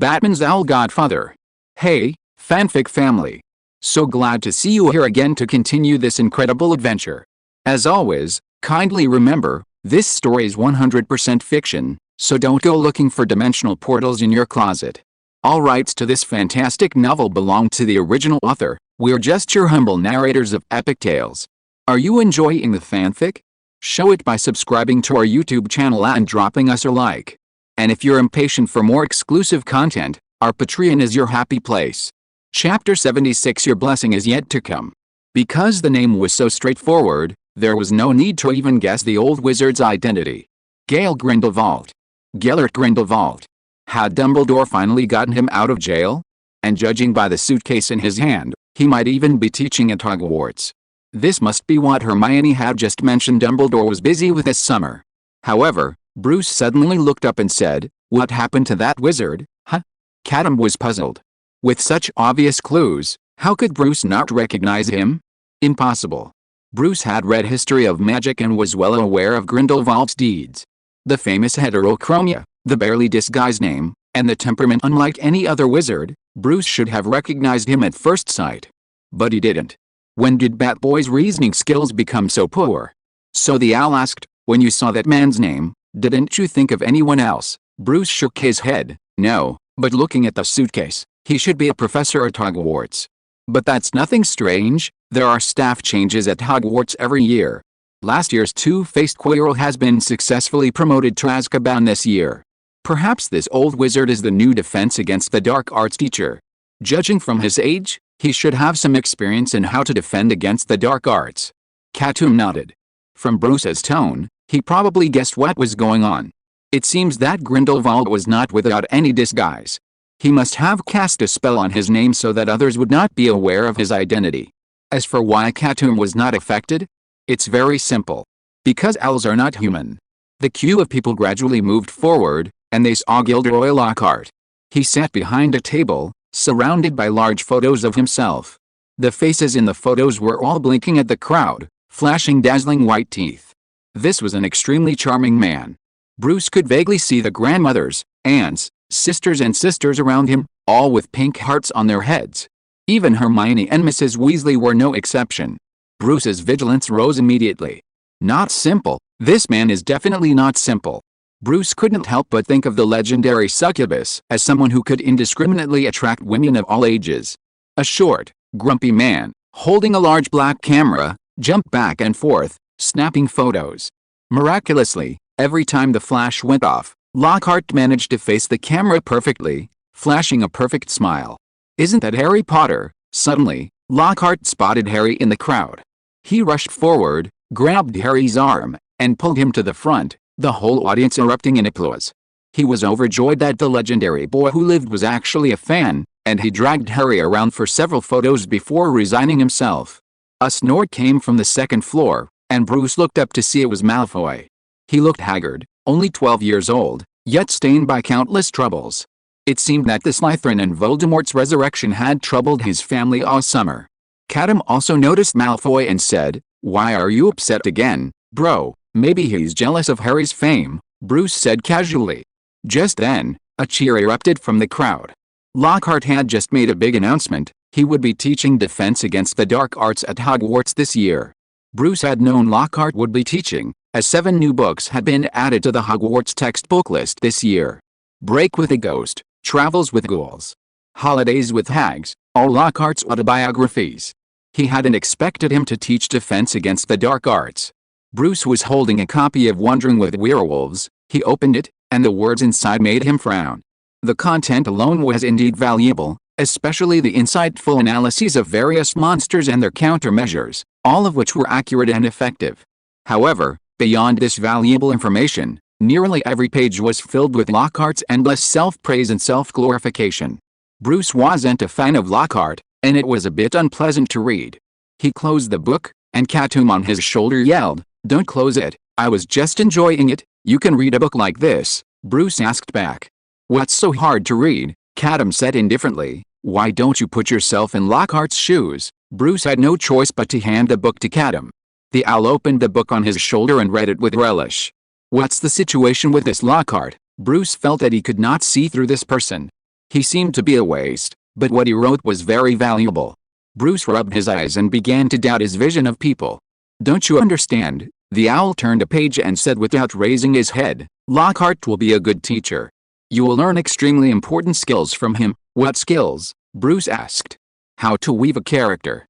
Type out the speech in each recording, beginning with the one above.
Batman's Owl Godfather. Hey, fanfic family. So glad to see you here again to continue this incredible adventure. As always, kindly remember, this story is 100% fiction, so don't go looking for dimensional portals in your closet. All rights to this fantastic novel belong to the original author. We're just your humble narrators of epic tales. Are you enjoying the fanfic? Show it by subscribing to our YouTube channel and dropping us a like. And if you're impatient for more exclusive content, our Patreon is your happy place. Chapter 76 Your Blessing is Yet to Come. Because the name was so straightforward, there was no need to even guess the old wizard's identity. Gale Grindelwald. Gellert Grindelwald. Had Dumbledore finally gotten him out of jail? And judging by the suitcase in his hand, he might even be teaching at Hogwarts. This must be what Hermione had just mentioned Dumbledore was busy with this summer. However, Bruce suddenly looked up and said, "What happened to that wizard, huh?" Katoom was puzzled. With such obvious clues, how could Bruce not recognize him? Impossible. Bruce had read history of magic and was well aware of Grindelwald's deeds. The famous heterochromia, the barely disguised name, and the temperament unlike any other wizard, Bruce should have recognized him at first sight. But he didn't. When did Batboy's reasoning skills become so poor? So the owl asked, "When you saw that man's name, didn't you think of anyone else?" Bruce shook his head. "No, but looking at the suitcase, he should be a professor at Hogwarts." "But that's nothing strange, there are staff changes at Hogwarts every year. Last year's two-faced Quirrell has been successfully promoted to Azkaban this year. Perhaps this old wizard is the new defense against the dark arts teacher. Judging from his age, he should have some experience in how to defend against the dark arts." Katoom nodded. From Bruce's tone, he probably guessed what was going on. It seems that Grindelwald was not without any disguise. He must have cast a spell on his name so that others would not be aware of his identity. As for why Katoom was not affected, it's very simple. Because owls are not human. The queue of people gradually moved forward, and they saw Gilderoy Lockhart. He sat behind a table, surrounded by large photos of himself. The faces in the photos were all blinking at the crowd, flashing dazzling white teeth. This was an extremely charming man. Bruce could vaguely see the grandmothers, aunts, sisters and sisters around him, all with pink hearts on their heads. Even Hermione and Mrs. Weasley were no exception. Bruce's vigilance rose immediately. Not simple, this man is definitely not simple. Bruce couldn't help but think of the legendary succubus as someone who could indiscriminately attract women of all ages. A short, grumpy man, holding a large black camera, jumped back and forth, snapping photos. Miraculously, every time the flash went off, Lockhart managed to face the camera perfectly, flashing a perfect smile. "Isn't that Harry Potter?" Suddenly, Lockhart spotted Harry in the crowd. He rushed forward, grabbed Harry's arm, and pulled him to the front, the whole audience erupting in applause. He was overjoyed that the legendary boy who lived was actually a fan, and he dragged Harry around for several photos before resigning himself. A snort came from the second floor, and Bruce looked up to see it was Malfoy. He looked haggard, only 12 years old, yet stained by countless troubles. It seemed that the Slytherin and Voldemort's resurrection had troubled his family all summer. Katoom also noticed Malfoy and said, "Why are you upset again, bro? Maybe he's jealous of Harry's fame," Bruce said casually. Just then, a cheer erupted from the crowd. Lockhart had just made a big announcement. He would be teaching defense against the dark arts at Hogwarts this year. Bruce had known Lockhart would be teaching, as 7 new books had been added to the Hogwarts textbook list this year. Break with a Ghost, Travels with Ghouls, Holidays with Hags, all Lockhart's autobiographies. He hadn't expected him to teach defense against the dark arts. Bruce was holding a copy of Wandering with Werewolves. He opened it, and the words inside made him frown. The content alone was indeed valuable, especially the insightful analyses of various monsters and their countermeasures, all of which were accurate and effective. However, beyond this valuable information, nearly every page was filled with Lockhart's endless self-praise and self-glorification. Bruce wasn't a fan of Lockhart, and it was a bit unpleasant to read. He closed the book, and Katoom on his shoulder yelled, "Don't close it, I was just enjoying it." "You can read a book like this?" Bruce asked back. "What's so hard to read?" Katoom said indifferently. "Why don't you put yourself in Lockhart's shoes?" Bruce had no choice but to hand the book to Katoom. The owl opened the book on his shoulder and read it with relish. "What's the situation with this Lockhart?" Bruce felt that he could not see through this person. He seemed to be a waste, but what he wrote was very valuable. Bruce rubbed his eyes and began to doubt his vision of people. Don't you understand? The owl turned a page and said without raising his head, Lockhart will be a good teacher. You will learn extremely important skills from him. What skills? Bruce asked. How to weave a character.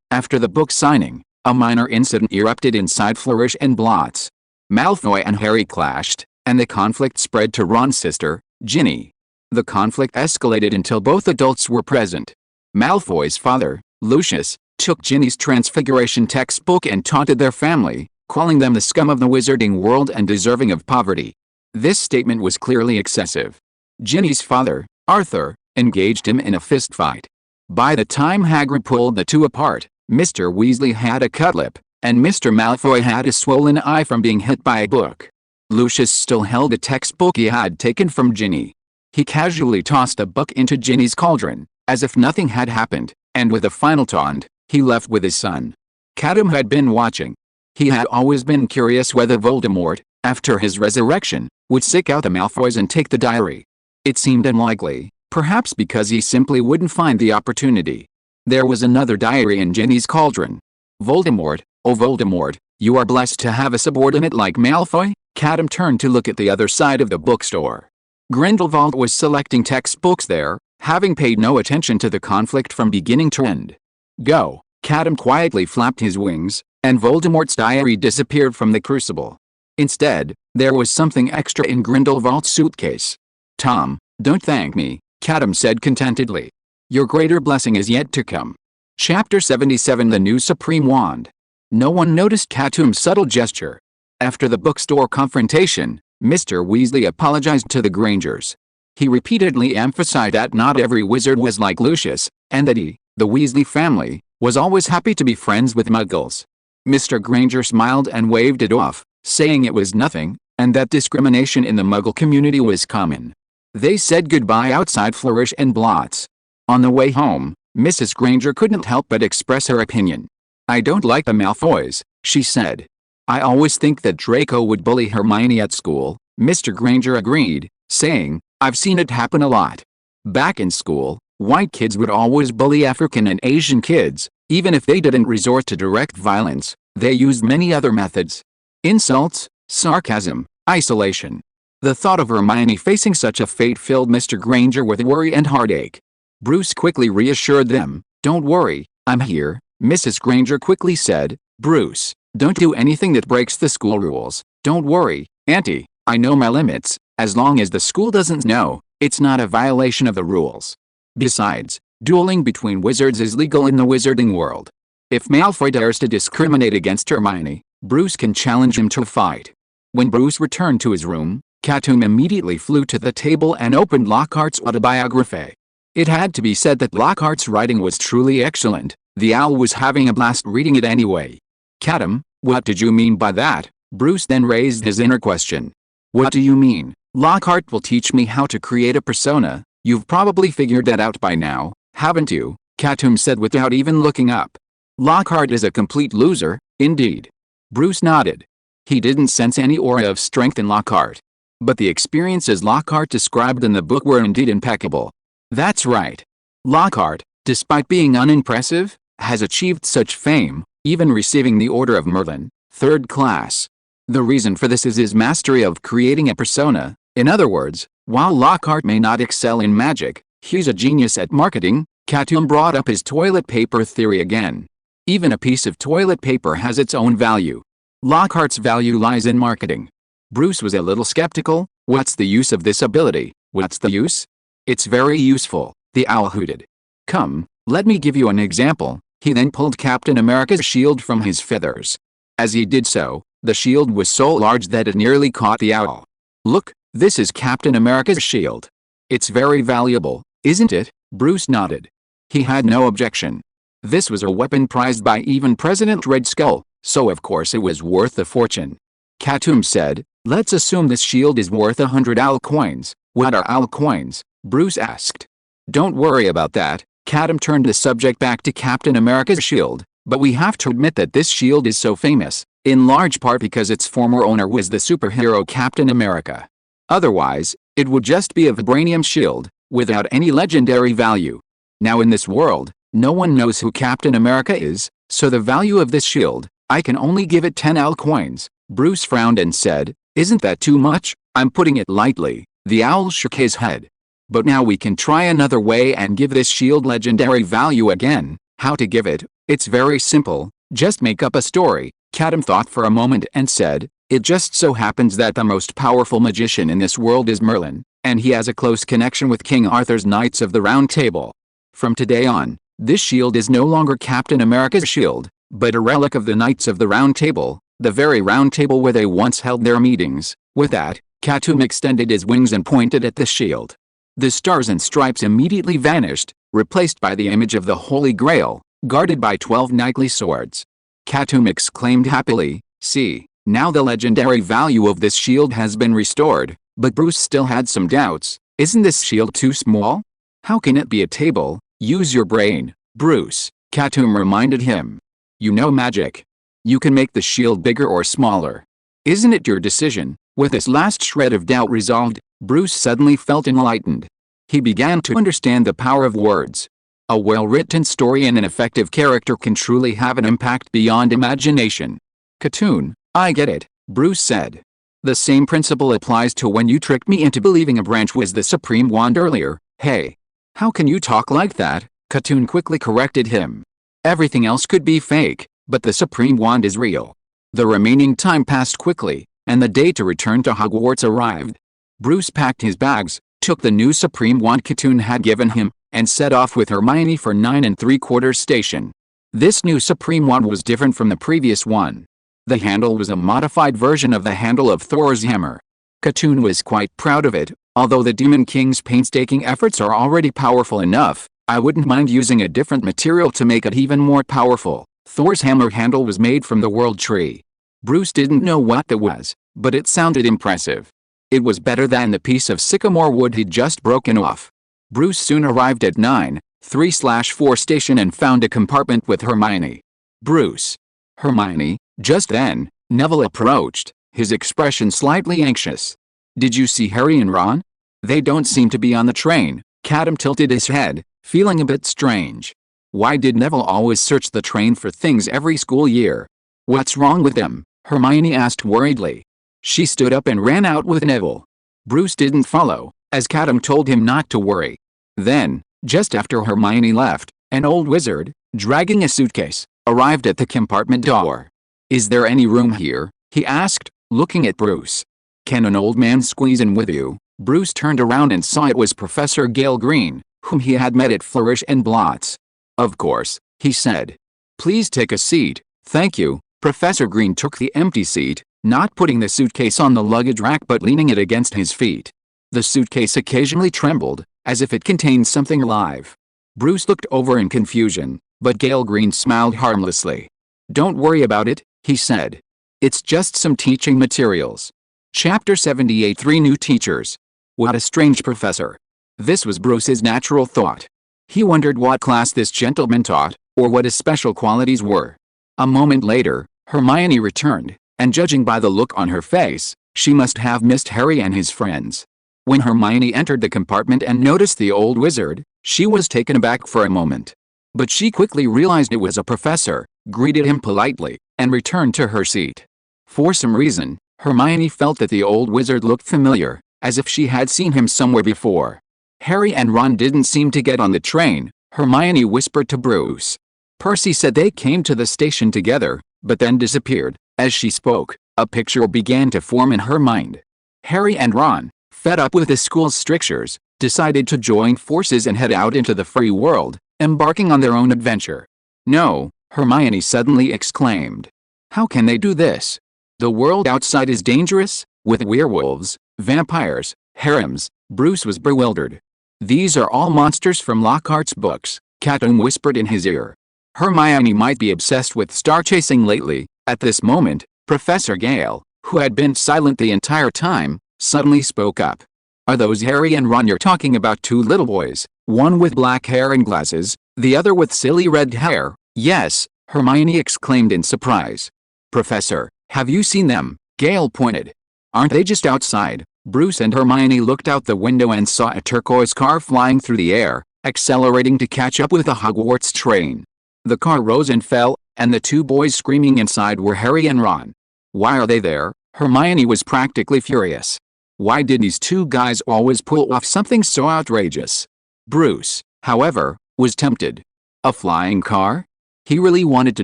After the book signing, a minor incident erupted inside Flourish and Blots. Malfoy and Harry clashed, and the conflict spread to Ron's sister, Ginny. The conflict escalated until both adults were present. Malfoy's father, Lucius, took Ginny's Transfiguration textbook and taunted their family, calling them the scum of the wizarding world and deserving of poverty. This statement was clearly excessive. Ginny's father, Arthur, engaged him in a fistfight. By the time Hagrid pulled the two apart, Mr. Weasley had a cut lip, and Mr. Malfoy had a swollen eye from being hit by a book. Lucius still held a textbook he had taken from Ginny. He casually tossed a book into Ginny's cauldron, as if nothing had happened, and with a final taunt, he left with his son. Katoom had been watching. He had always been curious whether Voldemort, after his resurrection, would seek out the Malfoys and take the diary. It seemed unlikely, perhaps because he simply wouldn't find the opportunity. There was another diary in Ginny's cauldron. Voldemort, oh Voldemort, you are blessed to have a subordinate like Malfoy? Katoom turned to look at the other side of the bookstore. Grindelwald was selecting textbooks there, having paid no attention to the conflict from beginning to end. Go, Katoom quietly flapped his wings, and Voldemort's diary disappeared from the crucible. Instead, there was something extra in Grindelwald's suitcase. Tom, don't thank me, Katoom said contentedly. Your greater blessing is yet to come. Chapter 77 The New Supreme Wand. No one noticed Katoom's subtle gesture. After the bookstore confrontation, Mr. Weasley apologized to the Grangers. He repeatedly emphasized that not every wizard was like Lucius, and that he, the Weasley family, was always happy to be friends with Muggles. Mr. Granger smiled and waved it off, saying it was nothing, and that discrimination in the Muggle community was common. They said goodbye outside Flourish and Blots. On the way home, Mrs. Granger couldn't help but express her opinion. I don't like the Malfoys, she said. I always think that Draco would bully Hermione at school, Mr. Granger agreed, saying, I've seen it happen a lot. Back in school, white kids would always bully African and Asian kids, even if they didn't resort to direct violence, they used many other methods. Insults, sarcasm, isolation. The thought of Hermione facing such a fate filled Mr. Granger with worry and heartache. Bruce quickly reassured them, Don't worry, I'm here, Mrs. Granger quickly said. Bruce, don't do anything that breaks the school rules. Don't worry, Auntie, I know my limits. As long as the school doesn't know, it's not a violation of the rules. Besides, dueling between wizards is legal in the wizarding world. If Malfoy dares to discriminate against Hermione, Bruce can challenge him to a fight. When Bruce returned to his room, Katoom immediately flew to the table and opened Lockhart's autobiography. It had to be said that Lockhart's writing was truly excellent. The owl was having a blast reading it anyway. Katoom, what did you mean by that? Bruce then raised his inner question. What do you mean? Lockhart will teach me how to create a persona. You've probably figured that out by now, haven't you? Katoom said without even looking up. Lockhart is a complete loser, indeed. Bruce nodded. He didn't sense any aura of strength in Lockhart. But the experiences Lockhart described in the book were indeed impeccable. That's right. Lockhart, despite being unimpressive, has achieved such fame, even receiving the Order of Merlin, 3rd class. The reason for this is his mastery of creating a persona. In other words, while Lockhart may not excel in magic, he's a genius at marketing. Katoom brought up his toilet paper theory again. Even a piece of toilet paper has its own value. Lockhart's value lies in marketing. Bruce was a little skeptical. What's the use of this ability? What's the use? It's very useful, the owl hooted. Come, let me give you an example. He then pulled Captain America's shield from his feathers. As he did so, the shield was so large that it nearly caught the owl. Look, this is Captain America's shield. It's very valuable, isn't it? Bruce nodded. He had no objection. This was a weapon prized by even President Red Skull, so of course it was worth a fortune. Katoom said, let's assume this shield is worth 100 owl coins. What are owl coins? Bruce asked. Don't worry about that. Katoom turned the subject back to Captain America's shield, but we have to admit that this shield is so famous, in large part because its former owner was the superhero Captain America. Otherwise, it would just be a vibranium shield, without any legendary value. Now in this world, no one knows who Captain America is, so the value of this shield, I can only give it 10 owl coins. Bruce frowned and said, "Isn't that too much?" "I'm putting it lightly." The owl shook his head. "But now we can try another way and give this shield legendary value again." "How to give it?" "It's very simple, just make up a story." Katoom thought for a moment and said, "It just so happens that the most powerful magician in this world is Merlin, and he has a close connection with King Arthur's Knights of the Round Table. From today on, this shield is no longer Captain America's shield, but a relic of the Knights of the Round Table, the very round table where they once held their meetings." With that, Katoom extended his wings and pointed at the shield. The stars and stripes immediately vanished, replaced by the image of the Holy Grail, guarded by 12 knightly swords. Katoom exclaimed happily, "See, now the legendary value of this shield has been restored." But Bruce still had some doubts. "Isn't this shield too small? How can it be a table?" "Use your brain, Bruce," Katoom reminded him. "You know magic. You can make the shield bigger or smaller. Isn't it your decision?" With this last shred of doubt resolved, Bruce suddenly felt enlightened. He began to understand the power of words. A well-written story and an effective character can truly have an impact beyond imagination. "Katoom, I get it," Bruce said. "The same principle applies to when you tricked me into believing a branch was the supreme wand earlier." "Hey, how can you talk like that?" Katoom quickly corrected him. "Everything else could be fake, but the supreme wand is real." The remaining time passed quickly, and the day to return to Hogwarts arrived. Bruce packed his bags, took the new supreme wand Katoom had given him, and set off with Hermione for 9 3/4 station. This new supreme wand was different from the previous one. The handle was a modified version of the handle of Thor's hammer. Katoom was quite proud of it. "Although the Demon King's painstaking efforts are already powerful enough, I wouldn't mind using a different material to make it even more powerful." Thor's hammer handle was made from the World Tree. Bruce didn't know what that was, but it sounded impressive. It was better than the piece of sycamore wood he'd just broken off. Bruce soon arrived at 9 3/4 station and found a compartment with Hermione. "Bruce." "Hermione." Just then, Neville approached, his expression slightly anxious. "Did you see Harry and Ron? They don't seem to be on the train." Katoom tilted his head, feeling a bit strange. Why did Neville always search the train for things every school year? "What's wrong with them?" Hermione asked worriedly. She stood up and ran out with Neville. Bruce didn't follow, as Katoom told him not to worry. Then, just after Hermione left, an old wizard, dragging a suitcase, arrived at the compartment door. "Is there any room here?" he asked, looking at Bruce. "Can an old man squeeze in with you?" Bruce turned around and saw it was Professor Gale Green, whom he had met at Flourish and Blott's. "Of course," he said. "Please take a seat." "Thank you." Professor Green took the empty seat, not putting the suitcase on the luggage rack but leaning it against his feet. The suitcase occasionally trembled, as if it contained something alive. Bruce looked over in confusion, but Gale Green smiled harmlessly. "Don't worry about it," he said. "It's just some teaching materials." Chapter 78 3 New Teachers. What a strange professor. This was Bruce's natural thought. He wondered what class this gentleman taught, or what his special qualities were. A moment later, Hermione returned, and judging by the look on her face, she must have missed Harry and his friends. When Hermione entered the compartment and noticed the old wizard, she was taken aback for a moment. But she quickly realized it was a professor, greeted him politely, and returned to her seat. For some reason, Hermione felt that the old wizard looked familiar, as if she had seen him somewhere before. Harry and Ron didn't seem to get on the train, Hermione whispered to Bruce. Percy said they came to the station together, but then disappeared. As she spoke, a picture began to form in her mind. Harry and Ron, fed up with the school's strictures, decided to join forces and head out into the free world, embarking on their own adventure. "No," Hermione suddenly exclaimed. "How can they do this? The world outside is dangerous, with werewolves, vampires, harems." Bruce was bewildered. "These are all monsters from Lockhart's books," Katoom whispered in his ear. Hermione might be obsessed with star chasing lately. At this moment, Professor Gale, who had been silent the entire time, suddenly spoke up. "Are those Harry and Ron you're talking about? Two little boys, one with black hair and glasses, the other with silly red hair?" "Yes," Hermione exclaimed in surprise. "Professor, have you seen them?" Gale pointed. "Aren't they just outside?" Bruce and Hermione looked out the window and saw a turquoise car flying through the air, accelerating to catch up with a Hogwarts train. The car rose and fell, and the two boys screaming inside were Harry and Ron. Why are they there? Hermione was practically furious. Why did these two guys always pull off something so outrageous? Bruce, however, was tempted. A flying car? He really wanted to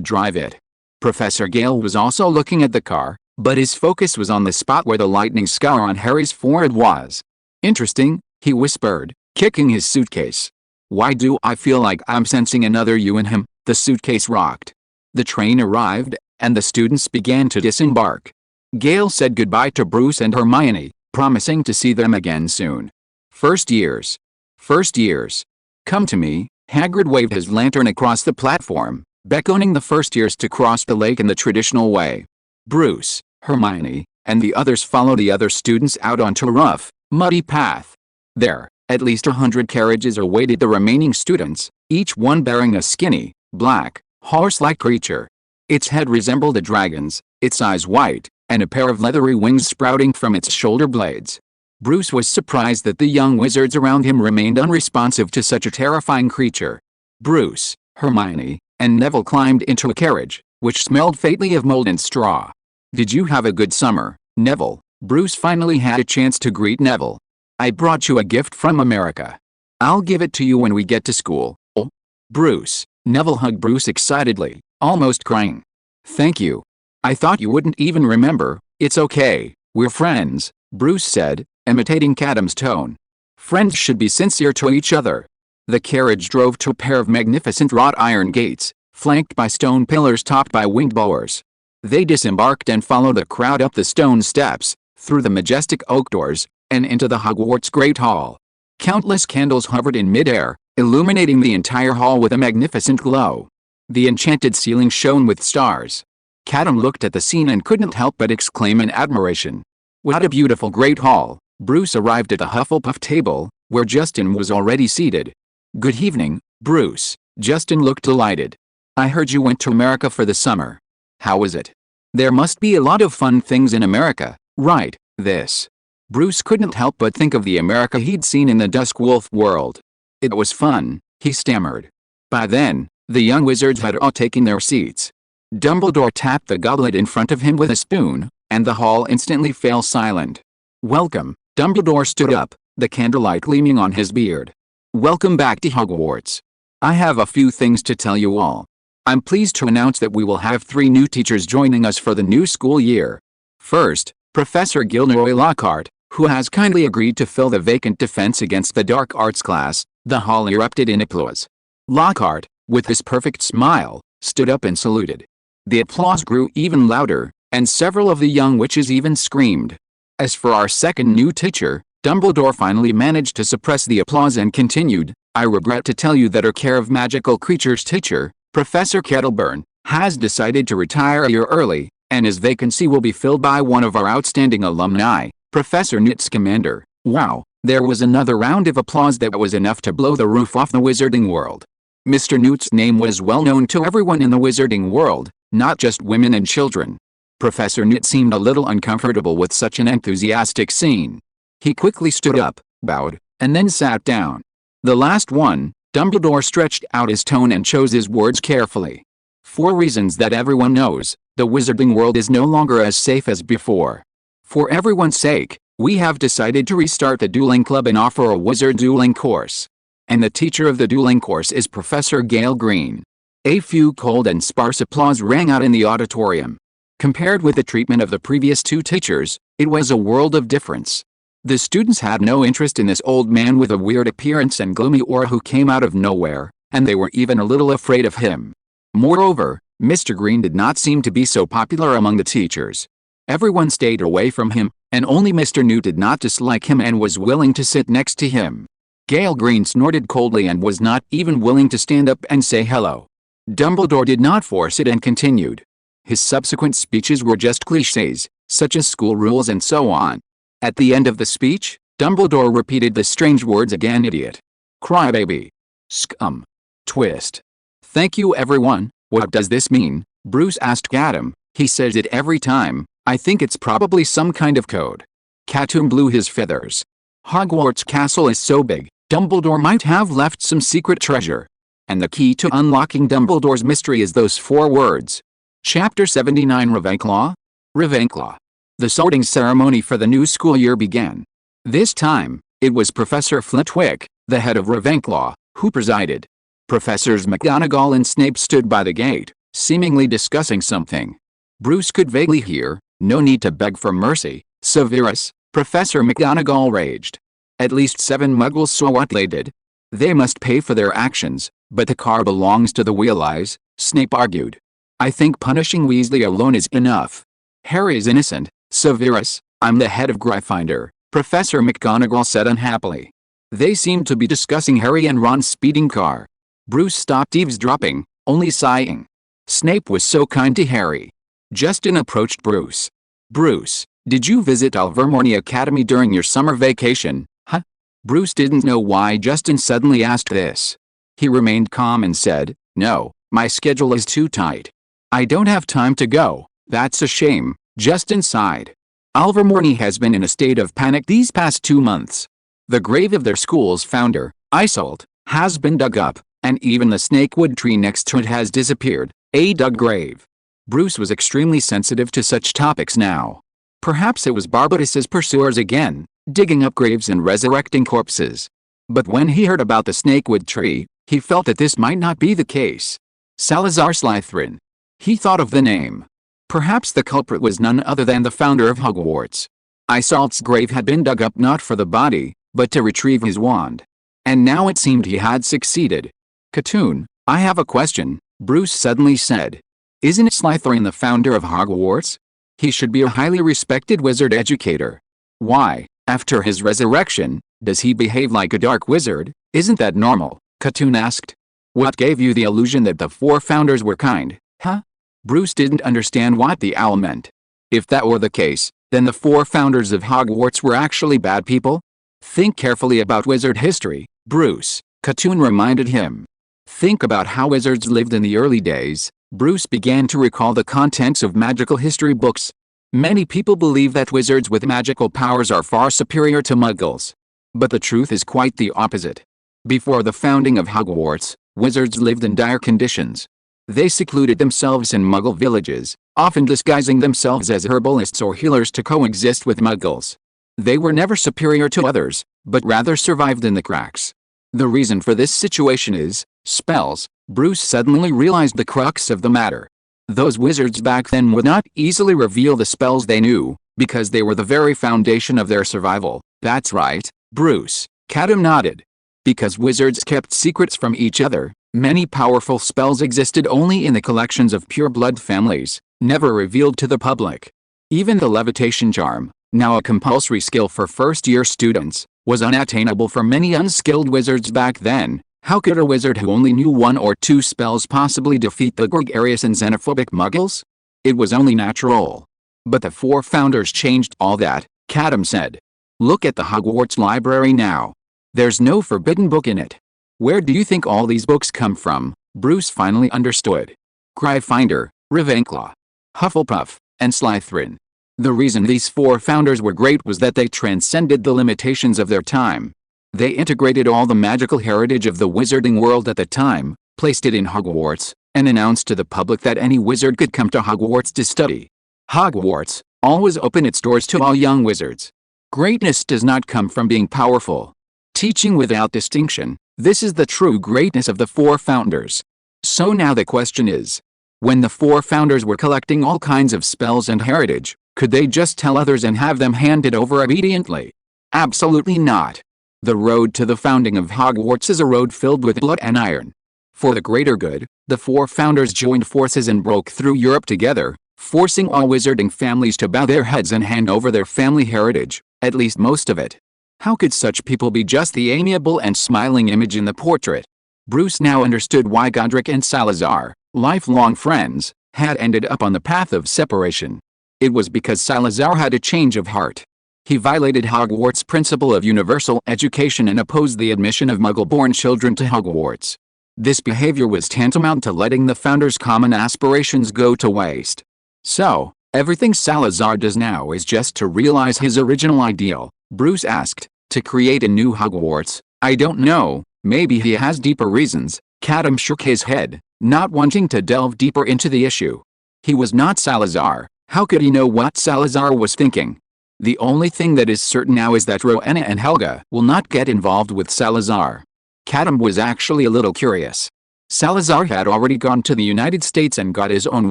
drive it. Professor Gale was also looking at the car, but his focus was on the spot where the lightning scar on Harry's forehead was. Interesting, he whispered, kicking his suitcase. Why do I feel like I'm sensing another you in him? The suitcase rocked. The train arrived, and the students began to disembark. Gale said goodbye to Bruce and Hermione, promising to see them again soon. First years. First years. Come to me. Hagrid waved his lantern across the platform, beckoning the first years to cross the lake in the traditional way. Bruce, Hermione, and the others followed the other students out onto a rough, muddy path. There, at least 100 carriages awaited the remaining students, each one bearing a skinny, black, horse-like creature. Its head resembled a dragon's, its eyes white, and a pair of leathery wings sprouting from its shoulder blades. Bruce was surprised that the young wizards around him remained unresponsive to such a terrifying creature. Bruce, Hermione, and Neville climbed into a carriage, which smelled faintly of mold and straw. Did you have a good summer, Neville? Bruce finally had a chance to greet Neville. I brought you a gift from America. I'll give it to you when we get to school. Oh, Bruce. Neville hugged Bruce excitedly, almost crying. Thank you. I thought you wouldn't even remember. It's okay, we're friends, Bruce said, imitating Katoom's tone. Friends should be sincere to each other. The carriage drove to a pair of magnificent wrought iron gates, flanked by stone pillars topped by winged boars. They disembarked and followed the crowd up the stone steps, through the majestic oak doors, and into the Hogwarts Great Hall. Countless candles hovered in midair, illuminating the entire hall with a magnificent glow. The enchanted ceiling shone with stars. Katoom looked at the scene and couldn't help but exclaim in admiration. What a beautiful great hall. Bruce arrived at the Hufflepuff table, where Justin was already seated. Good evening, Bruce. Justin looked delighted. I heard you went to America for the summer. How was it? There must be a lot of fun things in America, right? This. Bruce couldn't help but think of the America he'd seen in the Dusk Wolf world. It was fun, he stammered. By then, the young wizards had all taken their seats. Dumbledore tapped the goblet in front of him with a spoon, and the hall instantly fell silent. Welcome. Dumbledore stood up, the candlelight gleaming on his beard. Welcome back to Hogwarts. I have a few things to tell you all. I'm pleased to announce that we will have 3 new teachers joining us for the new school year. First, Professor Gilderoy Lockhart, who has kindly agreed to fill the vacant Defense Against the Dark Arts class. The hall erupted in applause. Lockhart, with his perfect smile, stood up and saluted. The applause grew even louder, and several of the young witches even screamed. As for our second new teacher, Dumbledore finally managed to suppress the applause and continued, I regret to tell you that our Care of Magical Creatures teacher, Professor Kettleburn, has decided to retire a year early, and his vacancy will be filled by one of our outstanding alumni, Professor Newt Scamander. Wow, there was another round of applause that was enough to blow the roof off the wizarding world. Mr. Newt's name was well known to everyone in the wizarding world, not just women and children. Professor Newt seemed a little uncomfortable with such an enthusiastic scene. He quickly stood up, bowed, and then sat down. The last one, Dumbledore stretched out his tone and chose his words carefully. For reasons that everyone knows, the wizarding world is no longer as safe as before. For everyone's sake, we have decided to restart the dueling club and offer a wizard dueling course. And the teacher of the dueling course is Professor Gale Green. A few cold and sparse applause rang out in the auditorium. Compared with the treatment of the previous 2 teachers, it was a world of difference. The students had no interest in this old man with a weird appearance and gloomy aura who came out of nowhere, and they were even a little afraid of him. Moreover, Mr. Green did not seem to be so popular among the teachers. Everyone stayed away from him, and only Mr. Newt did not dislike him and was willing to sit next to him. Gale Green snorted coldly and was not even willing to stand up and say hello. Dumbledore did not force it and continued. His subsequent speeches were just clichés, such as school rules and so on. At the end of the speech, Dumbledore repeated the strange words again: idiot, crybaby, scum, twist. Thank you everyone. What does this mean? Bruce asked Katoom. He says it every time. I think it's probably some kind of code. Katoom blew his feathers. Hogwarts castle is so big, Dumbledore might have left some secret treasure. And the key to unlocking Dumbledore's mystery is those 4 words. Chapter 79 Ravenclaw? Ravenclaw. The sorting ceremony for the new school year began. This time, it was Professor Flitwick, the head of Ravenclaw, who presided. Professors McGonagall and Snape stood by the gate, seemingly discussing something. Bruce could vaguely hear, "No need to beg for mercy, Severus," Professor McGonagall raged. At least 7 muggles saw what they did. They must pay for their actions, but the car belongs to the Weasleys, Snape argued. "I think punishing Weasley alone is enough. Harry's innocent, Severus. I'm the head of Gryffindor," Professor McGonagall said unhappily. They seemed to be discussing Harry and Ron's speeding car. Bruce stopped eavesdropping, only sighing. Snape was so kind to Harry. Justin approached Bruce. "Bruce, did you visit Alvermorny Academy during your summer vacation, huh?" Bruce didn't know why Justin suddenly asked this. He remained calm and said, "No, my schedule is too tight. I don't have time to go." "That's a shame," Justin sighed. "Alvermorny has been in a state of panic these past 2 months. The grave of their school's founder, Isolde, has been dug up, and even the snakewood tree next to it has disappeared, a dug grave." Bruce was extremely sensitive to such topics now. Perhaps it was Barbatos' pursuers again, digging up graves and resurrecting corpses. But when he heard about the snakewood tree, he felt that this might not be the case. Salazar Slytherin. He thought of the name. Perhaps the culprit was none other than the founder of Hogwarts. Isolde's grave had been dug up not for the body, but to retrieve his wand. And now it seemed he had succeeded. "Katoom, I have a question," Bruce suddenly said. "Isn't Slytherin the founder of Hogwarts? He should be a highly respected wizard educator. Why, after his resurrection, does he behave like a dark wizard? Isn't that normal?" Katoom asked. "What gave you the illusion that the 4 founders were kind, huh?" Bruce didn't understand what the owl meant. If that were the case, then the 4 founders of Hogwarts were actually bad people? "Think carefully about wizard history, Bruce," Katoom reminded him. "Think about how wizards lived in the early days." Bruce began to recall the contents of magical history books. Many people believe that wizards with magical powers are far superior to muggles. But the truth is quite the opposite. Before the founding of Hogwarts, wizards lived in dire conditions. They secluded themselves in muggle villages, often disguising themselves as herbalists or healers to coexist with muggles. They were never superior to others, but rather survived in the cracks. The reason for this situation is spells. Bruce suddenly realized the crux of the matter. Those wizards back then would not easily reveal the spells they knew, because they were the very foundation of their survival. "That's right, Bruce," Katoom nodded. Because wizards kept secrets from each other, many powerful spells existed only in the collections of pure-blood families, never revealed to the public. Even the levitation charm, now a compulsory skill for first-year students, was unattainable for many unskilled wizards back then. How could a wizard who only knew 1 or 2 spells possibly defeat the gregarious and xenophobic muggles? It was only natural. But the 4 founders changed all that, Katoom said. "Look at the Hogwarts library now. There's no forbidden book in it. Where do you think all these books come from?" Bruce finally understood. Gryffindor, Ravenclaw, Hufflepuff, and Slytherin. The reason these 4 founders were great was that they transcended the limitations of their time. They integrated all the magical heritage of the wizarding world at the time, placed it in Hogwarts, and announced to the public that any wizard could come to Hogwarts to study. Hogwarts always opened its doors to all young wizards. Greatness does not come from being powerful. Teaching without distinction, this is the true greatness of the 4 founders. So now the question is, when the 4 founders were collecting all kinds of spells and heritage, could they just tell others and have them handed over obediently? Absolutely not. The road to the founding of Hogwarts is a road filled with blood and iron. For the greater good, the 4 founders joined forces and broke through Europe together, forcing all wizarding families to bow their heads and hand over their family heritage, at least most of it. How could such people be just the amiable and smiling image in the portrait? Bruce now understood why Godric and Salazar, lifelong friends, had ended up on the path of separation. It was because Salazar had a change of heart. He violated Hogwarts' principle of universal education and opposed the admission of Muggle-born children to Hogwarts. This behavior was tantamount to letting the founders' common aspirations go to waste. So, Everything Salazar does now is just to realize his original ideal, Bruce asked. To create a new Hogwarts? I don't know, maybe he has deeper reasons. Katoom shook his head, not wanting to delve deeper into the issue. He was not Salazar. How could he know what Salazar was thinking? The only thing that is certain now is that Rowena and Helga will not get involved with Salazar. Katoom was actually a little curious. Salazar had already gone to the United States and got his own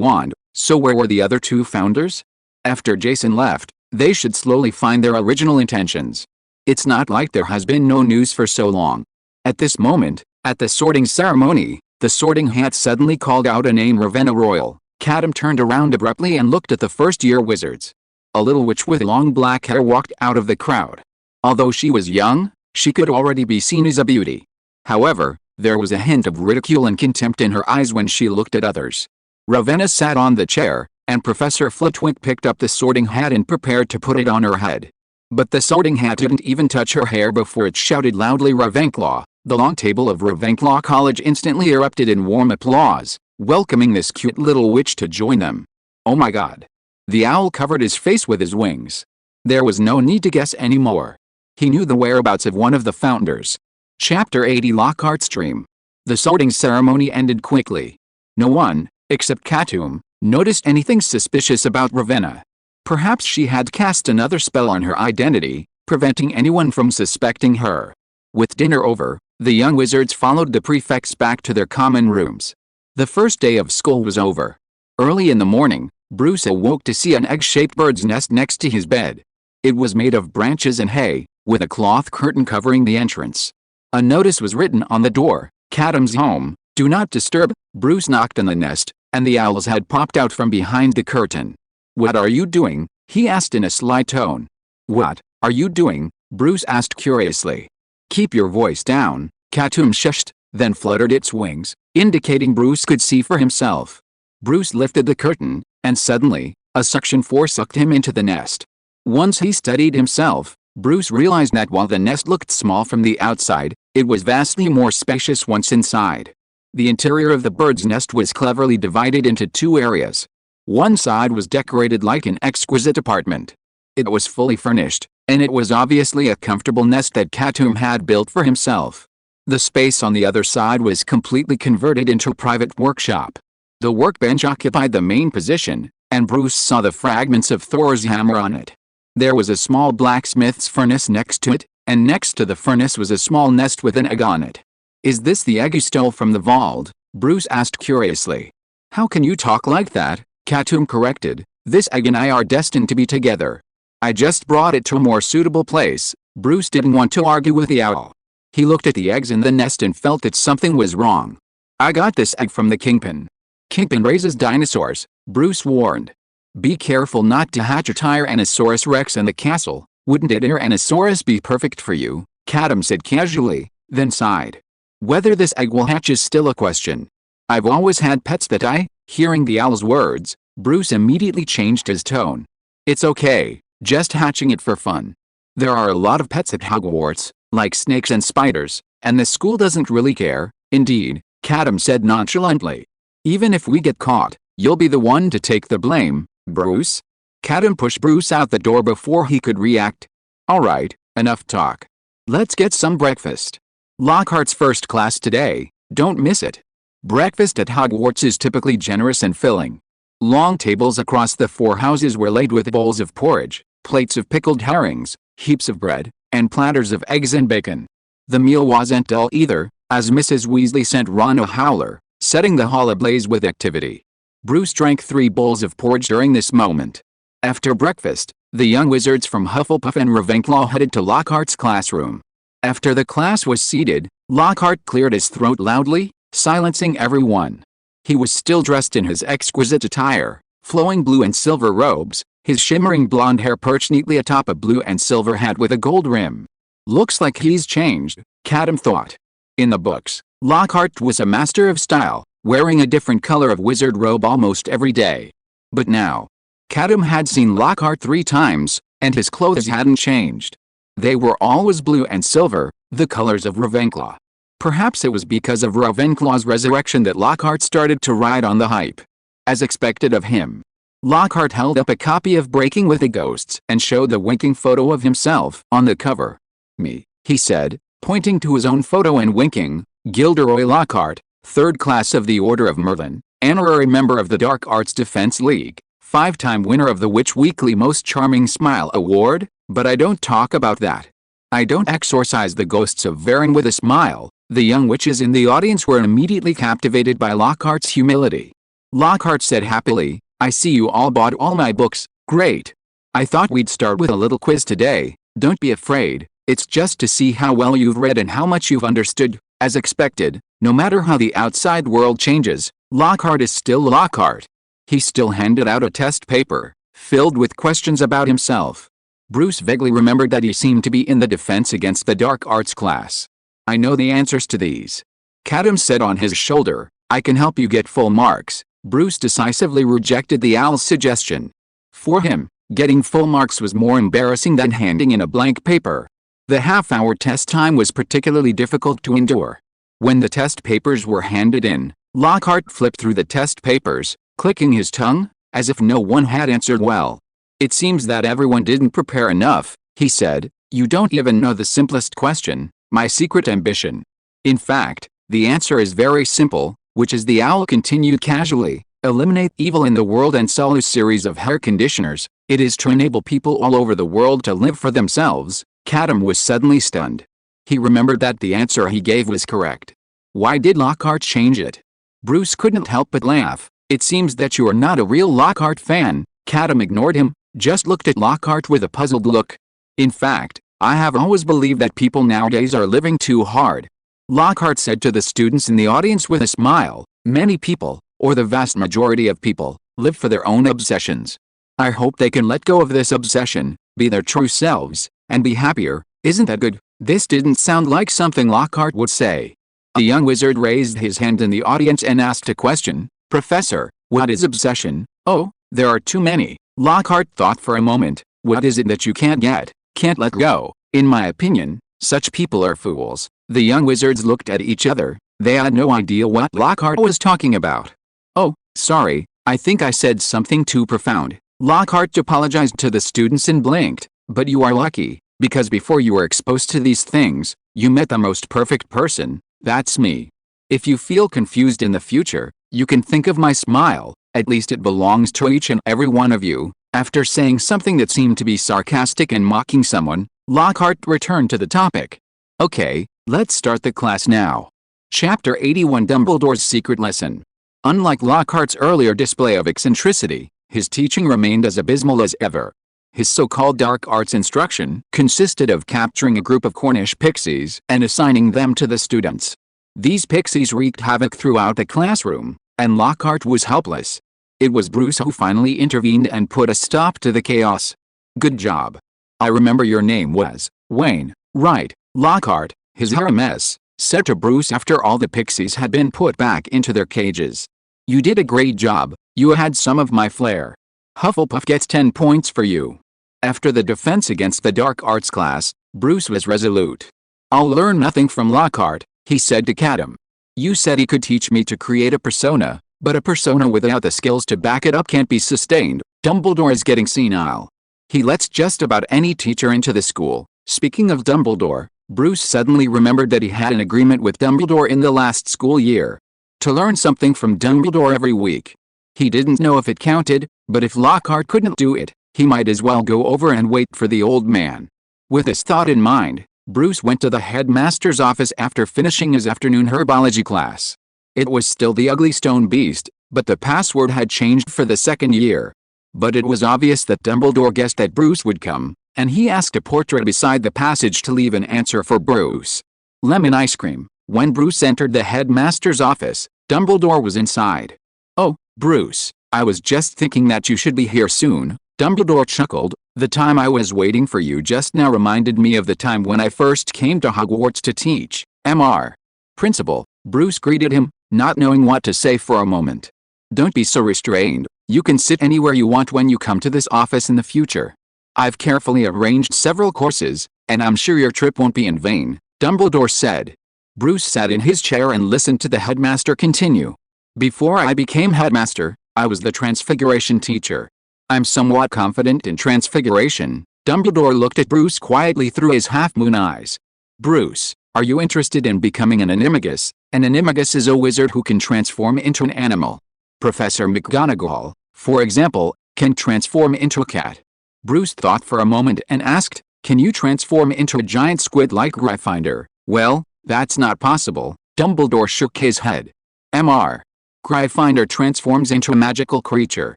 wand, so where were the other two founders? After Jason left, they should slowly find their original intentions. It's not like there has been no news for so long. At this moment, at the sorting ceremony, the sorting hat suddenly called out a name, Ravenna Royal. Katoom turned around abruptly and looked at the first-year wizards. A little witch with long black hair walked out of the crowd. Although she was young, she could already be seen as a beauty. However, there was a hint of ridicule and contempt in her eyes when she looked at others. Ravenna sat on the chair, and Professor Flitwick picked up the sorting hat and prepared to put it on her head. But the sorting hat didn't even touch her hair before it shouted loudly, Ravenclaw. The long table of Ravenclaw College instantly erupted in warm applause, welcoming this cute little witch to join them. Oh my god. The owl covered his face with his wings. There was no need to guess anymore. He knew the whereabouts of one of the founders. Chapter 80, Lockhart's Dream. The sorting ceremony ended quickly. No one, except Katoom, noticed anything suspicious about Ravenna. Perhaps she had cast another spell on her identity, preventing anyone from suspecting her. With dinner over, the young wizards followed the prefects back to their common rooms. The first day of school was over. Early in the morning, Bruce awoke to see an egg-shaped bird's nest next to his bed. It was made of branches and hay, with a cloth curtain covering the entrance. A notice was written on the door, Katoom's home, do not disturb. Bruce knocked on the nest, and the owls had popped out from behind the curtain. What are you doing? He asked in a sly tone. What are you doing? Bruce asked curiously. Keep your voice down. Katoom shushed, then fluttered its wings, indicating Bruce could see for himself. Bruce lifted the curtain, and suddenly, a suction force sucked him into the nest. Once he steadied himself, Bruce realized that while the nest looked small from the outside, it was vastly more spacious once inside. The interior of the bird's nest was cleverly divided into two areas. One side was decorated like an exquisite apartment. It was fully furnished, and it was obviously a comfortable nest that Katoom had built for himself. The space on the other side was completely converted into a private workshop. The workbench occupied the main position, and Bruce saw the fragments of Thor's hammer on it. There was a small blacksmith's furnace next to it, and next to the furnace was a small nest with an egg on it. Is this the egg you stole from the vault? Bruce asked curiously. How can you talk like that? Katoom corrected. This egg and I are destined to be together. I just brought it to a more suitable place. Bruce didn't want to argue with the owl. He looked at the eggs in the nest and felt that something was wrong. I got this egg from the Kingpin. Kingpin raises dinosaurs, Bruce warned. Be careful not to hatch a Tyrannosaurus Rex in the castle. Wouldn't a Tyrannosaurus be perfect for you? Katoom said casually, then sighed. Whether this egg will hatch is still a question. I've always had pets that Hearing the owl's words, Bruce immediately changed his tone. It's okay, just hatching it for fun. There are a lot of pets at Hogwarts, like snakes and spiders, and the school doesn't really care. Indeed, Katoom said nonchalantly. Even if we get caught, you'll be the one to take the blame, Bruce. Katoom pushed Bruce out the door before he could react. Alright, enough talk. Let's get some breakfast. Lockhart's first class today, don't miss it. Breakfast at Hogwarts is typically generous and filling. Long tables across the four houses were laid with bowls of porridge, plates of pickled herrings, heaps of bread, and platters of eggs and bacon. The meal wasn't dull either, as Mrs. Weasley sent Ron a howler, setting the hall ablaze with activity. Bruce drank 3 bowls of porridge during this moment. After breakfast, the young wizards from Hufflepuff and Ravenclaw headed to Lockhart's classroom. After the class was seated, Lockhart cleared his throat loudly, silencing everyone. He was still dressed in his exquisite attire, flowing blue and silver robes, his shimmering blonde hair perched neatly atop a blue and silver hat with a gold rim. Looks like he's changed, Katoom thought. In the books, Lockhart was a master of style, wearing a different color of wizard robe almost every day. But now, Katoom had seen Lockhart 3 times, and his clothes hadn't changed. They were always blue and silver, the colors of Ravenclaw. Perhaps it was because of Ravenclaw's resurrection that Lockhart started to ride on the hype. As expected of him, Lockhart held up a copy of Breaking with the Ghosts and showed the winking photo of himself on the cover. "Me," he said, pointing to his own photo and winking. "Gilderoy Lockhart, 3rd class of the Order of Merlin, honorary member of the Dark Arts Defense League, 5-time winner of the Witch Weekly Most Charming Smile Award, but I don't talk about that. I don't exorcise the ghosts of Varin with a smile." The young witches in the audience were immediately captivated by Lockhart's humility. Lockhart said happily, "I see you all bought all my books, great. I thought we'd start with a little quiz today. Don't be afraid, it's just to see how well you've read and how much you've understood." As expected, no matter how the outside world changes, Lockhart is still Lockhart. He still handed out a test paper, filled with questions about himself. Bruce vaguely remembered that he seemed to be in the Defense Against the Dark Arts class. "I know the answers to these," Katoom said on his shoulder. "I can help you get full marks." Bruce decisively rejected the owl's suggestion. For him, getting full marks was more embarrassing than handing in a blank paper. The half-hour test time was particularly difficult to endure. When the test papers were handed in, Lockhart flipped through the test papers, clicking his tongue, as if no one had answered well. "It seems that everyone didn't prepare enough," he said. "You don't even know the simplest question, my secret ambition. In fact, the answer is very simple," which is the owl continued casually. "Eliminate evil in the world and sell a series of hair conditioners. It is to enable people all over the world to live for themselves." Katoom was suddenly stunned. He remembered that the answer he gave was correct. Why did Lockhart change it? Bruce couldn't help but laugh. "It seems that you are not a real Lockhart fan." Katoom ignored him, just looked at Lockhart with a puzzled look. "In fact, I have always believed that people nowadays are living too hard," Lockhart said to the students in the audience with a smile. "Many people, or the vast majority of people, live for their own obsessions. I hope they can let go of this obsession, be their true selves, and be happier." Isn't that good? This didn't sound like something Lockhart would say. A young wizard raised his hand in the audience and asked a question. "Professor, what is obsession?" "Oh, there are too many." Lockhart thought for a moment. "What is it that you can't get, can't let go?" "In my opinion, such people are fools." The young wizards looked at each other. They had no idea what Lockhart was talking about. "Oh, sorry, I think I said something too profound." Lockhart apologized to the students and blinked. "But you are lucky, because before you were exposed to these things, you met the most perfect person. That's me. If you feel confused in the future, you can think of my smile. At least it belongs to each and every one of you." After saying something that seemed to be sarcastic and mocking someone, Lockhart returned to the topic. "Okay, let's start the class now." Chapter 81 Dumbledore's Secret Lesson. Unlike Lockhart's earlier display of eccentricity, his teaching remained as abysmal as ever. His so-called dark arts instruction consisted of capturing a group of Cornish pixies and assigning them to the students. These pixies wreaked havoc throughout the classroom, and Lockhart was helpless. It was Bruce who finally intervened and put a stop to the chaos. "Good job. I remember your name was Wayne, right?" Lockhart, his hair a mess, said to Bruce after all the pixies had been put back into their cages. "You did a great job. You had some of my flair. Hufflepuff gets 10 points for you." After the Defense Against the Dark Arts class, Bruce was resolute. "I'll learn nothing from Lockhart," he said to Katoom. "You said he could teach me to create a persona, but a persona without the skills to back it up can't be sustained. Dumbledore is getting senile. He lets just about any teacher into the school." Speaking of Dumbledore, Bruce suddenly remembered that he had an agreement with Dumbledore in the last school year to learn something from Dumbledore every week. He didn't know if it counted, but if Lockhart couldn't do it, he might as well go over and wait for the old man. With this thought in mind, Bruce went to the headmaster's office after finishing his afternoon herbology class. It was still the ugly stone beast, but the password had changed for the second year. But it was obvious that Dumbledore guessed that Bruce would come, and he asked a portrait beside the passage to leave an answer for Bruce. Lemon ice cream. When Bruce entered the headmaster's office, Dumbledore was inside. "Oh, Bruce, I was just thinking that you should be here soon." Dumbledore chuckled. "The time I was waiting for you just now reminded me of the time when I first came to Hogwarts to teach, Mr. Principal." Bruce greeted him, not knowing what to say for a moment. "Don't be so restrained. You can sit anywhere you want when you come to this office in the future. I've carefully arranged several courses, and I'm sure your trip won't be in vain," Dumbledore said. Bruce sat in his chair and listened to the headmaster continue. "Before I became headmaster, I was the transfiguration teacher. I'm somewhat confident in transfiguration. Dumbledore looked at Bruce quietly through his half-moon eyes. Bruce, are you interested in becoming an animagus? An animagus is a wizard who can transform into an animal. Professor McGonagall, for example, can transform into a cat. Bruce thought for a moment and asked, can you transform into a giant squid like Gryffindor? Well, that's not possible. Dumbledore shook his head. Mr. Gryffindor transforms into a magical creature.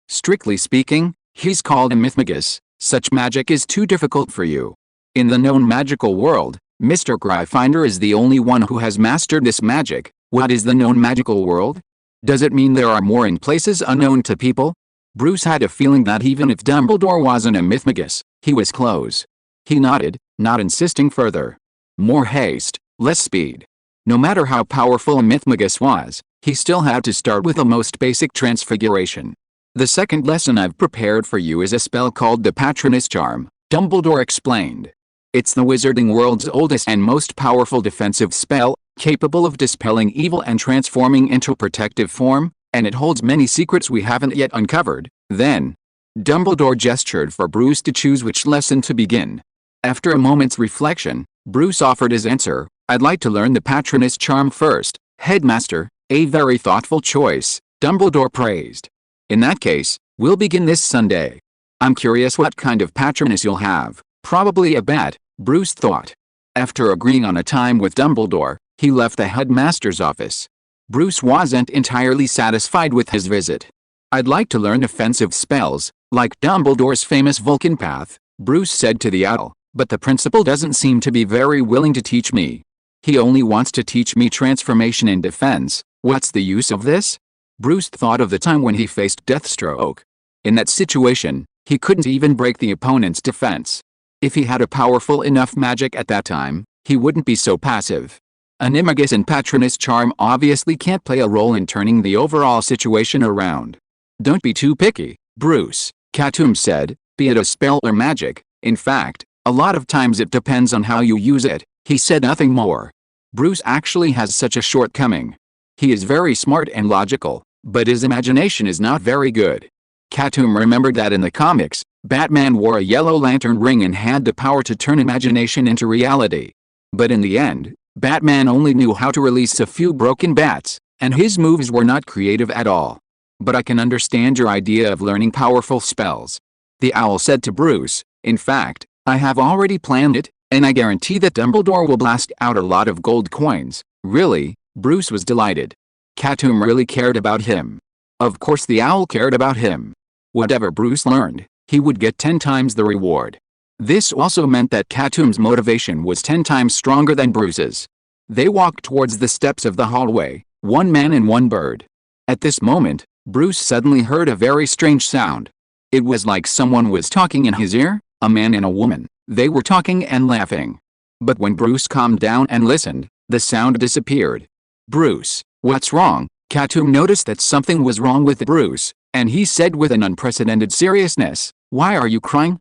Strictly speaking, he's called a mythmagus. Such magic is too difficult for you. In the known magical world, Mr. Gryffindor is the only one who has mastered this magic. What is the known magical world? Does it mean there are more in places unknown to people? Bruce had a feeling that even if Dumbledore wasn't a mythmagus, he was close. He nodded, not insisting further. More haste, less speed. No matter how powerful a mythmagus was, he still had to start with the most basic transfiguration. The second lesson I've prepared for you is a spell called the Patronus Charm, Dumbledore explained. It's the wizarding world's oldest and most powerful defensive spell, capable of dispelling evil and transforming into protective form, and it holds many secrets we haven't yet uncovered. Then, Dumbledore gestured for Bruce to choose which lesson to begin. After a moment's reflection, Bruce offered his answer. I'd like to learn the Patronus Charm first, Headmaster. A very thoughtful choice, Dumbledore praised. In that case, we'll begin this Sunday. I'm curious what kind of Patronus you'll have. Probably a bat, Bruce thought. After agreeing on a time with Dumbledore, he left the headmaster's office. Bruce wasn't entirely satisfied with his visit. I'd like to learn offensive spells, like Dumbledore's famous Vulcan Path, Bruce said to the owl, but the principal doesn't seem to be very willing to teach me. He only wants to teach me transformation and defense. What's the use of this? Bruce thought of the time when he faced Deathstroke. In that situation, he couldn't even break the opponent's defense. If he had a powerful enough magic at that time, he wouldn't be so passive. Animagus and Patronus Charm obviously can't play a role in turning the overall situation around. Don't be too picky, Bruce, Katoom said, be it a spell or magic. In fact, a lot of times it depends on how you use it. He said nothing more. Bruce actually has such a shortcoming. He is very smart and logical, but his imagination is not very good. Katoom remembered that in the comics, Batman wore a yellow lantern ring and had the power to turn imagination into reality. But in the end, Batman only knew how to release a few broken bats, and his moves were not creative at all. But I can understand your idea of learning powerful spells, the owl said to Bruce. In fact, I have already planned it, and I guarantee that Dumbledore will blast out a lot of gold coins. Really? Bruce was delighted. Katoom really cared about him. Of course the owl cared about him. Whatever Bruce learned, he would get 10 times the reward. This also meant that Katoom's motivation was 10 times stronger than Bruce's. They walked towards the steps of the hallway, one man and one bird. At this moment, Bruce suddenly heard a very strange sound. It was like someone was talking in his ear, a man and a woman. They were talking and laughing. But when Bruce calmed down and listened, the sound disappeared. Bruce, what's wrong? Katoom noticed that something was wrong with Bruce, and he said with an unprecedented seriousness, why are you crying?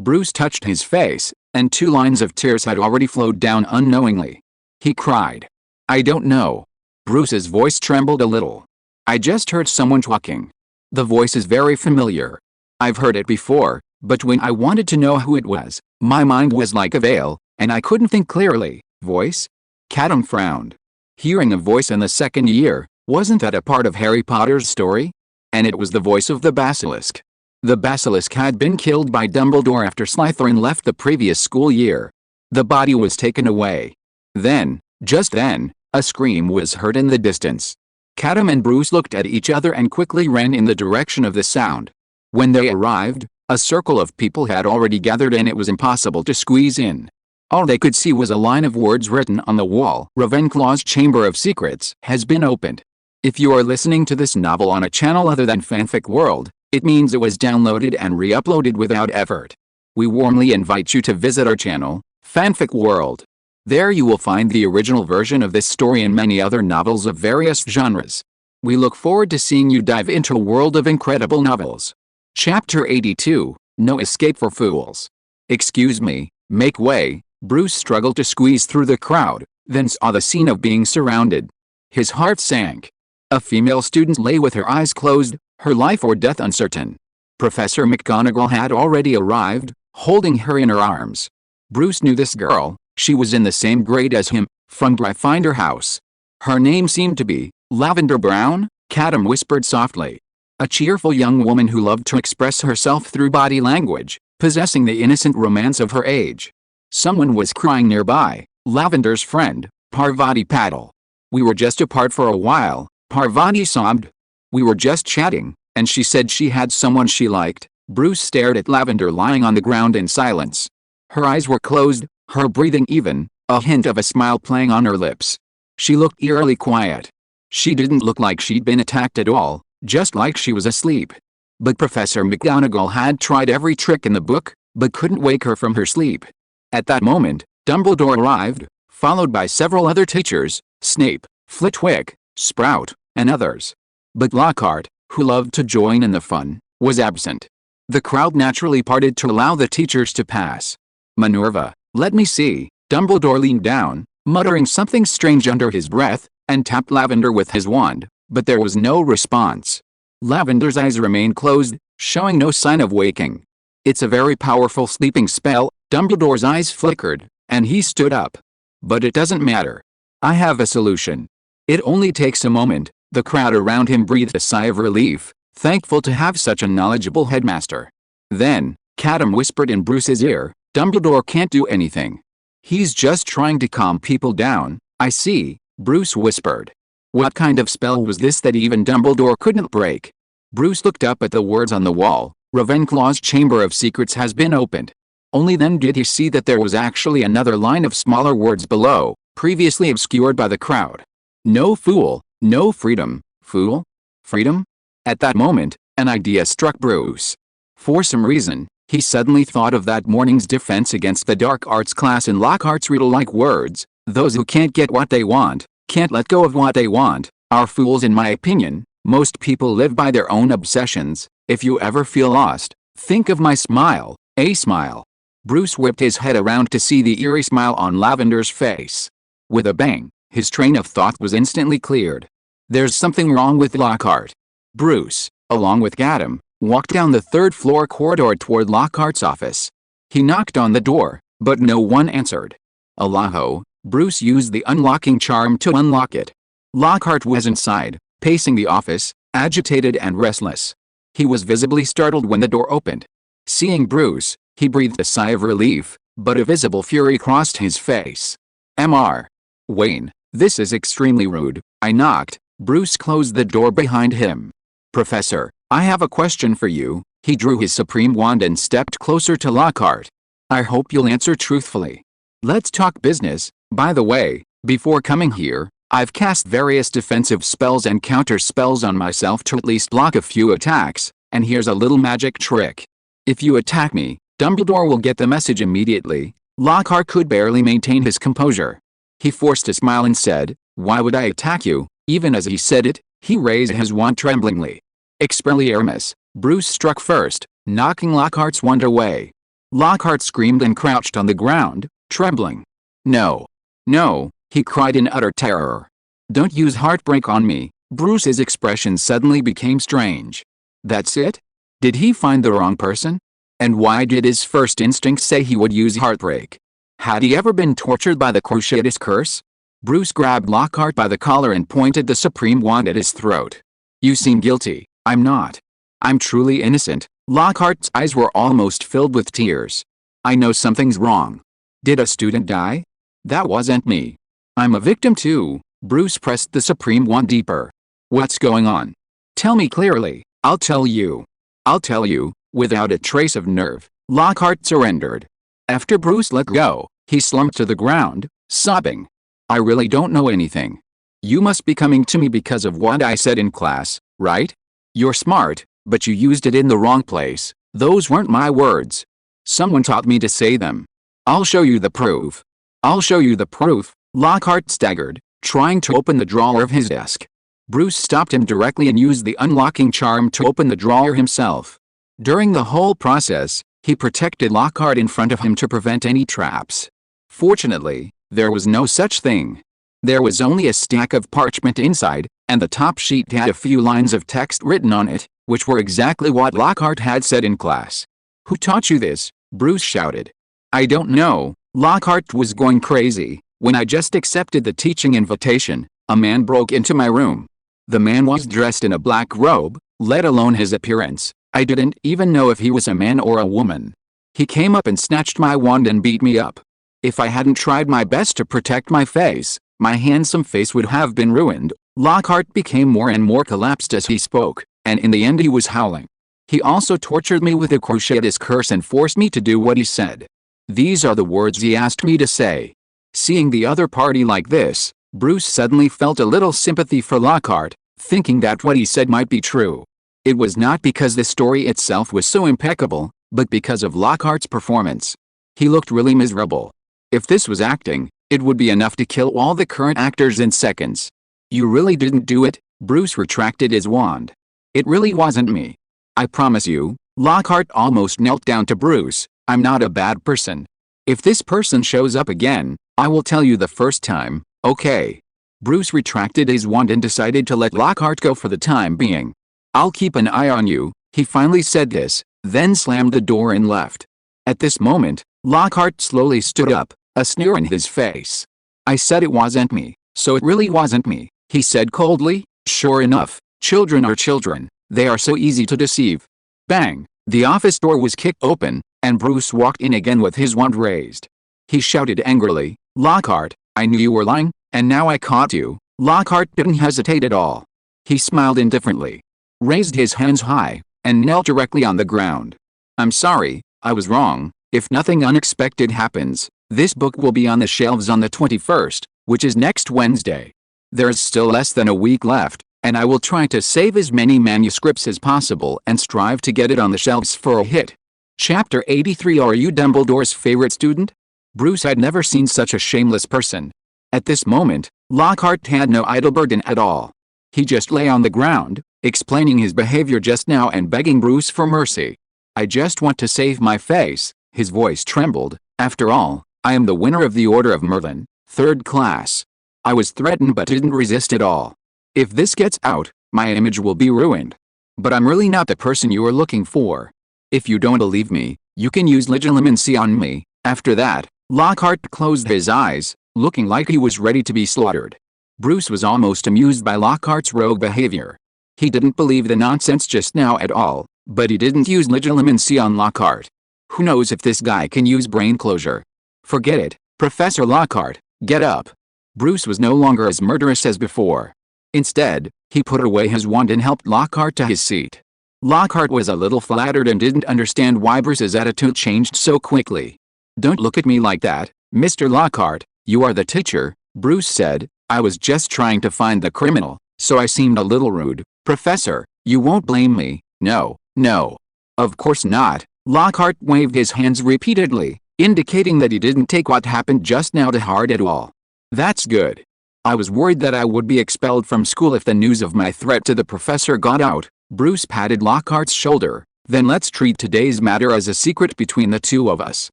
Bruce touched his face, and 2 lines of tears had already flowed down unknowingly. He cried. I don't know. Bruce's voice trembled a little. I just heard someone talking. The voice is very familiar. I've heard it before, but when I wanted to know who it was, my mind was like a veil, and I couldn't think clearly. Voice? Katoom frowned. Hearing a voice in the second year, wasn't that a part of Harry Potter's story? And it was the voice of the basilisk. The basilisk had been killed by Dumbledore after Slytherin left the previous school year. The body was taken away. Then, just then, a scream was heard in the distance. Katoom and Bruce looked at each other and quickly ran in the direction of the sound. When they arrived, a circle of people had already gathered and it was impossible to squeeze in. All they could see was a line of words written on the wall. Ravenclaw's Chamber of Secrets has been opened. If you are listening to this novel on a channel other than Fanfic World, it means it was downloaded and re-uploaded without effort. We warmly invite you to visit our channel, Fanfic World. There you will find the original version of this story and many other novels of various genres. We look forward to seeing you dive into a world of incredible novels. Chapter 82, No Escape for Fools. Excuse me, make way. Bruce struggled to squeeze through the crowd, then saw the scene of being surrounded. His heart sank. A female student lay with her eyes closed, Her life or death uncertain. Professor McGonagall had already arrived, holding her in her arms. Bruce knew this girl. She was in the same grade as him, from Gryffindor House. Her name seemed to be Lavender Brown, Katoom whispered softly. A cheerful young woman who loved to express herself through body language, possessing the innocent romance of her age. Someone was crying nearby, Lavender's friend, Parvati Patil. We were just apart for a while, Parvati sobbed. We were just chatting, and she said she had someone she liked. Bruce stared at Lavender lying on the ground in silence. Her eyes were closed, her breathing even, a hint of a smile playing on her lips. She looked eerily quiet. She didn't look like she'd been attacked at all, just like she was asleep. But Professor McGonagall had tried every trick in the book, but couldn't wake her from her sleep. At that moment, Dumbledore arrived, followed by several other teachers, Snape, Flitwick, Sprout, and others. But Lockhart, who loved to join in the fun, was absent. The crowd naturally parted to allow the teachers to pass. Minerva, let me see. Dumbledore leaned down, muttering something strange under his breath, and tapped Lavender with his wand, but there was no response. Lavender's eyes remained closed, showing no sign of waking. It's a very powerful sleeping spell. Dumbledore's eyes flickered, and he stood up. But it doesn't matter. I have a solution. It only takes a moment. The crowd around him breathed a sigh of relief, thankful to have such a knowledgeable headmaster. Then, Katoom whispered in Bruce's ear, Dumbledore can't do anything. He's just trying to calm people down. I see, Bruce whispered. What kind of spell was this that even Dumbledore couldn't break? Bruce looked up at the words on the wall. Ravenclaw's Chamber of Secrets has been opened. Only then did he see that there was actually another line of smaller words below, previously obscured by the crowd. No fool, no freedom. Fool? Freedom? At that moment, an idea struck Bruce. For some reason, he suddenly thought of that morning's defense against the dark arts class in Lockhart's riddle-like words. Those who can't get what they want, can't let go of what they want, are fools in my opinion. Most people live by their own obsessions. If you ever feel lost, think of my smile, a smile. Bruce whipped his head around to see the eerie smile on Lavender's face. With a bang, his train of thought was instantly cleared. There's something wrong with Lockhart. Bruce, along with Katoom, walked down the third-floor corridor toward Lockhart's office. He knocked on the door, but no one answered. Alaho, Bruce used the unlocking charm to unlock it. Lockhart was inside, pacing the office, agitated and restless. He was visibly startled when the door opened. Seeing Bruce, he breathed a sigh of relief, but a visible fury crossed his face. Mr. Wayne, this is extremely rude. I knocked. Bruce closed the door behind him. Professor, I have a question for you. He drew his supreme wand and stepped closer to Lockhart. I hope you'll answer truthfully. Let's talk business. By the way, before coming here, I've cast various defensive spells and counter spells on myself to at least block a few attacks, and here's a little magic trick. If you attack me, Dumbledore will get the message immediately. Lockhart could barely maintain his composure. He forced a smile and said, Why would I attack you? Even as he said it, he raised his wand tremblingly. Expelliarmus, Bruce struck first, knocking Lockhart's wand away. Lockhart screamed and crouched on the ground, trembling. No. No, he cried in utter terror. Don't use heartbreak on me. Bruce's expression suddenly became strange. That's it? Did he find the wrong person? And why did his first instinct say he would use heartbreak? Had he ever been tortured by the Cruciatus curse? Bruce grabbed Lockhart by the collar and pointed the supreme wand at his throat. You seem guilty. I'm not. I'm truly innocent. Lockhart's eyes were almost filled with tears. I know something's wrong. Did a student die? That wasn't me. I'm a victim too. Bruce pressed the supreme wand deeper. What's going on? Tell me clearly. I'll tell you. I'll tell you. Without a trace of nerve, Lockhart surrendered. After Bruce let go, he slumped to the ground, sobbing. I really don't know anything. You must be coming to me because of what I said in class, right? You're smart, but you used it in the wrong place. Those weren't my words. Someone taught me to say them. I'll show you the proof. I'll show you the proof. Lockhart staggered, trying to open the drawer of his desk. Bruce stopped him directly and used the unlocking charm to open the drawer himself. During the whole process, he protected Lockhart in front of him to prevent any traps. Fortunately, there was no such thing. There was only a stack of parchment inside, and the top sheet had a few lines of text written on it. which were exactly what Lockhart had said in class. "Who taught you this?" Bruce shouted. "I don't know." Lockhart was going crazy. When I just accepted the teaching invitation, a man broke into my room. The man was dressed in a black robe, let alone his appearance. I didn't even know if he was a man or a woman. He came up and snatched my wand and beat me up. If I hadn't tried my best to protect my face, my handsome face would have been ruined. Lockhart became more and more collapsed as he spoke, and in the end he was howling. He also tortured me with a cruciatus curse and forced me to do what he said. These are the words he asked me to say. Seeing the other party like this, Bruce suddenly felt a little sympathy for Lockhart, thinking that what he said might be true. It was not because the story itself was so impeccable, but because of Lockhart's performance. He looked really miserable. If this was acting, it would be enough to kill all the current actors in seconds. "You really didn't do it?" Bruce retracted his wand. "It really wasn't me. I promise you." Lockhart almost knelt down to Bruce. "I'm not a bad person. If this person shows up again, I will tell you the first time, okay?" Bruce retracted his wand and decided to let Lockhart go for the time being. "I'll keep an eye on you." He finally said this, then slammed the door and left. At this moment, Lockhart slowly stood up, a sneer in his face. "I said it wasn't me, so it really wasn't me," he said coldly. "Sure enough, children are children. They are so easy to deceive." Bang! The office door was kicked open, and Bruce walked in again with his wand raised. He shouted angrily, "Lockhart, I knew you were lying, and now I caught you." Lockhart didn't hesitate at all. He smiled indifferently, raised his hands high, and knelt directly on the ground. "I'm sorry, I was wrong. If nothing unexpected happens, this book will be on the shelves on the 21st, which is next Wednesday. There's still less than a week left, and I will try to save as many manuscripts as possible and strive to get it on the shelves for a hit." Chapter 83. Are you Dumbledore's favorite student? Bruce had never seen such a shameless person. At this moment, Lockhart had no idle burden at all. He just lay on the ground, explaining his behavior just now and begging Bruce for mercy. "I just want to save my face." His voice trembled. "After all, I am the winner of the Order of Merlin, 3rd class. I was threatened but didn't resist at all. If this gets out, my image will be ruined. But I'm really not the person you are looking for. If you don't believe me, you can use legilimency on me." After that, Lockhart closed his eyes, looking like he was ready to be slaughtered. Bruce was almost amused by Lockhart's rogue behavior. He didn't believe the nonsense just now at all, but he didn't use legilimency on Lockhart. Who knows if this guy can use brain closure? "Forget it, Professor Lockhart, get up." Bruce was no longer as murderous as before. Instead, he put away his wand and helped Lockhart to his seat. Lockhart was a little flattered and didn't understand why Bruce's attitude changed so quickly. "Don't look at me like that, Mr. Lockhart, you are the teacher," Bruce said. "I was just trying to find the criminal, so I seemed a little rude." "Professor, you won't blame me." "No, no. Of course not." Lockhart waved his hands repeatedly, indicating that he didn't take what happened just now to heart at all. "That's good. I was worried that I would be expelled from school if the news of my threat to the professor got out." Bruce patted Lockhart's shoulder. "Then let's treat today's matter as a secret between the two of us.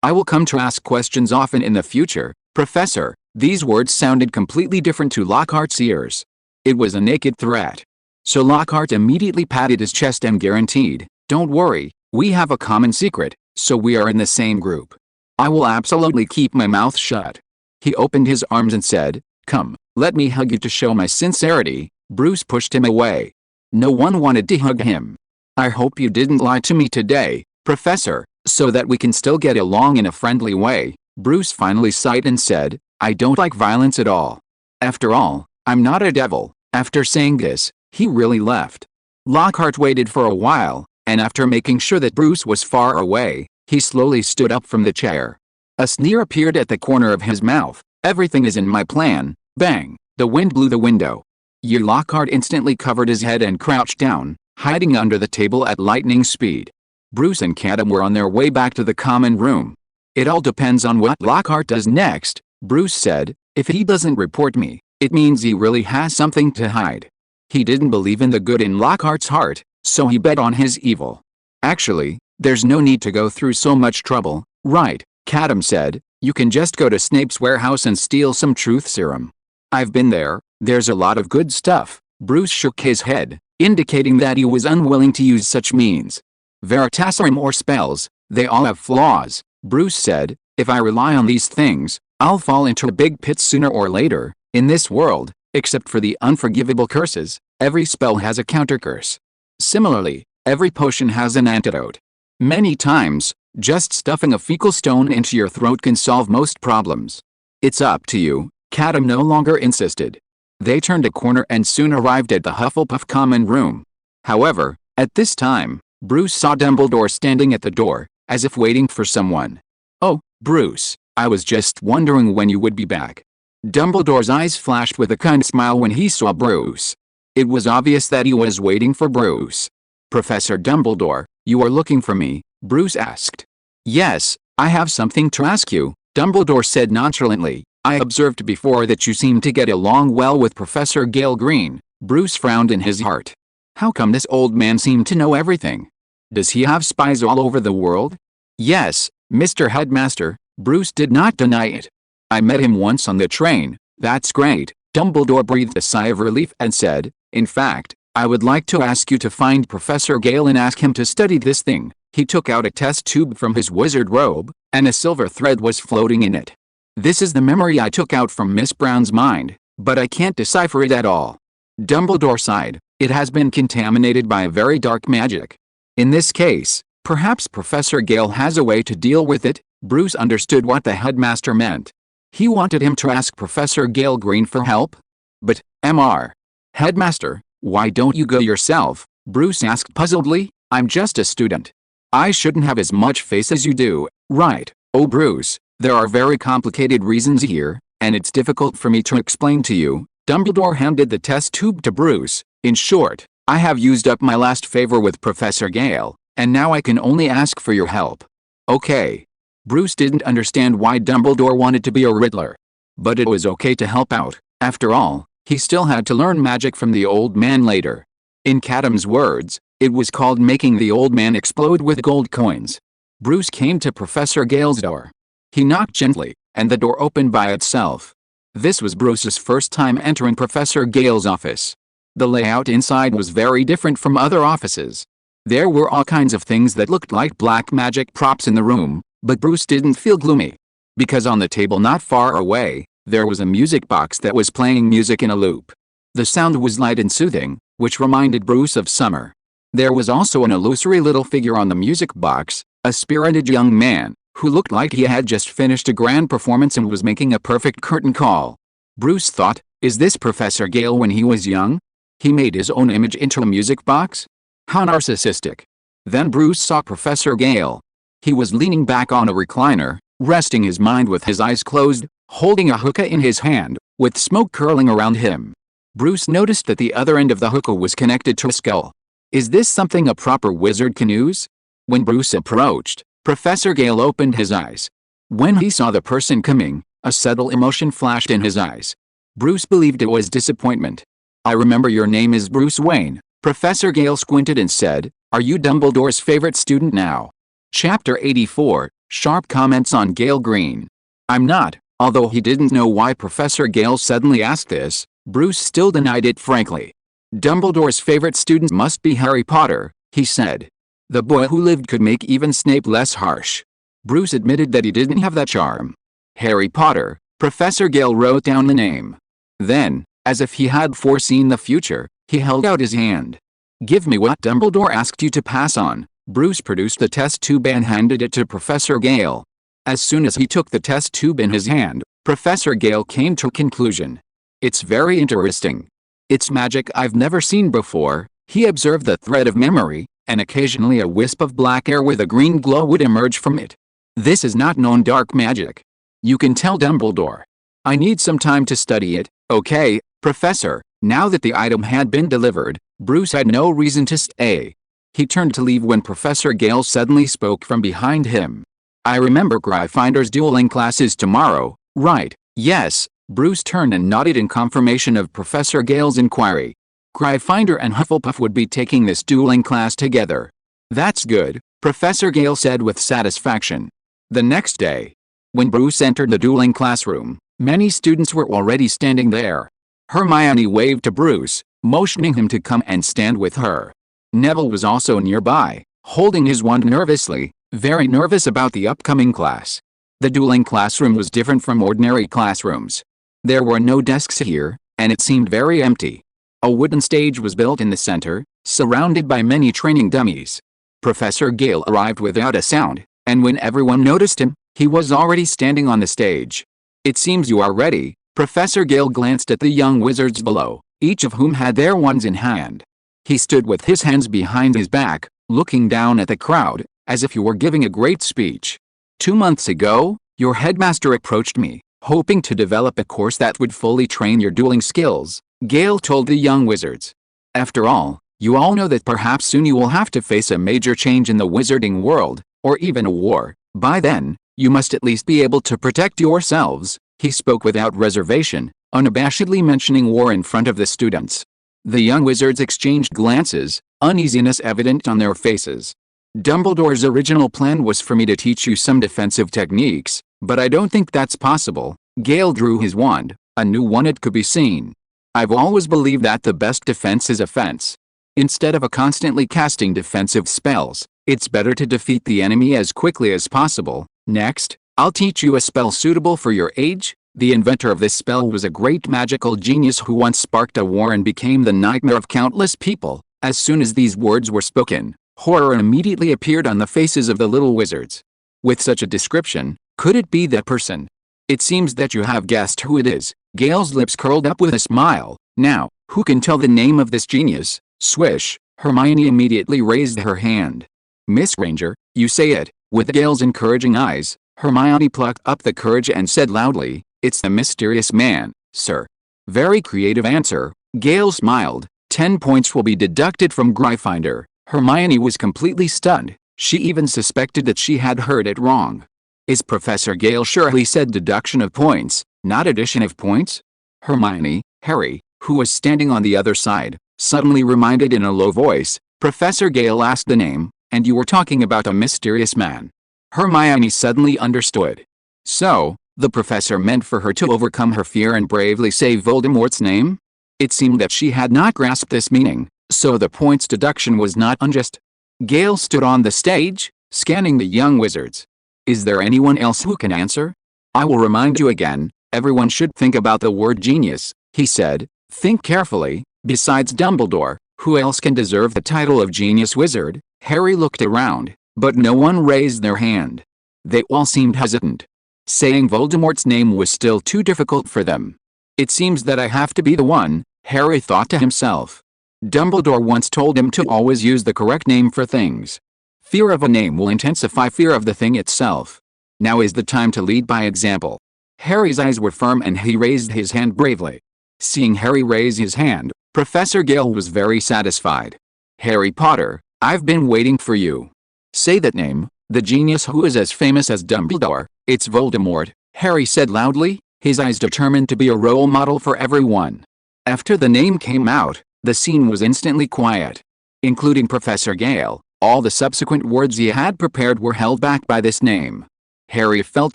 I will come to ask questions often in the future, Professor." These words sounded completely different to Lockhart's ears. It was a naked threat. So Lockhart immediately patted his chest and guaranteed, "Don't worry, we have a common secret, so we are in the same group. I will absolutely keep my mouth shut." He opened his arms and said, "Come, let me hug you to show my sincerity." Bruce pushed him away. No one wanted to hug him. "I hope you didn't lie to me today, Professor, so that we can still get along in a friendly way." Bruce finally sighed and said, "I don't like violence at all. After all, I'm not a devil." After saying this, he really left. Lockhart waited for a while, and after making sure that Bruce was far away, he slowly stood up from the chair. A sneer appeared at the corner of his mouth. "Everything is in my plan." Bang! The wind blew the window. Lockhart instantly covered his head and crouched down, hiding under the table at lightning speed. Bruce and Katoom were on their way back to the common room. "It all depends on what Lockhart does next," Bruce said. "If he doesn't report me, it means he really has something to hide." He didn't believe in the good in Lockhart's heart, so he bet on his evil. "Actually, there's no need to go through so much trouble, right?" Katoom said. "You can just go to Snape's warehouse and steal some truth serum. I've been there. There's a lot of good stuff." Bruce shook his head. indicating that he was unwilling to use such means. Veritaserum or spells, they all have flaws, Bruce said. If I rely on these things, I'll fall into a big pit sooner or later. In this world, except for the unforgivable curses, every spell has a countercurse. Similarly, every potion has an antidote. Many times, just stuffing a fecal stone into your throat can solve most problems. It's up to you, Katoom no longer insisted. They turned a corner and soon arrived at the Hufflepuff common room. However, at this time, Bruce saw Dumbledore standing at the door, as if waiting for someone. "Oh, Bruce, I was just wondering when you would be back." Dumbledore's eyes flashed with a kind smile when he saw Bruce. It was obvious that he was waiting for Bruce. "Professor Dumbledore, you are looking for me?" Bruce asked. "Yes, I have something to ask you," Dumbledore said nonchalantly. "I observed before that you seem to get along well with Professor Gale Green." Bruce frowned in his heart. How come this old man seemed to know everything? Does he have spies all over the world? "Yes, Mr. Headmaster," Bruce did not deny it. "I met him once on the train." "That's great," Dumbledore breathed a sigh of relief and said. "In fact, I would like to ask you to find Professor Gale and ask him to study this thing." He took out a test tube from his wizard robe, and a silver thread was floating in it. "This is the memory I took out from Miss Brown's mind, but I can't decipher it at all." Dumbledore sighed. "It has been contaminated by a very dark magic. In this case, perhaps Professor Gale has a way to deal with it." Bruce understood what the headmaster meant. He wanted him to ask Professor Gale Green for help. "But, Mr. Headmaster, why don't you go yourself?" Bruce asked puzzledly. "I'm just a student. I shouldn't have as much face as you do, right?" "Oh Bruce, there are very complicated reasons here, and it's difficult for me to explain to you." Dumbledore handed the test tube to Bruce. "In short, I have used up my last favor with Professor Gale, and now I can only ask for your help." "Okay." Bruce didn't understand why Dumbledore wanted to be a Riddler. But it was okay to help out. After all, he still had to learn magic from the old man later. In Katoom's words, it was called making the old man explode with gold coins. Bruce came to Professor Gale's door. He knocked gently, and the door opened by itself. This was Bruce's first time entering Professor Gale's office. The layout inside was very different from other offices. There were all kinds of things that looked like black magic props in the room, but Bruce didn't feel gloomy. Because on the table not far away, there was a music box that was playing music in a loop. The sound was light and soothing, which reminded Bruce of summer. There was also an illusory little figure on the music box, a spirited young man, who looked like he had just finished a grand performance and was making a perfect curtain call. Bruce thought, is this Professor Gale when he was young? He made his own image into a music box? How narcissistic. Then Bruce saw Professor Gale. He was leaning back on a recliner, resting his mind with his eyes closed, holding a hookah in his hand, with smoke curling around him. Bruce noticed that the other end of the hookah was connected to a skull. Is this something a proper wizard can use? When Bruce approached, Professor Gale opened his eyes. When he saw the person coming, a subtle emotion flashed in his eyes. Bruce believed it was disappointment. I remember your name is Bruce Wayne. Professor Gale squinted and said, are you Dumbledore's favorite student now? Chapter 84, Sharp Comments on Gale Green. I'm not. Although he didn't know why Professor Gale suddenly asked this, Bruce still denied it frankly. Dumbledore's favorite student must be Harry Potter, he said. The boy who lived could make even Snape less harsh. Bruce admitted that he didn't have that charm. Harry Potter. Professor Gale wrote down the name. Then, as if he had foreseen the future, he held out his hand. Give me what Dumbledore asked you to pass on. Bruce produced the test tube and handed it to Professor Gale. As soon as he took the test tube in his hand, Professor Gale came to a conclusion. It's very interesting. It's magic I've never seen before. He observed the thread of memory, and occasionally a wisp of black air with a green glow would emerge from it. This is not known dark magic. You can tell Dumbledore. I need some time to study it. Okay, Professor. Now that the item had been delivered, Bruce had no reason to stay. He turned to leave when Professor Gale suddenly spoke from behind him. I remember Gryffindor's dueling classes tomorrow, right? Yes. Bruce turned and nodded in confirmation of Professor Gale's inquiry. Gryffindor and Hufflepuff would be taking this dueling class together. That's good, Professor Gale said with satisfaction. The next day, when Bruce entered the dueling classroom, many students were already standing there. Hermione waved to Bruce, motioning him to come and stand with her. Neville was also nearby, holding his wand nervously, very nervous about the upcoming class. The dueling classroom was different from ordinary classrooms. There were no desks here, and it seemed very empty. A wooden stage was built in the center, surrounded by many training dummies. Professor Gale arrived without a sound, and when everyone noticed him, he was already standing on the stage. "It seems you are ready." Professor Gale glanced at the young wizards below, each of whom had their wands in hand. He stood with his hands behind his back, looking down at the crowd, as if he were giving a great speech. 2 months ago, your headmaster approached me, hoping to develop a course that would fully train your dueling skills, Gale told the young wizards. After all, you all know that perhaps soon you will have to face a major change in the wizarding world, or even a war. By then, you must at least be able to protect yourselves. He spoke without reservation, unabashedly mentioning war in front of the students. The young wizards exchanged glances, uneasiness evident on their faces. Dumbledore's original plan was for me to teach you some defensive techniques, but I don't think that's possible. Gale drew his wand, a new one it could be seen. I've always believed that the best defense is offense. Instead of constantly casting defensive spells, it's better to defeat the enemy as quickly as possible. Next, I'll teach you a spell suitable for your age. The inventor of this spell was a great magical genius who once sparked a war and became the nightmare of countless people. As soon as these words were spoken, horror immediately appeared on the faces of the little wizards. With such a description, could it be that person? It seems that you have guessed who it is. Gale's lips curled up with a smile. Now, who can tell the name of this genius? Swish, Hermione immediately raised her hand. Miss Granger, you say it. With Gale's encouraging eyes, Hermione plucked up the courage and said loudly, it's the mysterious man, sir. Very creative answer. Gale smiled. 10 points will be deducted from Gryffindor. Hermione was completely stunned. She even suspected that she had heard it wrong. Is Professor Gale sure he said deduction of points, not addition of points? Hermione, Harry, who was standing on the other side, suddenly reminded in a low voice. Professor Gale asked the name, and you were talking about a mysterious man. Hermione suddenly understood. So, the professor meant for her to overcome her fear and bravely say Voldemort's name? It seemed that she had not grasped this meaning, so the points deduction was not unjust. Gale stood on the stage, scanning the young wizards. Is there anyone else who can answer? I will remind you again, everyone should think about the word genius, he said. Think carefully. Besides Dumbledore, who else can deserve the title of genius wizard? Harry looked around, but no one raised their hand. They all seemed hesitant. Saying Voldemort's name was still too difficult for them. It seems that I have to be the one, Harry thought to himself. Dumbledore once told him to always use the correct name for things. Fear of a name will intensify fear of the thing itself. Now is the time to lead by example. Harry's eyes were firm and he raised his hand bravely. Seeing Harry raise his hand, Professor Gale was very satisfied. Harry Potter, I've been waiting for you. Say that name, the genius who is as famous as Dumbledore. It's Voldemort, Harry said loudly, his eyes determined to be a role model for everyone. After the name came out, the scene was instantly quiet. Including Professor Gale, all the subsequent words he had prepared were held back by this name. Harry felt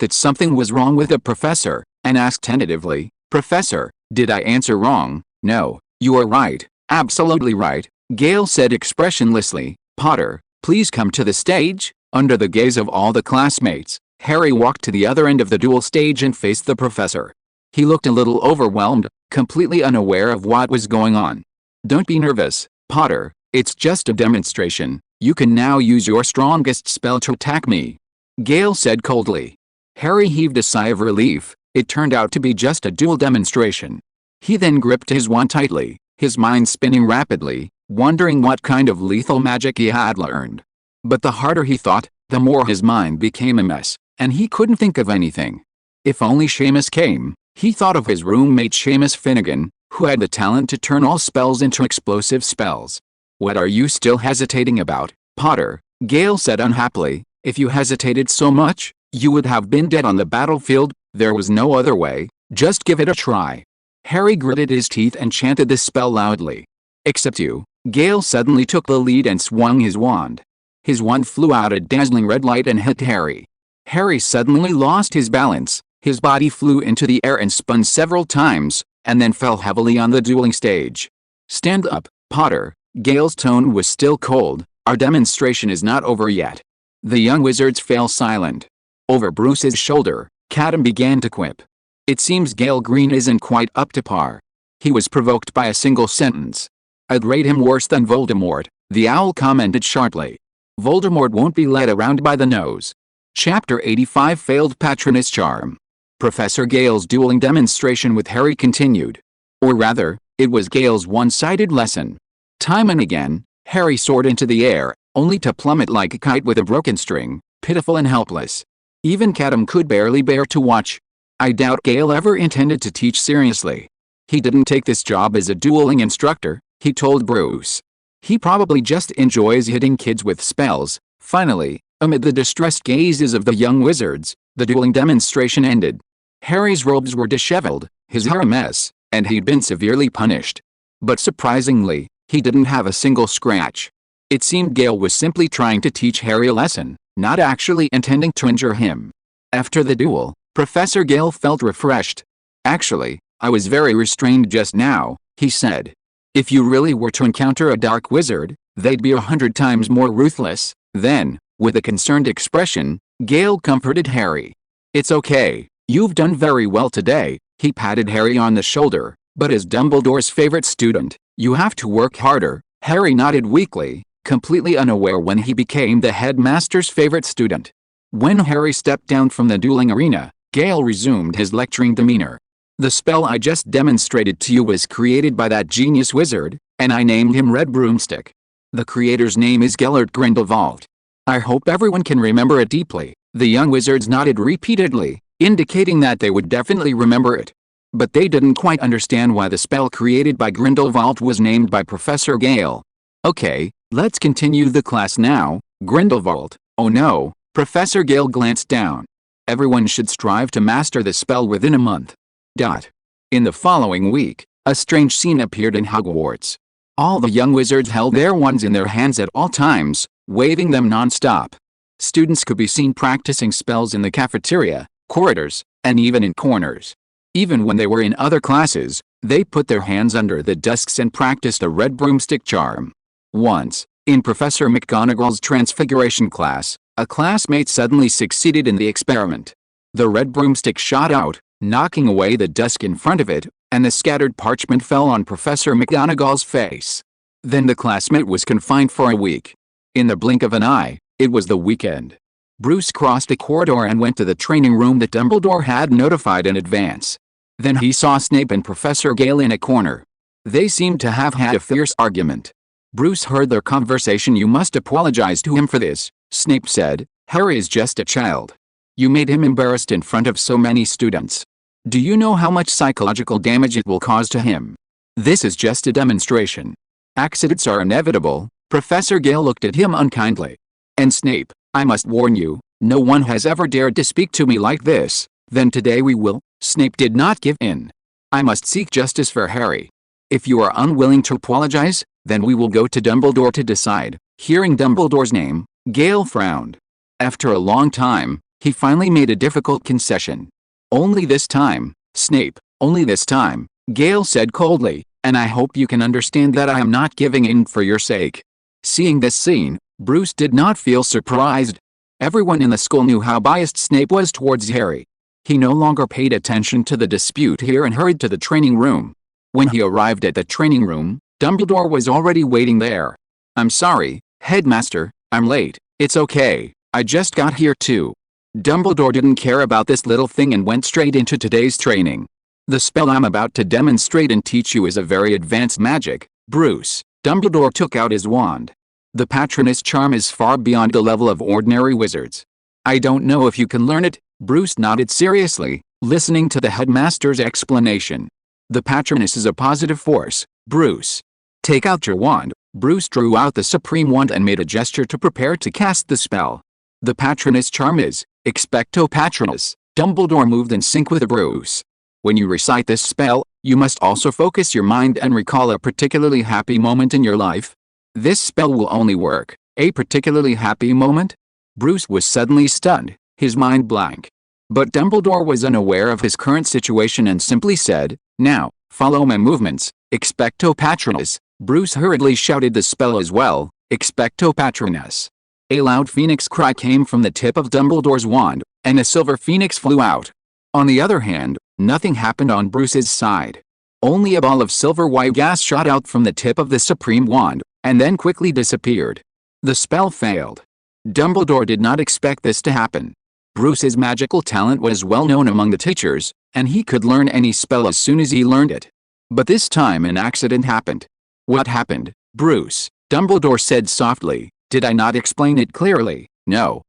that something was wrong with the professor, and asked tentatively, Professor, did I answer wrong? No, you are right, absolutely right, Gale said expressionlessly. Potter, please come to the stage. Under the gaze of all the classmates, Harry walked to the other end of the duel stage and faced the professor. He looked a little overwhelmed, completely unaware of what was going on. Don't be nervous, Potter, it's just a demonstration. You can now use your strongest spell to attack me, Gale said coldly. Harry heaved a sigh of relief. It turned out to be just a duel demonstration. He then gripped his wand tightly, his mind spinning rapidly, wondering what kind of lethal magic he had learned. But the harder he thought, the more his mind became a mess, and he couldn't think of anything. If only Seamus came. He thought of his roommate Seamus Finnegan, who had the talent to turn all spells into explosive spells. What are you still hesitating about, Potter? Gale said unhappily. If you hesitated so much, you would have been dead on the battlefield. There was no other way. Just give it a try. Harry gritted his teeth and chanted the spell loudly. Except you. Gale suddenly took the lead and swung his wand. His wand flew out a dazzling red light and hit Harry. Harry suddenly lost his balance. His body flew into the air and spun several times, and then fell heavily on the dueling stage. Stand up, Potter. Gale's tone was still cold. Our demonstration is not over yet. The young wizards fell silent. Over Bruce's shoulder, Katoom began to quip. It seems Gale Green isn't quite up to par. He was provoked by a single sentence. I'd rate him worse than Voldemort, the owl commented sharply. Voldemort won't be led around by the nose. Chapter 85 Failed Patronus Charm. Professor Gale's dueling demonstration with Harry continued. Or rather, it was Gale's one-sided lesson. Time and again, Harry soared into the air, only to plummet like a kite with a broken string, pitiful and helpless. Even Katoom could barely bear to watch. I doubt Gale ever intended to teach seriously. He didn't take this job as a dueling instructor, he told Bruce. He probably just enjoys hitting kids with spells. Finally, amid the distressed gazes of the young wizards, the dueling demonstration ended. Harry's robes were disheveled, his hair a mess, and he'd been severely punished. But surprisingly, he didn't have a single scratch. It seemed Gale was simply trying to teach Harry a lesson, not actually intending to injure him. After the duel, Professor Gale felt refreshed. Actually, I was very restrained just now, he said. If you really were to encounter a dark wizard, they'd be 100 times more ruthless. Then, with a concerned expression, Gale comforted Harry. It's okay, you've done very well today, he patted Harry on the shoulder, but as Dumbledore's favorite student, you have to work harder. Harry nodded weakly, completely unaware when he became the headmaster's favorite student. When Harry stepped down from the dueling arena, Gale resumed his lecturing demeanor. The spell I just demonstrated to you was created by that genius wizard, and I named him Red Broomstick. The creator's name is Gellert Grindelwald. I hope everyone can remember it deeply. The young wizards nodded repeatedly, indicating that they would definitely remember it. But they didn't quite understand why the spell created by Grindelwald was named by Professor Gale. Okay, let's continue the class now. Grindelwald. Oh no, Professor Gale glanced down. Everyone should strive to master the spell within a month. In the following week, a strange scene appeared in Hogwarts. All the young wizards held their wands in their hands at all times, waving them non-stop. Students could be seen practicing spells in the cafeteria, corridors, and even in corners. Even when they were in other classes, they put their hands under the desks and practiced a red broomstick charm. Once, in Professor McGonagall's transfiguration class, a classmate suddenly succeeded in the experiment. The red broomstick shot out, knocking away the desk in front of it, and the scattered parchment fell on Professor McGonagall's face. Then the classmate was confined for a week. In the blink of an eye, it was the weekend. Bruce crossed a corridor and went to the training room that Dumbledore had notified in advance. Then he saw Snape and Professor Gale in a corner. They seemed to have had a fierce argument. Bruce heard their conversation. You must apologize to him for this, Snape said. Harry is just a child. You made him embarrassed in front of so many students. Do you know how much psychological damage it will cause to him? This is just a demonstration. Accidents are inevitable. Professor Gale looked at him unkindly. And Snape, I must warn you, no one has ever dared to speak to me like this. Then today we will. Snape did not give in. I must seek justice for Harry. If you are unwilling to apologize, then we will go to Dumbledore to decide. Hearing Dumbledore's name, Gale frowned. After a long time, he finally made a difficult concession. Only this time, Snape, only this time, Gale said coldly, and I hope you can understand that I am not giving in for your sake. Seeing this scene, Bruce did not feel surprised. Everyone in the school knew how biased Snape was towards Harry. He no longer paid attention to the dispute here and hurried to the training room. When he arrived at the training room, Dumbledore was already waiting there. I'm sorry, Headmaster, I'm late. It's okay, I just got here too. Dumbledore didn't care about this little thing and went straight into today's training. The spell I'm about to demonstrate and teach you is a very advanced magic, Bruce. Dumbledore took out his wand. The Patronus charm is far beyond the level of ordinary wizards. I don't know if you can learn it. Bruce nodded seriously, listening to the headmaster's explanation. The Patronus is a positive force, Bruce. Take out your wand. Bruce drew out the supreme wand and made a gesture to prepare to cast the spell. The Patronus charm is, Expecto Patronus. Dumbledore moved in sync with Bruce. When you recite this spell, you must also focus your mind and recall a particularly happy moment in your life. This spell will only work. A particularly happy moment? Bruce was suddenly stunned, his mind blank. But Dumbledore was unaware of his current situation and simply said, now, follow my movements. Expecto Patronus. Bruce hurriedly shouted the spell as well, Expecto Patronus. A loud phoenix cry came from the tip of Dumbledore's wand, and a silver phoenix flew out. On the other hand, nothing happened on Bruce's side. Only a ball of silver white gas shot out from the tip of the supreme wand, and then quickly disappeared. The spell failed. Dumbledore did not expect this to happen. Bruce's magical talent was well known among the teachers, and he could learn any spell as soon as he learned it. But this time an accident happened. What happened, Bruce? Dumbledore said softly. Did I not explain it clearly? No.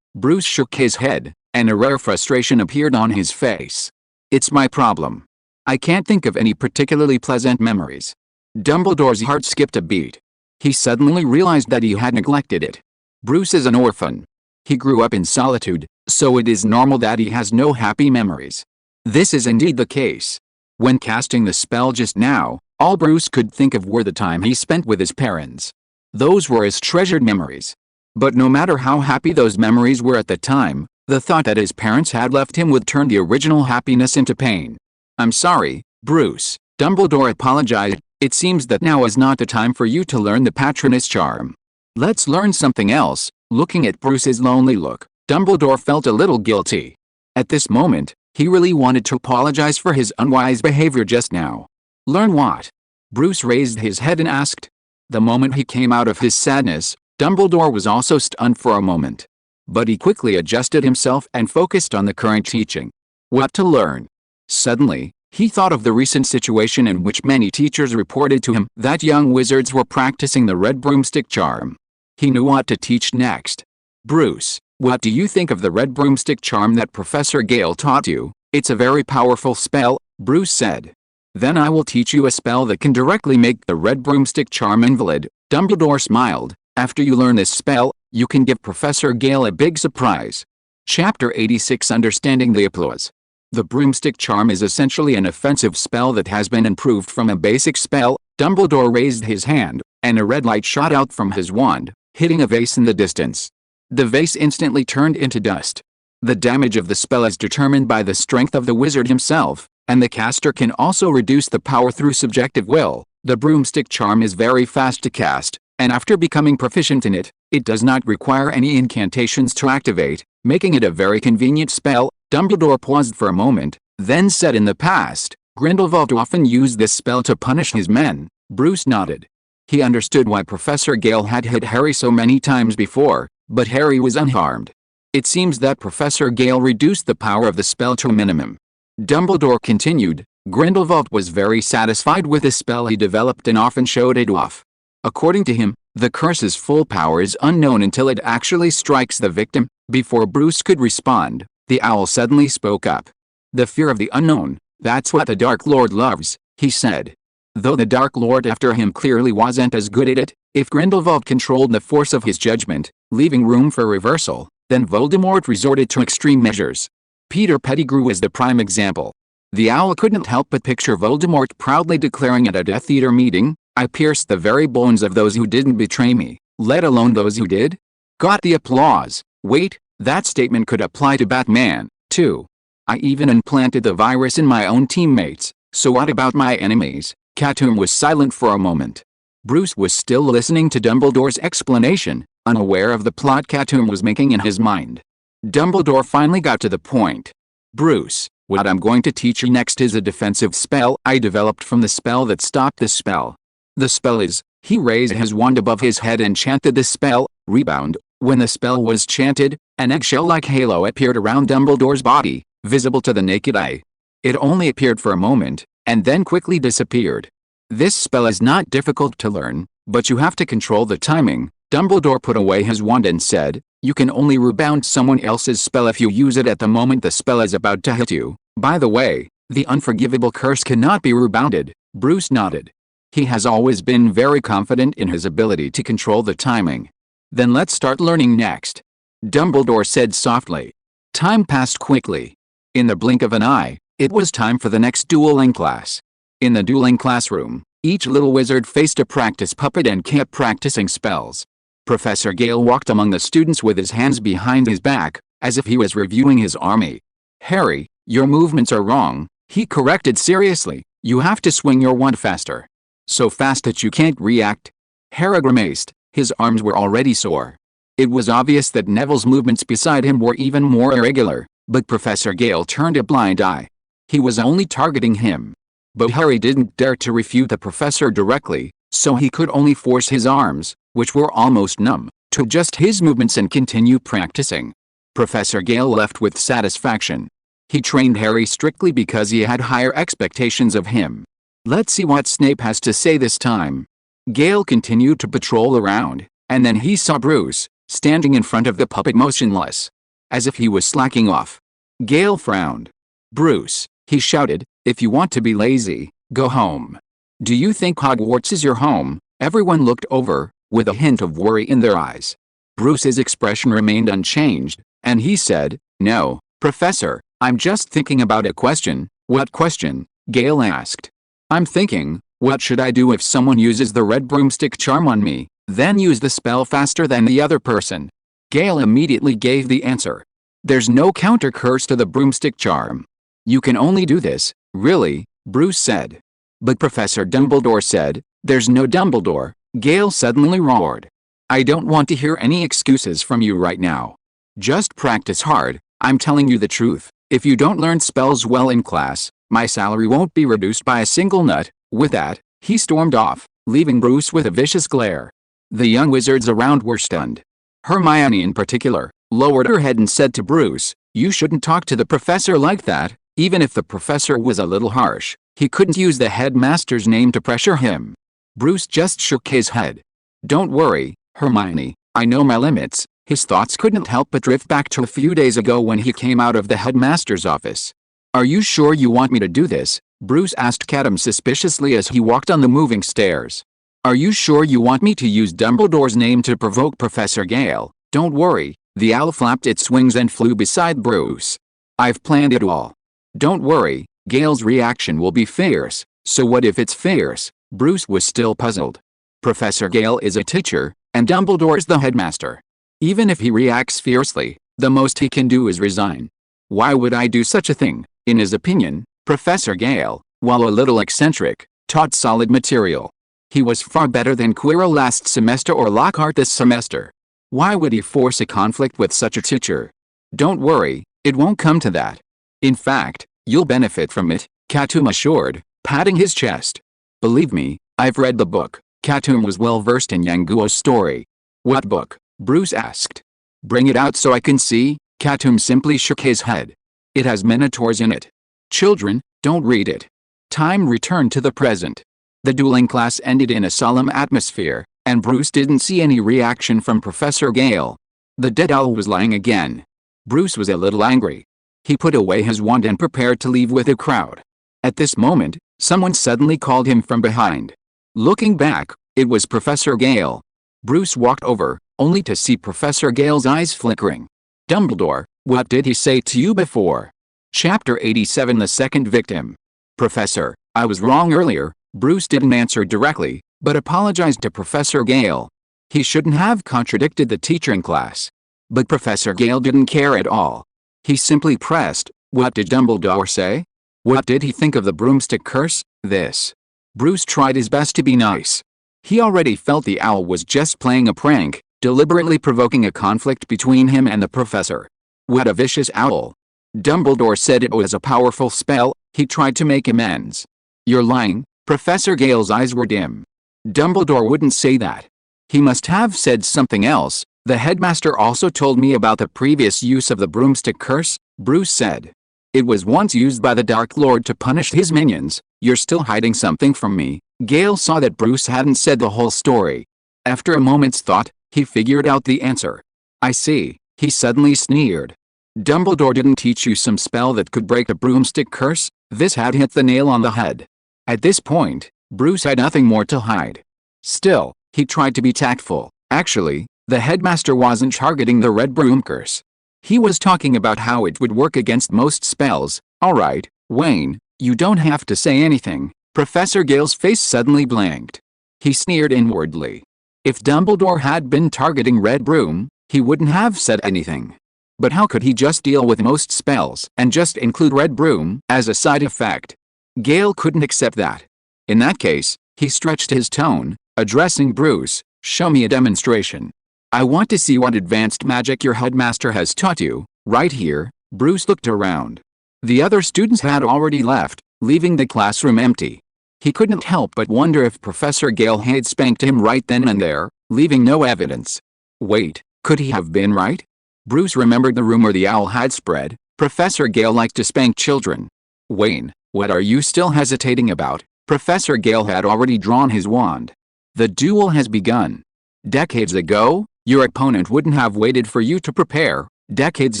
Bruce shook his head, and a rare frustration appeared on his face. It's my problem. I can't think of any particularly pleasant memories. Dumbledore's heart skipped a beat. He suddenly realized that he had neglected it. Bruce is an orphan. He grew up in solitude, so it is normal that he has no happy memories. This is indeed the case. When casting the spell just now, all Bruce could think of were the time he spent with his parents. Those were his treasured memories. But no matter how happy those memories were at the time, the thought that his parents had left him would turn the original happiness into pain. I'm sorry, Bruce. Dumbledore apologized. It seems that now is not the time for you to learn the Patronus charm. Let's learn something else. Looking at Bruce's lonely look, Dumbledore felt a little guilty. At this moment, he really wanted to apologize for his unwise behavior just now. Learn what? Bruce raised his head and asked. The moment he came out of his sadness, Dumbledore was also stunned for a moment. But he quickly adjusted himself and focused on the current teaching. What to learn? Suddenly, he thought of the recent situation in which many teachers reported to him that young wizards were practicing the red broomstick charm. He knew what to teach next. Bruce, what do you think of the red broomstick charm that Professor Gale taught you? It's a very powerful spell, Bruce said. Then I will teach you a spell that can directly make the red broomstick charm invalid. Dumbledore smiled. After you learn this spell, you can give Professor Gale a big surprise. Chapter 86 Understanding the Applause. The broomstick charm is essentially an offensive spell that has been improved from a basic spell. Dumbledore raised his hand, and a red light shot out from his wand, hitting a vase in the distance. The vase instantly turned into dust. The damage of the spell is determined by the strength of the wizard himself, and the caster can also reduce the power through subjective will. The broomstick charm is very fast to cast, and after becoming proficient in it, it does not require any incantations to activate, making it a very convenient spell. Dumbledore paused for a moment, then said in the past, Grindelwald often used this spell to punish his men. Bruce nodded. He understood why Professor Gale had hit Harry so many times before, but Harry was unharmed. It seems that Professor Gale reduced the power of the spell to a minimum. Dumbledore continued, Grindelwald was very satisfied with the spell he developed and often showed it off. According to him, the curse's full power is unknown until it actually strikes the victim. Before Bruce could respond, the owl suddenly spoke up. The fear of the unknown, that's what the Dark Lord loves, he said. Though the Dark Lord after him clearly wasn't as good at it, if Grindelwald controlled the force of his judgment, leaving room for reversal, then Voldemort resorted to extreme measures. Peter Pettigrew was the prime example. The owl couldn't help but picture Voldemort proudly declaring at a Death Eater meeting, I pierced the very bones of those who didn't betray me, let alone those who did? Got the applause. Wait, that statement could apply to Batman, too. I even implanted the virus in my own teammates, so what about my enemies? Katoom was silent for a moment. Bruce was still listening to Dumbledore's explanation, unaware of the plot Katoom was making in his mind. Dumbledore finally got to the point. Bruce, what I'm going to teach you next is a defensive spell I developed from the spell that stopped this spell. The spell is, he raised his wand above his head and chanted the spell, Rebound. When the spell was chanted, an eggshell-like halo appeared around Dumbledore's body, visible to the naked eye. It only appeared for a moment, and then quickly disappeared. This spell is not difficult to learn, but you have to control the timing. Dumbledore put away his wand and said, you can only rebound someone else's spell if you use it at the moment the spell is about to hit you. By the way, the unforgivable curse cannot be rebounded. Bruce nodded. He has always been very confident in his ability to control the timing. Then let's start learning next. Dumbledore said softly. Time passed quickly. In the blink of an eye, it was time for the next dueling class. In the dueling classroom, each little wizard faced a practice puppet and kept practicing spells. Professor Gale walked among the students with his hands behind his back, as if he was reviewing his army. Harry, your movements are wrong, he corrected seriously. You have to swing your wand faster. So fast that you can't react. Harry grimaced, his arms were already sore. It was obvious that Neville's movements beside him were even more irregular, but Professor Gale turned a blind eye. He was only targeting him. But Harry didn't dare to refute the professor directly, so he could only force his arms, which were almost numb, to adjust his movements and continue practicing. Professor Gale left with satisfaction. He trained Harry strictly because he had higher expectations of him. Let's see what Snape has to say this time. Gale continued to patrol around, and then he saw Bruce, standing in front of the puppet motionless, as if he was slacking off. Gale frowned. "Bruce," he shouted, "if you want to be lazy, go home. Do you think Hogwarts is your home?" Everyone looked over, with a hint of worry in their eyes. Bruce's expression remained unchanged, and he said, "No, Professor, I'm just thinking about a question." "What question?" Gale asked. "I'm thinking, what should I do if someone uses the red broomstick charm on me, then use the spell faster than the other person?" Gale immediately gave the answer. "There's no counter curse to the broomstick charm. You can only do this." "Really?" Bruce said. "But Professor Dumbledore said." "There's no Dumbledore," Gale suddenly roared. "I don't want to hear any excuses from you right now. Just practice hard. I'm telling you the truth. If you don't learn spells well in class, my salary won't be reduced by a single nut." With that, he stormed off, leaving Bruce with a vicious glare. The young wizards around were stunned. Hermione in particular, lowered her head and said to Bruce, "You shouldn't talk to the professor like that." Even if the professor was a little harsh, he couldn't use the headmaster's name to pressure him. Bruce just shook his head. "Don't worry, Hermione, I know my limits." His thoughts couldn't help but drift back to a few days ago when he came out of the headmaster's office. "Are you sure you want me to do this?" Bruce asked Katoom suspiciously as he walked on the moving stairs. "Are you sure you want me to use Dumbledore's name to provoke Professor Gale?" "Don't worry." The owl flapped its wings and flew beside Bruce. "I've planned it all." "Don't worry, Gale's reaction will be fierce." "So what if it's fierce?" Bruce was still puzzled. "Professor Gale is a teacher, and Dumbledore's the headmaster. Even if he reacts fiercely, the most he can do is resign. Why would I do such a thing?" In his opinion, Professor Gale, while a little eccentric, taught solid material. He was far better than Quirrell last semester or Lockhart this semester. Why would he force a conflict with such a teacher? "Don't worry, it won't come to that. In fact, you'll benefit from it," Katoom assured, patting his chest. "Believe me, I've read the book." Katoom was well versed in Yanguo's story. "What book?" Bruce asked. "Bring it out so I can see." Katoom simply shook his head. "It has minotaurs in it. Children, don't read it." Time returned to the present. The dueling class ended in a solemn atmosphere, and Bruce didn't see any reaction from Professor Gale. The dead owl was lying again. Bruce was a little angry. He put away his wand and prepared to leave with the crowd. At this moment, someone suddenly called him from behind. Looking back, it was Professor Gale. Bruce walked over, only to see Professor Gale's eyes flickering. "Dumbledore, what did he say to you before?" Chapter 87 The Second Victim. "Professor, I was wrong earlier." Bruce didn't answer directly, but apologized to Professor Gale. He shouldn't have contradicted the teacher in class. But Professor Gale didn't care at all. He simply pressed, "What did Dumbledore say? What did he think of the broomstick curse?" This. Bruce tried his best to be nice. He already felt the owl was just playing a prank, deliberately provoking a conflict between him and the professor. What a vicious owl. "Dumbledore said it was a powerful spell." He tried to make amends. "You're lying." Professor Gale's eyes were dim. "Dumbledore wouldn't say that. He must have said something else. The headmaster also told me about the previous use of the broomstick curse," Bruce said. "It was once used by the Dark Lord to punish his minions." "You're still hiding something from me." Gale saw that Bruce hadn't said the whole story. After a moment's thought, he figured out the answer. "I see," he suddenly sneered. "Dumbledore didn't teach you some spell that could break the broomstick curse?" This had hit the nail on the head. At this point, Bruce had nothing more to hide. Still, he tried to be tactful. "Actually, the headmaster wasn't targeting the red broom curse. He was talking about how it would work against most spells." "All right, Wayne, you don't have to say anything." Professor Gale's face suddenly blanked. He sneered inwardly. If Dumbledore had been targeting red broom, he wouldn't have said anything. But how could he just deal with most spells and just include red broom as a side effect? Gale couldn't accept that. In that case, he stretched his tone, addressing Bruce, show me a demonstration. I want to see what advanced magic your headmaster has taught you, right here. Bruce looked around. The other students had already left, leaving the classroom empty. He couldn't help but wonder if Professor Gale had spanked him right then and there, leaving no evidence. Wait, could he have been right? Bruce remembered the rumor the owl had spread. Professor Gale liked to spank children. Wayne, what are you still hesitating about? Professor Gale had already drawn his wand. The duel has begun. Decades ago, your opponent wouldn't have waited for you to prepare. Decades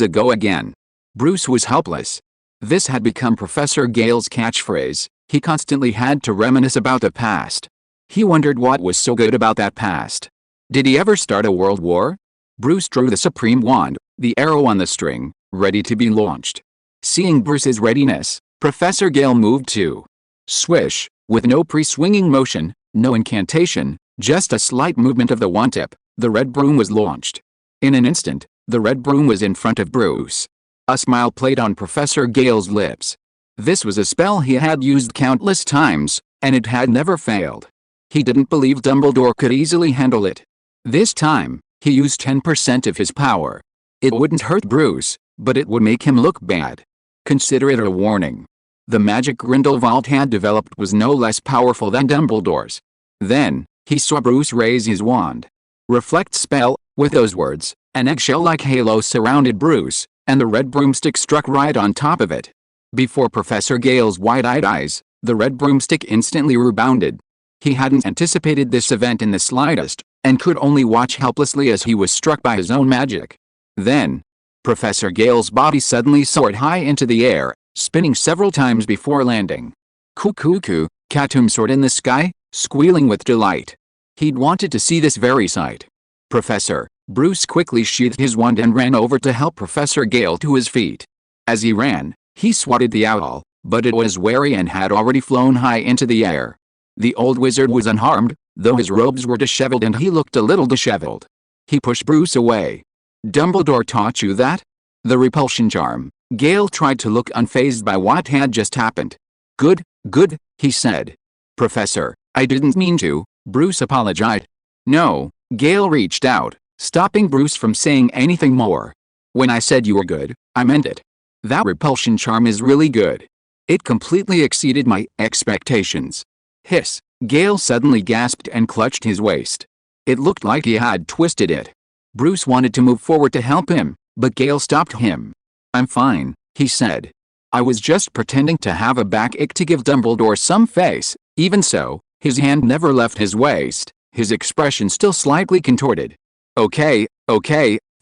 ago again. Bruce was helpless. This had become Professor Gale's catchphrase. He constantly had to reminisce about the past. He wondered what was so good about that past. Did he ever start a world war? Bruce drew the supreme wand, the arrow on the string, ready to be launched. Seeing Bruce's readiness, Professor Gale moved too. Swish, with no pre-swinging motion, no incantation, just a slight movement of the wand tip, the red broom was launched. In an instant, the red broom was in front of Bruce. A smile played on Professor Gale's lips. This was a spell he had used countless times, and it had never failed. He didn't believe Dumbledore could easily handle it. This time, he used 10% of his power. It wouldn't hurt Bruce, but it would make him look bad. Consider it a warning. The magic Grindelwald had developed was no less powerful than Dumbledore's. Then, he saw Bruce raise his wand. Reflect spell. With those words, an eggshell-like halo surrounded Bruce, and the red broomstick struck right on top of it. Before Professor Gale's wide-eyed eyes, the red broomstick instantly rebounded. He hadn't anticipated this event in the slightest, and could only watch helplessly as he was struck by his own magic. Then, Professor Gale's body suddenly soared high into the air, spinning several times before landing. Coo-coo-coo, Katoom soared in the sky, squealing with delight. He'd wanted to see this very sight. Professor, Bruce quickly sheathed his wand and ran over to help Professor Gale to his feet. As he ran, he swatted the owl, but it was wary and had already flown high into the air. The old wizard was unharmed, though his robes were disheveled and he looked a little disheveled. He pushed Bruce away. Dumbledore taught you that? The repulsion charm. Gale tried to look unfazed by what had just happened. Good, he said. Professor, I didn't mean to, Bruce apologized. No, Gale reached out, stopping Bruce from saying anything more. When I said you were good, I meant it. That repulsion charm is really good. It completely exceeded my expectations. Hiss, Gale suddenly gasped and clutched his waist. It looked like he had twisted it. Bruce wanted to move forward to help him, but Gale stopped him. I'm fine, he said. I was just pretending to have a backache to give Dumbledore some face. Even so, his hand never left his waist, his expression still slightly contorted. Okay,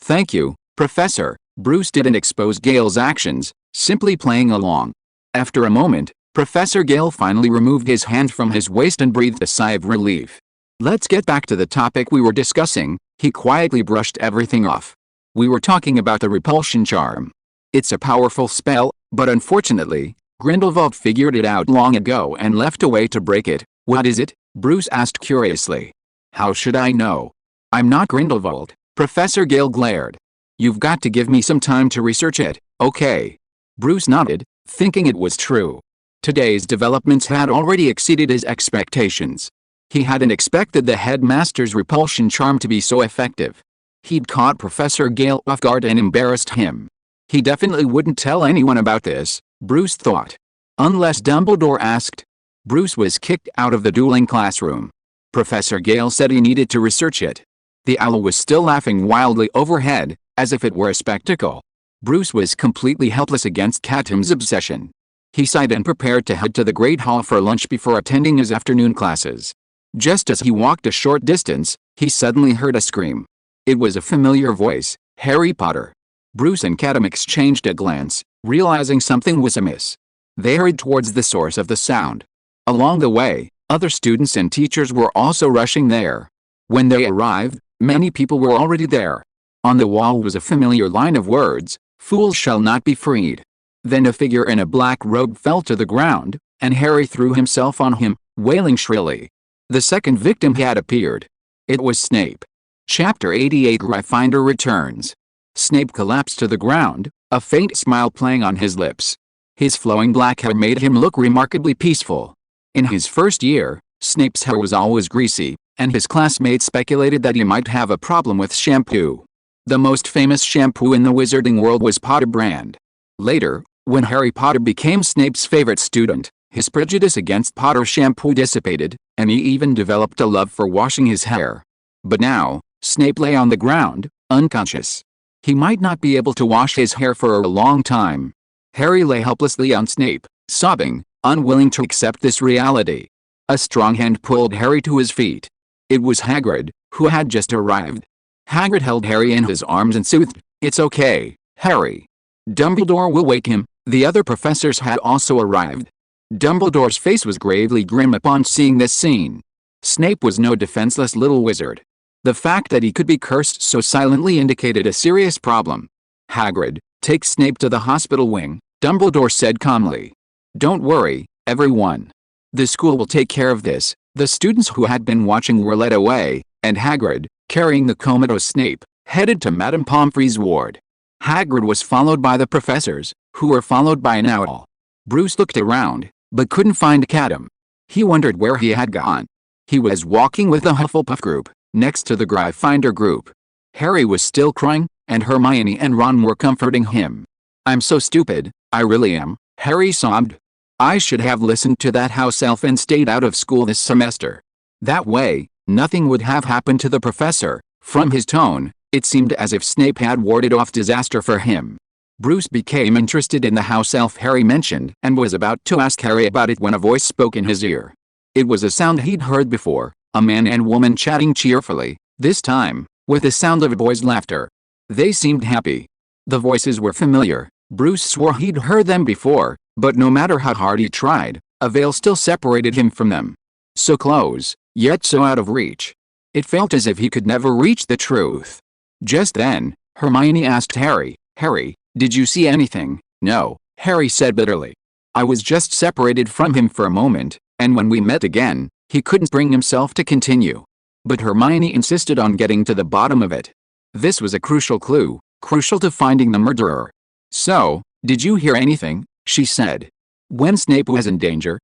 thank you, Professor. Bruce didn't expose Gale's actions, simply playing along. After a moment, Professor Gale finally removed his hand from his waist and breathed a sigh of relief. Let's get back to the topic we were discussing. He quietly brushed everything off. We were talking about the repulsion charm. It's a powerful spell, but unfortunately, Grindelwald figured it out long ago and left a way to break it. What is it? Bruce asked curiously. How should I know? I'm not Grindelwald. Professor Gale glared. You've got to give me some time to research it, okay? Bruce nodded, thinking it was true. Today's developments had already exceeded his expectations. He hadn't expected the headmaster's repulsion charm to be so effective. He'd caught Professor Gale off guard and embarrassed him. He definitely wouldn't tell anyone about this, Bruce thought. Unless Dumbledore asked. Bruce was kicked out of the dueling classroom. Professor Gale said he needed to research it. The owl was still laughing wildly overhead, as if it were a spectacle. Bruce was completely helpless against Katoom's obsession. He sighed and prepared to head to the Great Hall for lunch before attending his afternoon classes. Just as he walked a short distance, he suddenly heard a scream. It was a familiar voice, Harry Potter. Bruce and Katoom exchanged a glance, realizing something was amiss. They hurried towards the source of the sound. Along the way, other students and teachers were also rushing there. When they arrived, many people were already there. On the wall was a familiar line of words, "Fools shall not be freed." Then a figure in a black robe fell to the ground, and Harry threw himself on him, wailing shrilly. The second victim had appeared. It was Snape. Chapter 88 Gryffindor returns. Snape collapsed to the ground, a faint smile playing on his lips. His flowing black hair made him look remarkably peaceful. In his first year, Snape's hair was always greasy, and his classmates speculated that he might have a problem with shampoo. The most famous shampoo in the wizarding world was Potter brand. Later, when Harry Potter became Snape's favorite student, his prejudice against Potter shampoo dissipated, and he even developed a love for washing his hair. But now, Snape lay on the ground, unconscious. He might not be able to wash his hair for a long time. Harry lay helplessly on Snape, sobbing, unwilling to accept this reality. A strong hand pulled Harry to his feet. It was Hagrid, who had just arrived. Hagrid held Harry in his arms and soothed, "It's okay, Harry. Dumbledore will wake him." The other professors had also arrived. Dumbledore's face was gravely grim upon seeing this scene. Snape was no defenseless little wizard. The fact that he could be cursed so silently indicated a serious problem. "Hagrid, take Snape to the hospital wing," Dumbledore said calmly. "Don't worry, everyone. The school will take care of this." The students who had been watching were led away, and Hagrid, carrying the comatose Snape, headed to Madame Pomfrey's ward. Hagrid was followed by the professors, who were followed by an owl. Bruce looked around, but couldn't find Katoom. He wondered where he had gone. He was walking with the Hufflepuff group, next to the Gryffindor group. Harry was still crying, and Hermione and Ron were comforting him. "I'm so stupid, I really am," Harry sobbed. "I should have listened to that house elf and stayed out of school this semester. That way, nothing would have happened to the professor." From his tone, it seemed as if Snape had warded off disaster for him. Bruce became interested in the house elf Harry mentioned and was about to ask Harry about it when a voice spoke in his ear. It was a sound he'd heard before, a man and woman chatting cheerfully, this time, with the sound of a boy's laughter. They seemed happy. The voices were familiar. Bruce swore he'd heard them before, but no matter how hard he tried, a veil still separated him from them. So close, yet so out of reach. It felt as if he could never reach the truth. Just then, Hermione asked Harry, "Harry, did you see anything?" "No," Harry said bitterly. "I was just separated from him for a moment, and when we met again, he couldn't bring himself to continue." But Hermione insisted on getting to the bottom of it. This was a crucial clue, crucial to finding the murderer. "So, did you hear anything?" she said. "When Snape was in danger,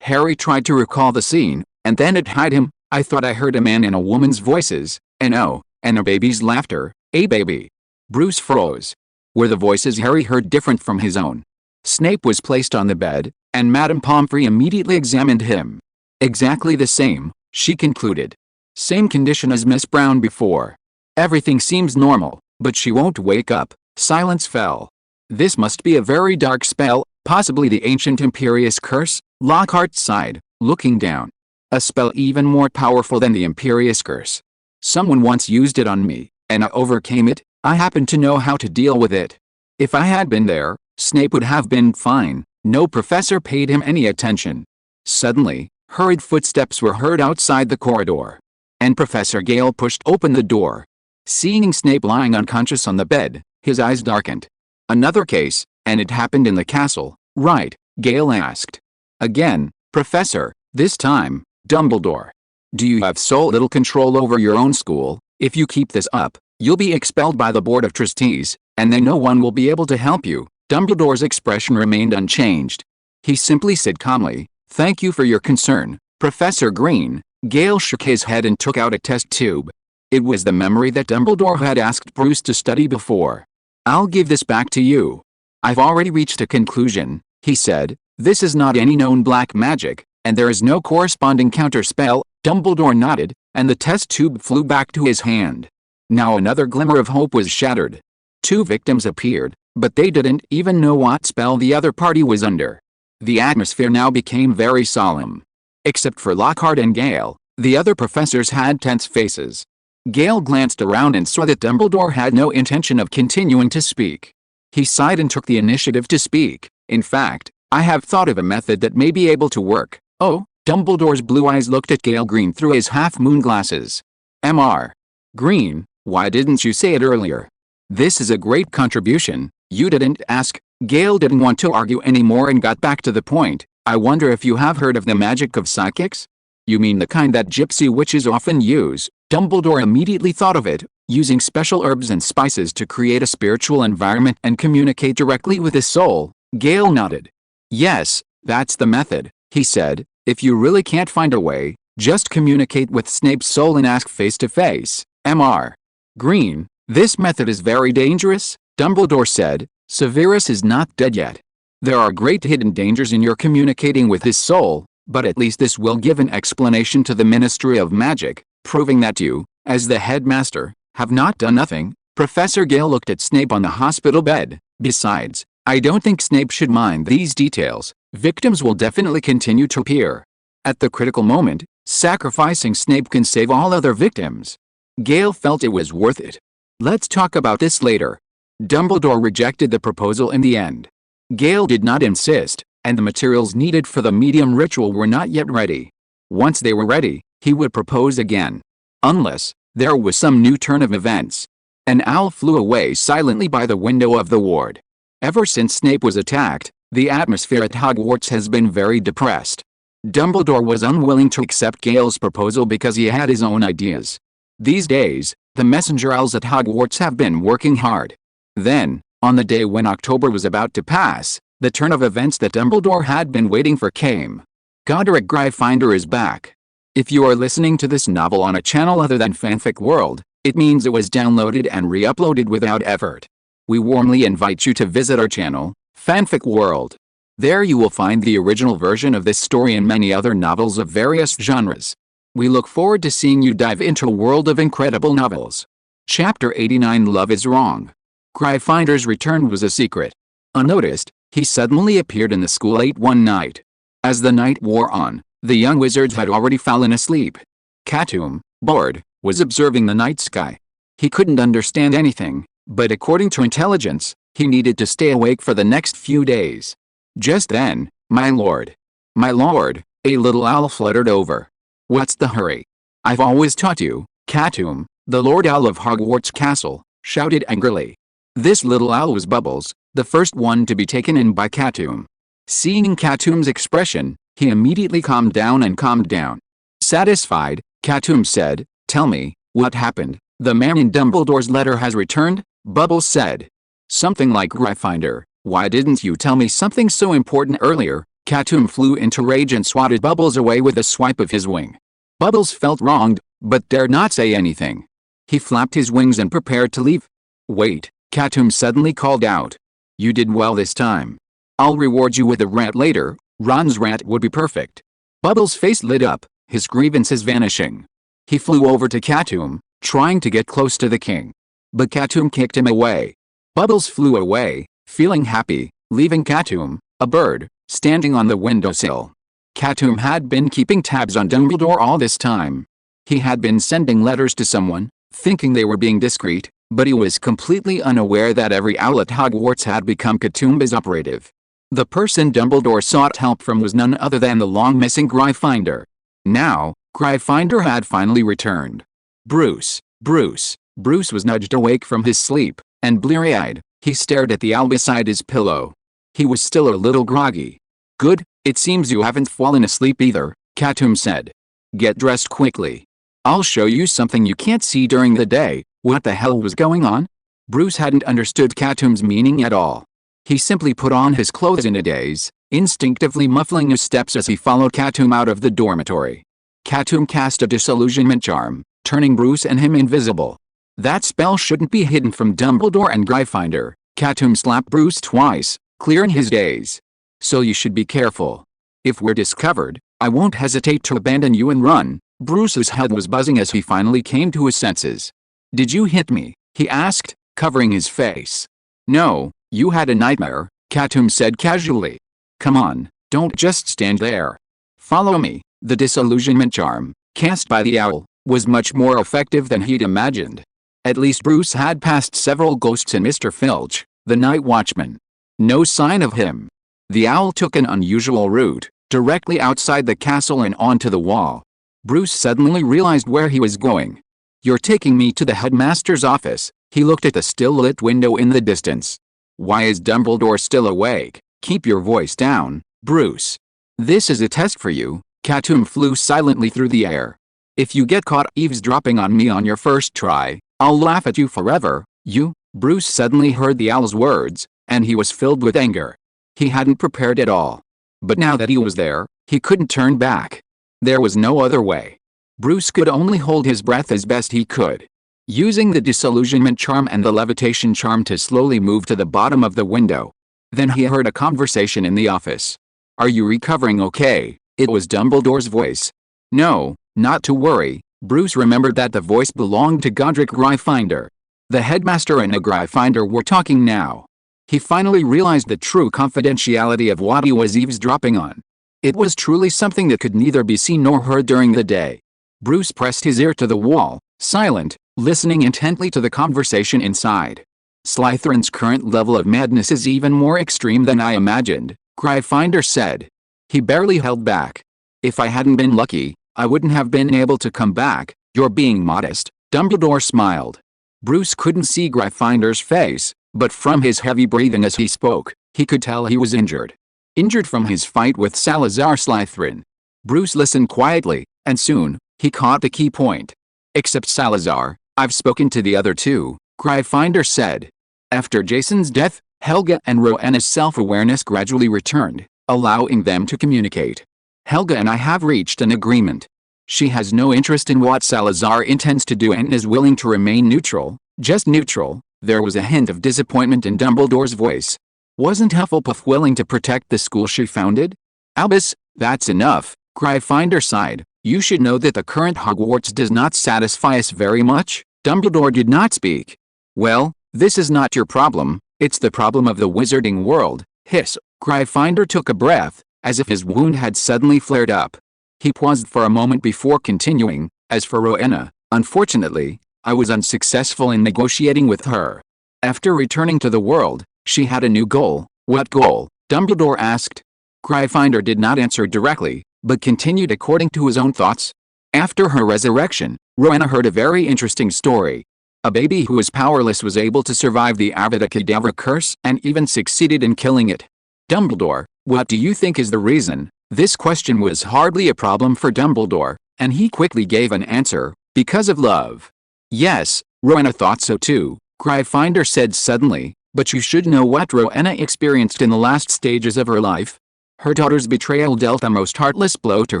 Harry tried to recall the scene, and then it hid him. I thought I heard a man and a woman's voices, and a baby's laughter." "A baby?" Bruce froze. Were the voices Harry heard different from his own? Snape was placed on the bed, and Madame Pomfrey immediately examined him. "Exactly the same," she concluded. "Same condition as Miss Brown before. Everything seems normal, but she won't wake up." Silence fell. "This must be a very dark spell, possibly the ancient Imperious Curse," Lockhart sighed, looking down. "A spell even more powerful than the Imperious Curse. Someone once used it on me, and I overcame it. I happen to know how to deal with it. If I had been there, Snape would have been fine." No professor paid him any attention. Suddenly, hurried footsteps were heard outside the corridor. And Professor Gale pushed open the door. Seeing Snape lying unconscious on the bed, his eyes darkened. "Another case, and it happened in the castle, right?" Gale asked. "Again, Professor, this time, Dumbledore. Do you have so little control over your own school? If you keep this up, you'll be expelled by the Board of Trustees, and then no one will be able to help you." Dumbledore's expression remained unchanged. He simply said calmly, "Thank you for your concern, Professor Green." Gale shook his head and took out a test tube. It was the memory that Dumbledore had asked Bruce to study before. "I'll give this back to you. I've already reached a conclusion," he said. "This is not any known black magic, and there is no corresponding counterspell." Dumbledore nodded, and the test tube flew back to his hand. Now another glimmer of hope was shattered. 2 victims appeared, but they didn't even know what spell the other party was under. The atmosphere now became very solemn. Except for Lockhart and Gale, the other professors had tense faces. Gale glanced around and saw that Dumbledore had no intention of continuing to speak. He sighed and took the initiative to speak. "In fact, I have thought of a method that may be able to work." "Oh?" Dumbledore's blue eyes looked at Gale Green through his half-moon glasses. "Mr. Green, why didn't you say it earlier? This is a great contribution. You didn't ask." Gale didn't want to argue anymore and got back to the point. "I wonder if you have heard of the magic of psychics?" "You mean the kind that gypsy witches often use?" Dumbledore immediately thought of it, using special herbs and spices to create a spiritual environment and communicate directly with the soul. Gale nodded. Yes, that's the method, he said. If you really can't find a way, just communicate with Snape's soul and ask face to face. Mr. Green, this method is very dangerous, Dumbledore said. Severus is not dead yet. There are great hidden dangers in your communicating with his soul, but at least this will give an explanation to the Ministry of Magic, proving that you, as the headmaster, have not done nothing. Professor Gale looked at Snape on the hospital bed. Besides, I don't think Snape should mind these details. Victims will definitely continue to appear. At the critical moment, sacrificing Snape can save all other victims. Gale felt it was worth it. Let's talk about this later. Dumbledore rejected the proposal in the end. Gale did not insist, and the materials needed for the medium ritual were not yet ready. Once they were ready, he would propose again. Unless there was some new turn of events. An owl flew away silently by the window of the ward. Ever since Snape was attacked, the atmosphere at Hogwarts has been very depressed. Dumbledore was unwilling to accept Gale's proposal because he had his own ideas. These days, the messenger owls at Hogwarts have been working hard. Then, on the day when October was about to pass, the turn of events that Dumbledore had been waiting for came. Godric Gryffindor is back. If you are listening to this novel on a channel other than Fanfic World, it means it was downloaded and re-uploaded without effort. We warmly invite you to visit our channel, Fanfic World. There you will find the original version of this story and many other novels of various genres. We look forward to seeing you dive into a world of incredible novels. Chapter 89 Love is Wrong. Gryffindor's return was a secret. Unnoticed, he suddenly appeared in the school late one night. As the night wore on, the young wizards had already fallen asleep. Katoom, bored, was observing the night sky. He couldn't understand anything, but according to intelligence, he needed to stay awake for the next few days. Just then, my lord, a little owl fluttered over. What's the hurry? I've always taught you, Katoom, the Lord Owl of Hogwarts Castle, shouted angrily. This little owl was Bubbles, the first one to be taken in by Katoom. Seeing Katoom's expression, he immediately calmed down. Satisfied, Katoom said, Tell me, what happened? The man in Dumbledore's letter has returned, Bubbles said. Something like Gryffindor. Why didn't you tell me something so important earlier? Katoom flew into rage and swatted Bubbles away with a swipe of his wing. Bubbles felt wronged, but dared not say anything. He flapped his wings and prepared to leave. Wait, Katoom suddenly called out. You did well this time. I'll reward you with a rat later. Ron's rat would be perfect. Bubbles' face lit up, his grievances vanishing. He flew over to Katoom, trying to get close to the king. But Katoom kicked him away. Bubbles flew away, feeling happy, leaving Katoom, a bird, standing on the windowsill. Katoom had been keeping tabs on Dumbledore all this time. He had been sending letters to someone, thinking they were being discreet, but he was completely unaware that every owl at Hogwarts had become Katoom's operative. The person Dumbledore sought help from was none other than the long-missing Gryffindor. Now, Gryffindor had finally returned. Bruce was nudged awake from his sleep, and bleary-eyed, he stared at the owl beside his pillow. He was still a little groggy. Good, it seems you haven't fallen asleep either, Katoom said. Get dressed quickly. I'll show you something you can't see during the day. What the hell was going on? Bruce hadn't understood Katoom's meaning at all. He simply put on his clothes in a daze, instinctively muffling his steps as he followed Katoom out of the dormitory. Katoom cast a disillusionment charm, turning Bruce and him invisible. That spell shouldn't be hidden from Dumbledore and Gryffindor. Katoom slapped Bruce twice, clearing his daze. So you should be careful. If we're discovered, I won't hesitate to abandon you and run. Bruce's head was buzzing as he finally came to his senses. Did you hit me? He asked, covering his face. No, you had a nightmare, Katoom said casually. Come on, don't just stand there. Follow me. The disillusionment charm, cast by the owl, was much more effective than he'd imagined. At least Bruce had passed several ghosts and Mr. Filch, the night watchman. No sign of him. The owl took an unusual route, directly outside the castle and onto the wall. Bruce suddenly realized where he was going. You're taking me to the headmaster's office. He looked at the still-lit window in the distance. Why is Dumbledore still awake? Keep your voice down, Bruce. This is a test for you. Katoom flew silently through the air. If you get caught eavesdropping on me on your first try, I'll laugh at you forever. You? Bruce suddenly heard the owl's words, and he was filled with anger. He hadn't prepared at all. But now that he was there, he couldn't turn back. There was no other way. Bruce could only hold his breath as best he could. Using the disillusionment charm and the levitation charm to slowly move to the bottom of the window. Then he heard a conversation in the office. "Are you recovering okay?" It was Dumbledore's voice. "No, not to worry." Bruce remembered that the voice belonged to Godric Gryffindor. The headmaster and a Gryffindor were talking now. He finally realized the true confidentiality of what he was eavesdropping on. It was truly something that could neither be seen nor heard during the day. Bruce pressed his ear to the wall, silent, listening intently to the conversation inside. "Slytherin's current level of madness is even more extreme than I imagined," Gryffindor said. He barely held back. "If I hadn't been lucky, I wouldn't have been able to come back." "You're being modest," Dumbledore smiled. Bruce couldn't see Gryffindor's face, but from his heavy breathing as he spoke, he could tell he was injured. Injured from his fight with Salazar Slytherin. Bruce listened quietly, and soon, he caught the key point. "Except Salazar, I've spoken to the other two," Gryffindor said. After Jason's death, Helga and Rowena's self-awareness gradually returned, allowing them to communicate. "Helga and I have reached an agreement. She has no interest in what Salazar intends to do and is willing to remain neutral, just neutral." There was a hint of disappointment in Dumbledore's voice. "Wasn't Hufflepuff willing to protect the school she founded?" "Albus, that's enough," Gryffindor sighed. "You should know that the current Hogwarts does not satisfy us very much." Dumbledore did not speak. "Well, this is not your problem, it's the problem of the wizarding world." Hiss. Gryffindor took a breath, as if his wound had suddenly flared up. He paused for a moment before continuing. "As for Rowena, unfortunately, I was unsuccessful in negotiating with her. After returning to the world, she had a new goal." "What goal?" Dumbledore asked. Gryffindor did not answer directly, but continued according to his own thoughts. "After her resurrection, Rowena heard a very interesting story. A baby who was powerless was able to survive the Avada Kedavra curse and even succeeded in killing it." "Dumbledore, what do you think is the reason?" This question was hardly a problem for Dumbledore, and he quickly gave an answer. "Because of love." "Yes, Rowena thought so too," Gryffindor said suddenly, "but you should know what Rowena experienced in the last stages of her life. Her daughter's betrayal dealt a most heartless blow to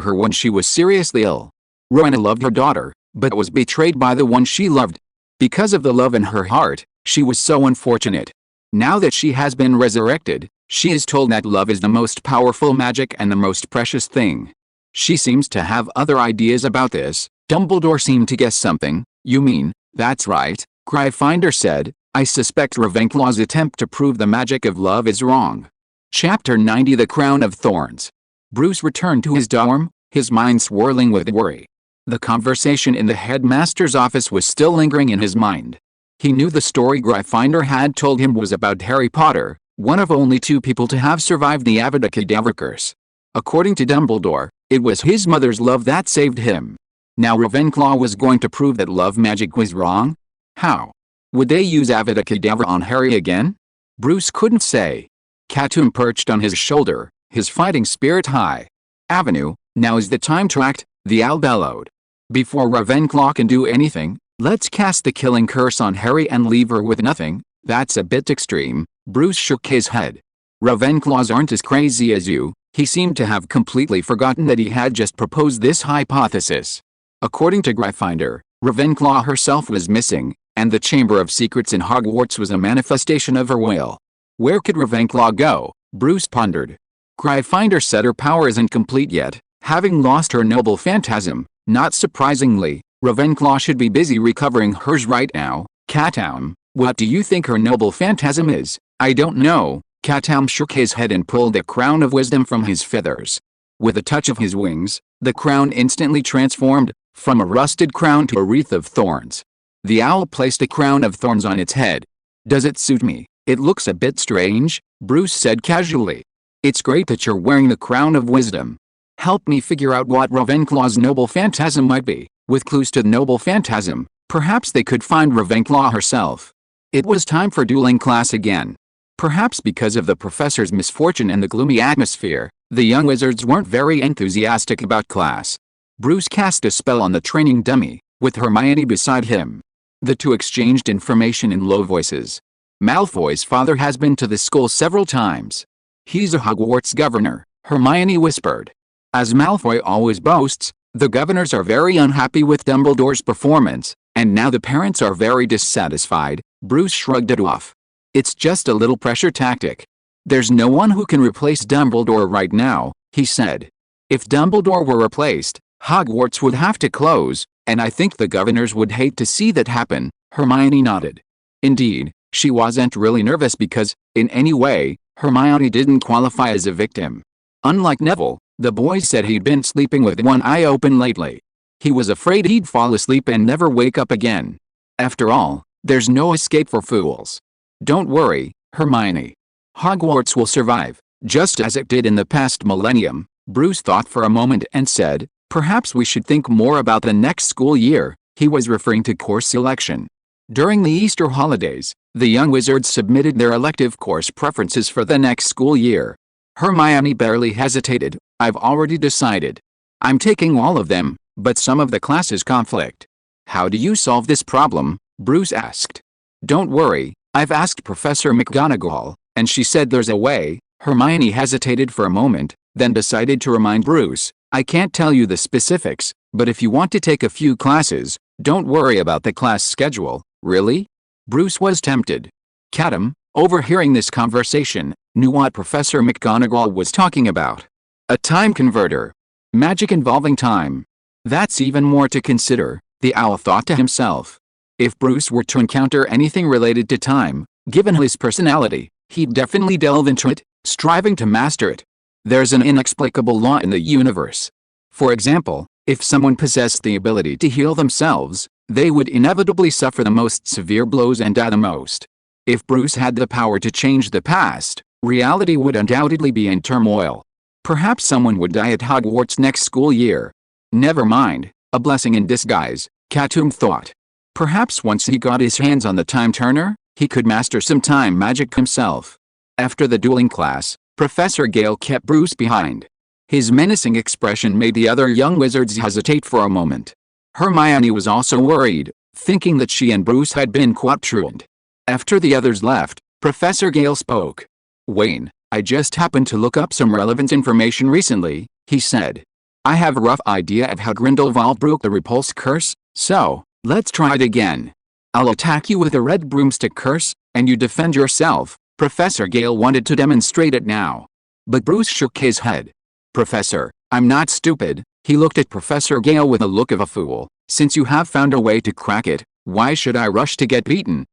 her when she was seriously ill. Rowena loved her daughter, but was betrayed by the one she loved. Because of the love in her heart, she was so unfortunate. Now that she has been resurrected, she is told that love is the most powerful magic and the most precious thing. She seems to have other ideas about this." Dumbledore seemed to guess something. "You mean, that's right," Gryffindor said. "I suspect Ravenclaw's attempt to prove the magic of love is wrong." Chapter 90 The Crown of Thorns. Bruce returned to his dorm, his mind swirling with worry. The conversation in the headmaster's office was still lingering in his mind. He knew the story Gryffindor had told him was about Harry Potter, one of only 2 people to have survived the Avada Kedavra curse. According to Dumbledore, it was his mother's love that saved him. Now Ravenclaw was going to prove that love magic was wrong? How? Would they use Avada Kedavra on Harry again? Bruce couldn't say. Katoom perched on his shoulder, his fighting spirit high. "Avenue, now is the time to act," the owl bellowed. "Before Ravenclaw can do anything, let's cast the killing curse on Harry and leave her with nothing." "That's a bit extreme." Bruce shook his head. "Ravenclaws aren't as crazy as you." He seemed to have completely forgotten that he had just proposed this hypothesis. According to Gryffindor, Ravenclaw herself was missing, and the Chamber of Secrets in Hogwarts was a manifestation of her will. Where could Ravenclaw go? Bruce pondered. Gryffindor said her power isn't complete yet, having lost her noble phantasm. Not surprisingly, Ravenclaw should be busy recovering hers right now. Katoom, what do you think her noble phantasm is? "I don't know." Katoom shook his head and pulled a crown of wisdom from his feathers. With a touch of his wings, the crown instantly transformed, from a rusted crown to a wreath of thorns. The owl placed a crown of thorns on its head. "Does it suit me?" "It looks a bit strange," Bruce said casually. "It's great that you're wearing the crown of wisdom. Help me figure out what Ravenclaw's noble phantasm might be." With clues to the noble phantasm, perhaps they could find Ravenclaw herself. It was time for dueling class again. Perhaps because of the professor's misfortune and the gloomy atmosphere, the young wizards weren't very enthusiastic about class. Bruce cast a spell on the training dummy, with Hermione beside him. The two exchanged information in low voices. "Malfoy's father has been to the school several times. He's a Hogwarts governor, Hermione whispered. As Malfoy always boasts, the governors are very unhappy with Dumbledore's performance, and now the parents are very dissatisfied. Bruce shrugged it off. It's just a little pressure tactic. There's no one who can replace Dumbledore right now, he said. If Dumbledore were replaced, Hogwarts would have to close, and I think the governors would hate to see that happen. Hermione nodded. Indeed, she wasn't really nervous because, in any way, Hermione didn't qualify as a victim. Unlike Neville, the boy said he'd been sleeping with one eye open lately. He was afraid he'd fall asleep and never wake up again. After all, there's no escape for fools. Don't worry, Hermione. Hogwarts will survive, just as it did in the past millennium. Bruce thought for a moment and said, perhaps we should think more about the next school year. He was referring to course selection. During the Easter holidays, the young wizards submitted their elective course preferences for the next school year. Hermione barely hesitated. I've already decided. I'm taking all of them, but some of the classes conflict. How do you solve this problem? Bruce asked. Don't worry, I've asked Professor McGonagall, and she said there's a way. Hermione hesitated for a moment, then decided to remind Bruce, I can't tell you the specifics, but if you want to take a few classes, don't worry about the class schedule. Really? Bruce was tempted. Katoom, overhearing this conversation, knew what Professor McGonagall was talking about. A time converter. Magic involving time. That's even more to consider, the owl thought to himself. If Bruce were to encounter anything related to time, given his personality, he'd definitely delve into it, striving to master it. There's an inexplicable law in the universe. For example, if someone possessed the ability to heal themselves, they would inevitably suffer the most severe blows and die the most. If Bruce had the power to change the past, reality would undoubtedly be in turmoil. Perhaps someone would die at Hogwarts next school year. Never mind, a blessing in disguise, Katoom thought. Perhaps once he got his hands on the time turner, he could master some time magic himself. After the dueling class, Professor Gale kept Bruce behind. His menacing expression made the other young wizards hesitate for a moment. Hermione was also worried, thinking that she and Bruce had been quite truant. After the others left, Professor Gale spoke. Wayne, I just happened to look up some relevant information recently, he said. I have a rough idea of how Grindelwald broke the repulse curse, so, let's try it again. I'll attack you with a red broomstick curse, and you defend yourself. Professor Gale wanted to demonstrate it now. But Bruce shook his head. Professor, I'm not stupid. He looked at Professor Gale with a look of a fool. Since you have found a way to crack it, why should I rush to get beaten?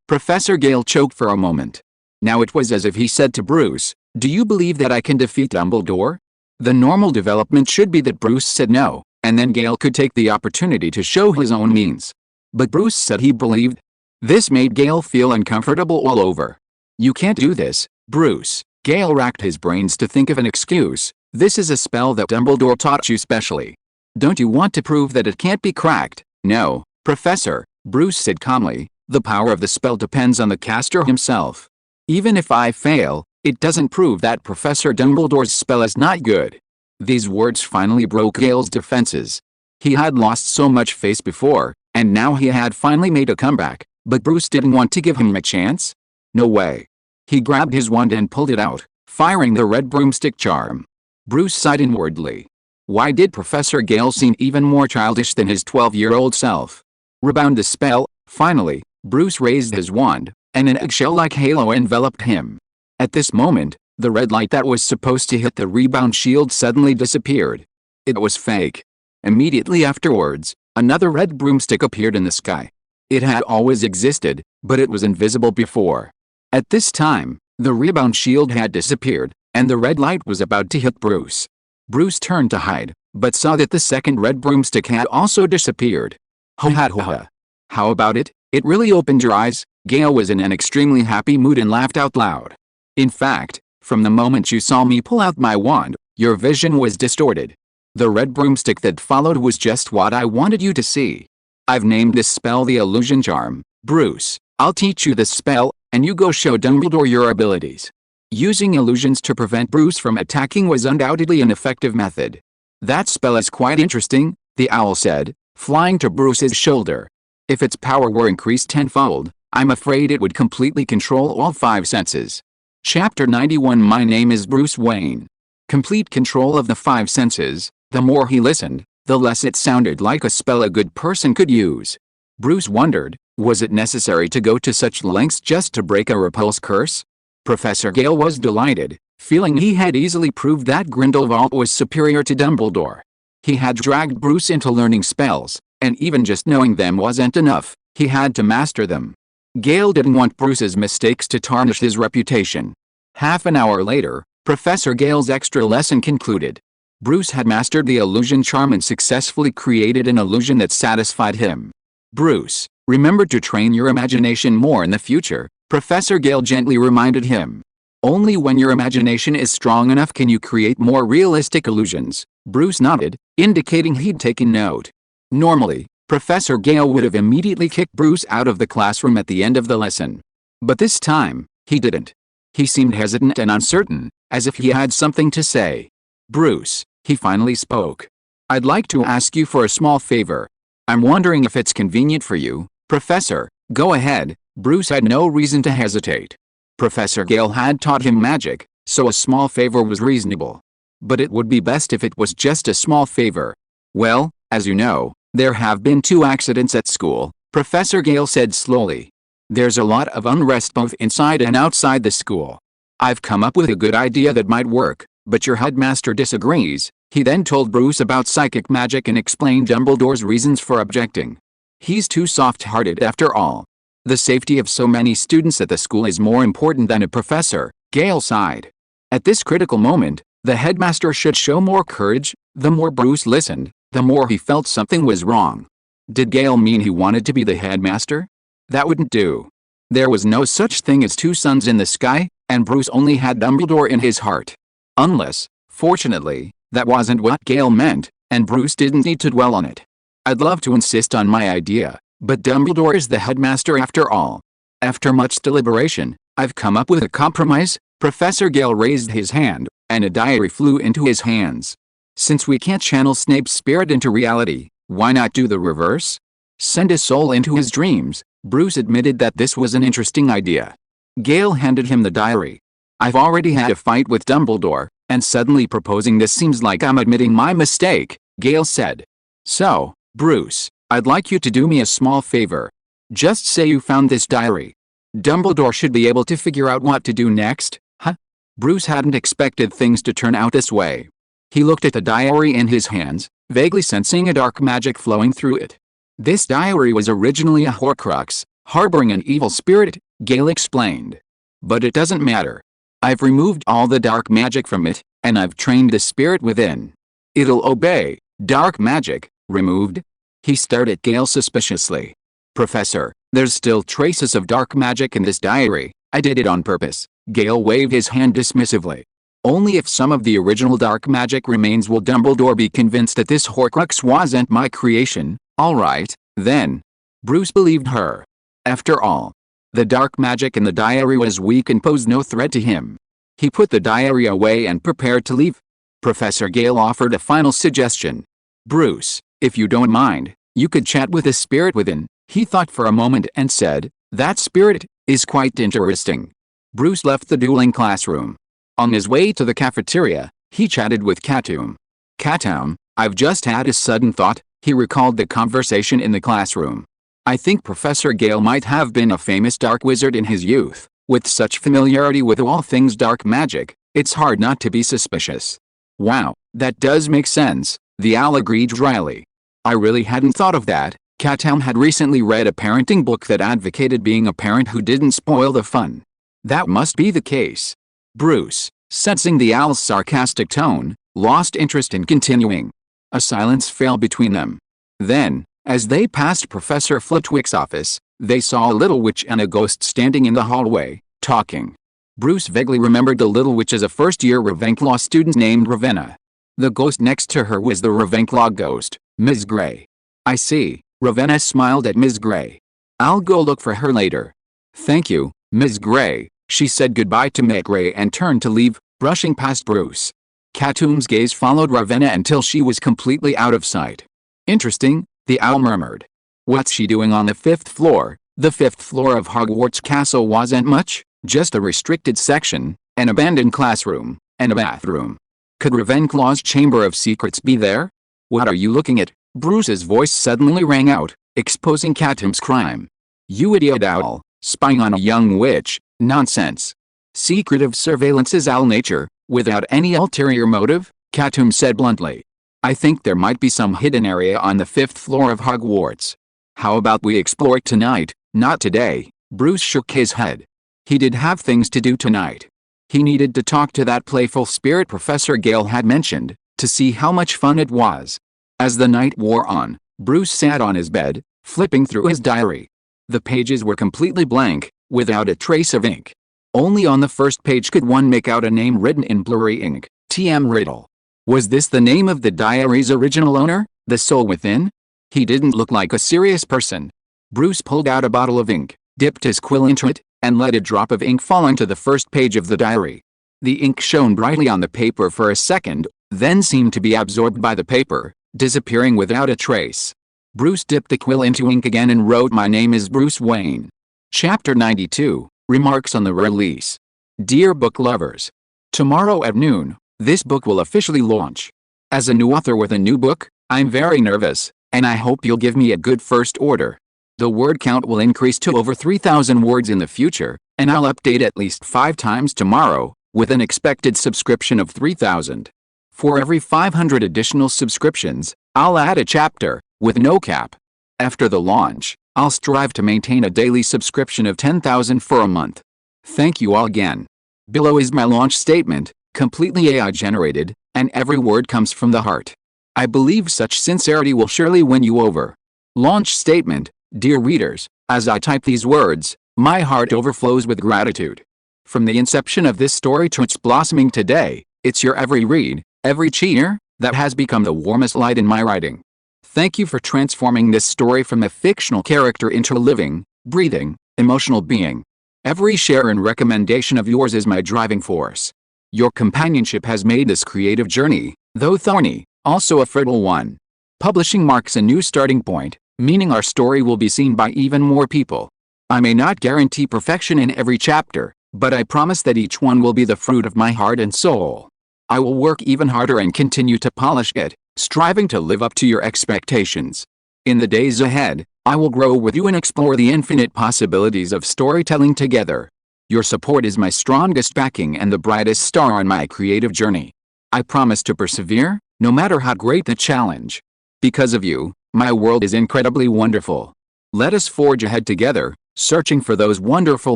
Professor Gale choked for a moment. Now it was as if he said to Bruce, do you believe that I can defeat Dumbledore? The normal development should be that Bruce said no, and then Gale could take the opportunity to show his own means. But Bruce said he believed. This made Gale feel uncomfortable all over. You can't do this, Bruce. Gale racked his brains to think of an excuse. This is a spell that Dumbledore taught you specially. Don't you want to prove that it can't be cracked? No, Professor, Bruce said calmly. The power of the spell depends on the caster himself. Even if I fail, it doesn't prove that Professor Dumbledore's spell is not good. These words finally broke Gale's defenses. He had lost so much face before, and now he had finally made a comeback, but Bruce didn't want to give him a chance. No way. He grabbed his wand and pulled it out, firing the red broomstick charm. Bruce sighed inwardly. Why did Professor Gale seem even more childish than his 12-year-old self? Rebound the spell. Finally, Bruce raised his wand, and an eggshell-like halo enveloped him. At this moment, the red light that was supposed to hit the rebound shield suddenly disappeared. It was fake. Immediately afterwards, another red broomstick appeared in the sky. It had always existed, but it was invisible before. At this time, the rebound shield had disappeared, and the red light was about to hit Bruce. Bruce turned to hide, but saw that the second red broomstick had also disappeared. Ho ha ho ha. How about it? It really opened your eyes. Gale was in an extremely happy mood and laughed out loud. In fact, from the moment you saw me pull out my wand, your vision was distorted. The red broomstick that followed was just what I wanted you to see. I've named this spell the Illusion Charm. Bruce, I'll teach you this spell, and you go show Dumbledore your abilities. Using illusions to prevent Bruce from attacking was undoubtedly an effective method. That spell is quite interesting, the owl said, flying to Bruce's shoulder. If its power were increased tenfold, I'm afraid it would completely control all 5 senses. Chapter 91. My name is Bruce Wayne. Complete control of the five senses. The more he listened, the less it sounded like a spell a good person could use. Bruce wondered, was it necessary to go to such lengths just to break a repulse curse? Professor Gale was delighted, feeling he had easily proved that Grindelwald was superior to Dumbledore. He had dragged Bruce into learning spells, and even just knowing them wasn't enough, he had to master them. Gale didn't want Bruce's mistakes to tarnish his reputation. Half an hour later, Professor Gale's extra lesson concluded. Bruce had mastered the illusion charm and successfully created an illusion that satisfied him. Bruce, remember to train your imagination more in the future, Professor Gale gently reminded him. Only when your imagination is strong enough can you create more realistic illusions. Bruce nodded, indicating he'd taken note. Normally, Professor Gale would have immediately kicked Bruce out of the classroom at the end of the lesson. But this time, he didn't. He seemed hesitant and uncertain, as if he had something to say. Bruce, he finally spoke. I'd like to ask you for a small favor. I'm wondering if it's convenient for you. Professor, go ahead. Bruce had no reason to hesitate. Professor Gale had taught him magic, so a small favor was reasonable. But it would be best if it was just a small favor. Well, as you know, there have been 2 accidents at school, Professor Gale said slowly. There's a lot of unrest both inside and outside the school. I've come up with a good idea that might work, but your headmaster disagrees. He then told Bruce about psychic magic and explained Dumbledore's reasons for objecting. He's too soft-hearted after all. The safety of so many students at the school is more important than a professor, Gale sighed. At this critical moment, the headmaster should show more courage. The more Bruce listened, the more he felt something was wrong. Did Gale mean he wanted to be the headmaster? That wouldn't do. There was no such thing as 2 suns in the sky, and Bruce only had Dumbledore in his heart. Unless, fortunately, that wasn't what Gale meant, and Bruce didn't need to dwell on it. I'd love to insist on my idea, but Dumbledore is the headmaster after all. After much deliberation, I've come up with a compromise. Professor Gale raised his hand, and a diary flew into his hands. Since we can't channel Snape's spirit into reality, why not do the reverse? Send a soul into his dreams. Bruce admitted that this was an interesting idea. Gale handed him the diary. I've already had a fight with Dumbledore, and suddenly proposing this seems like I'm admitting my mistake, Gale said. So, Bruce, I'd like you to do me a small favor. Just say you found this diary. Dumbledore should be able to figure out what to do next, huh? Bruce hadn't expected things to turn out this way. He looked at the diary in his hands, vaguely sensing a dark magic flowing through it. This diary was originally a Horcrux, harboring an evil spirit, Gale explained. But it doesn't matter. I've removed all the dark magic from it, and I've trained the spirit within. It'll obey. Dark magic, removed? He stared at Gale suspiciously. Professor, there's still traces of dark magic in this diary. I did it on purpose. Gale waved his hand dismissively. Only if some of the original dark magic remains will Dumbledore be convinced that this Horcrux wasn't my creation. All right, then. Bruce believed her. After all, the dark magic in the diary was weak and posed no threat to him. He put the diary away and prepared to leave. Professor Gale offered a final suggestion. Bruce, if you don't mind, you could chat with the spirit within. He thought for a moment and said, that spirit is quite interesting. Bruce left the dueling classroom. On his way to the cafeteria, he chatted with Katoom. Katoom, I've just had a sudden thought. He recalled the conversation in the classroom. I think Professor Gale might have been a famous dark wizard in his youth. With such familiarity with all things dark magic, it's hard not to be suspicious. Wow, that does make sense, the owl agreed dryly. I really hadn't thought of that. Katoom had recently read a parenting book that advocated being a parent who didn't spoil the fun. That must be the case. Bruce, sensing the owl's sarcastic tone, lost interest in continuing. A silence fell between them. Then, as they passed Professor Flitwick's office, they saw a little witch and a ghost standing in the hallway, talking. Bruce vaguely remembered the little witch as a first-year Ravenclaw student named Ravenna. The ghost next to her was the Ravenclaw ghost, Ms. Grey. I see. Ravenna smiled at Ms. Grey. I'll go look for her later. Thank you, Ms. Grey. She said goodbye to Ms. Grey and turned to leave, brushing past Bruce. Katoom's gaze followed Ravenna until she was completely out of sight. Interesting, the owl murmured. What's she doing on the 5th floor? The 5th floor of Hogwarts Castle wasn't much, Just a restricted section, an abandoned classroom, and a bathroom. Could Ravenclaw's Chamber of Secrets be there? What are you looking at? Bruce's voice suddenly rang out, exposing Katoom's crime. You idiot owl, spying on a young witch, nonsense. Secretive surveillance is owl nature, without any ulterior motive, Katoom said bluntly. I think there might be some hidden area on the 5th floor of Hogwarts. How about we explore it tonight? Not today. Bruce shook his head. He did have things to do tonight. He needed to talk to that playful spirit Professor Gale had mentioned, to see how much fun it was. As the night wore on, Bruce sat on his bed, flipping through his diary. The pages were completely blank, without a trace of ink. Only on the first page could one make out a name written in blurry ink, T.M. Riddle. Was this the name of the diary's original owner, the soul within? He didn't look like a serious person. Bruce pulled out a bottle of ink, dipped his quill into it, and let a drop of ink fall onto the first page of the diary. The ink shone brightly on the paper for a second, then seemed to be absorbed by the paper, disappearing without a trace. Bruce dipped the quill into ink again and wrote, "My name is Bruce Wayne." Chapter 92, Remarks on the Release. Dear book lovers. Tomorrow at noon, this book will officially launch. As a new author with a new book, I'm very nervous, and I hope you'll give me a good first order. The word count will increase to over 3,000 words in the future, and I'll update at least 5 times tomorrow, with an expected subscription of 3,000. For every 500 additional subscriptions, I'll add a chapter, with no cap. After the launch, I'll strive to maintain a daily subscription of 10,000 for a month. Thank you all again. Below is my launch statement, completely AI generated, and every word comes from the heart. I believe such sincerity will surely win you over. Launch statement. Dear readers, as I type these words, my heart overflows with gratitude. From the inception of this story to its blossoming today, it's your every read, every cheer, that has become the warmest light in my writing. Thank you for transforming this story from a fictional character into a living, breathing, emotional being. Every share and recommendation of yours is my driving force. Your companionship has made this creative journey, though thorny, also a fertile one. Publishing marks a new starting point, meaning our story will be seen by even more people. I may not guarantee perfection in every chapter, but I promise that each one will be the fruit of my heart and soul. I will work even harder and continue to polish it, striving to live up to your expectations. In the days ahead, I will grow with you and explore the infinite possibilities of storytelling together. Your support is my strongest backing and the brightest star on my creative journey. I promise to persevere, no matter how great the challenge. Because of you, my world is incredibly wonderful. Let us forge ahead together, searching for those wonderful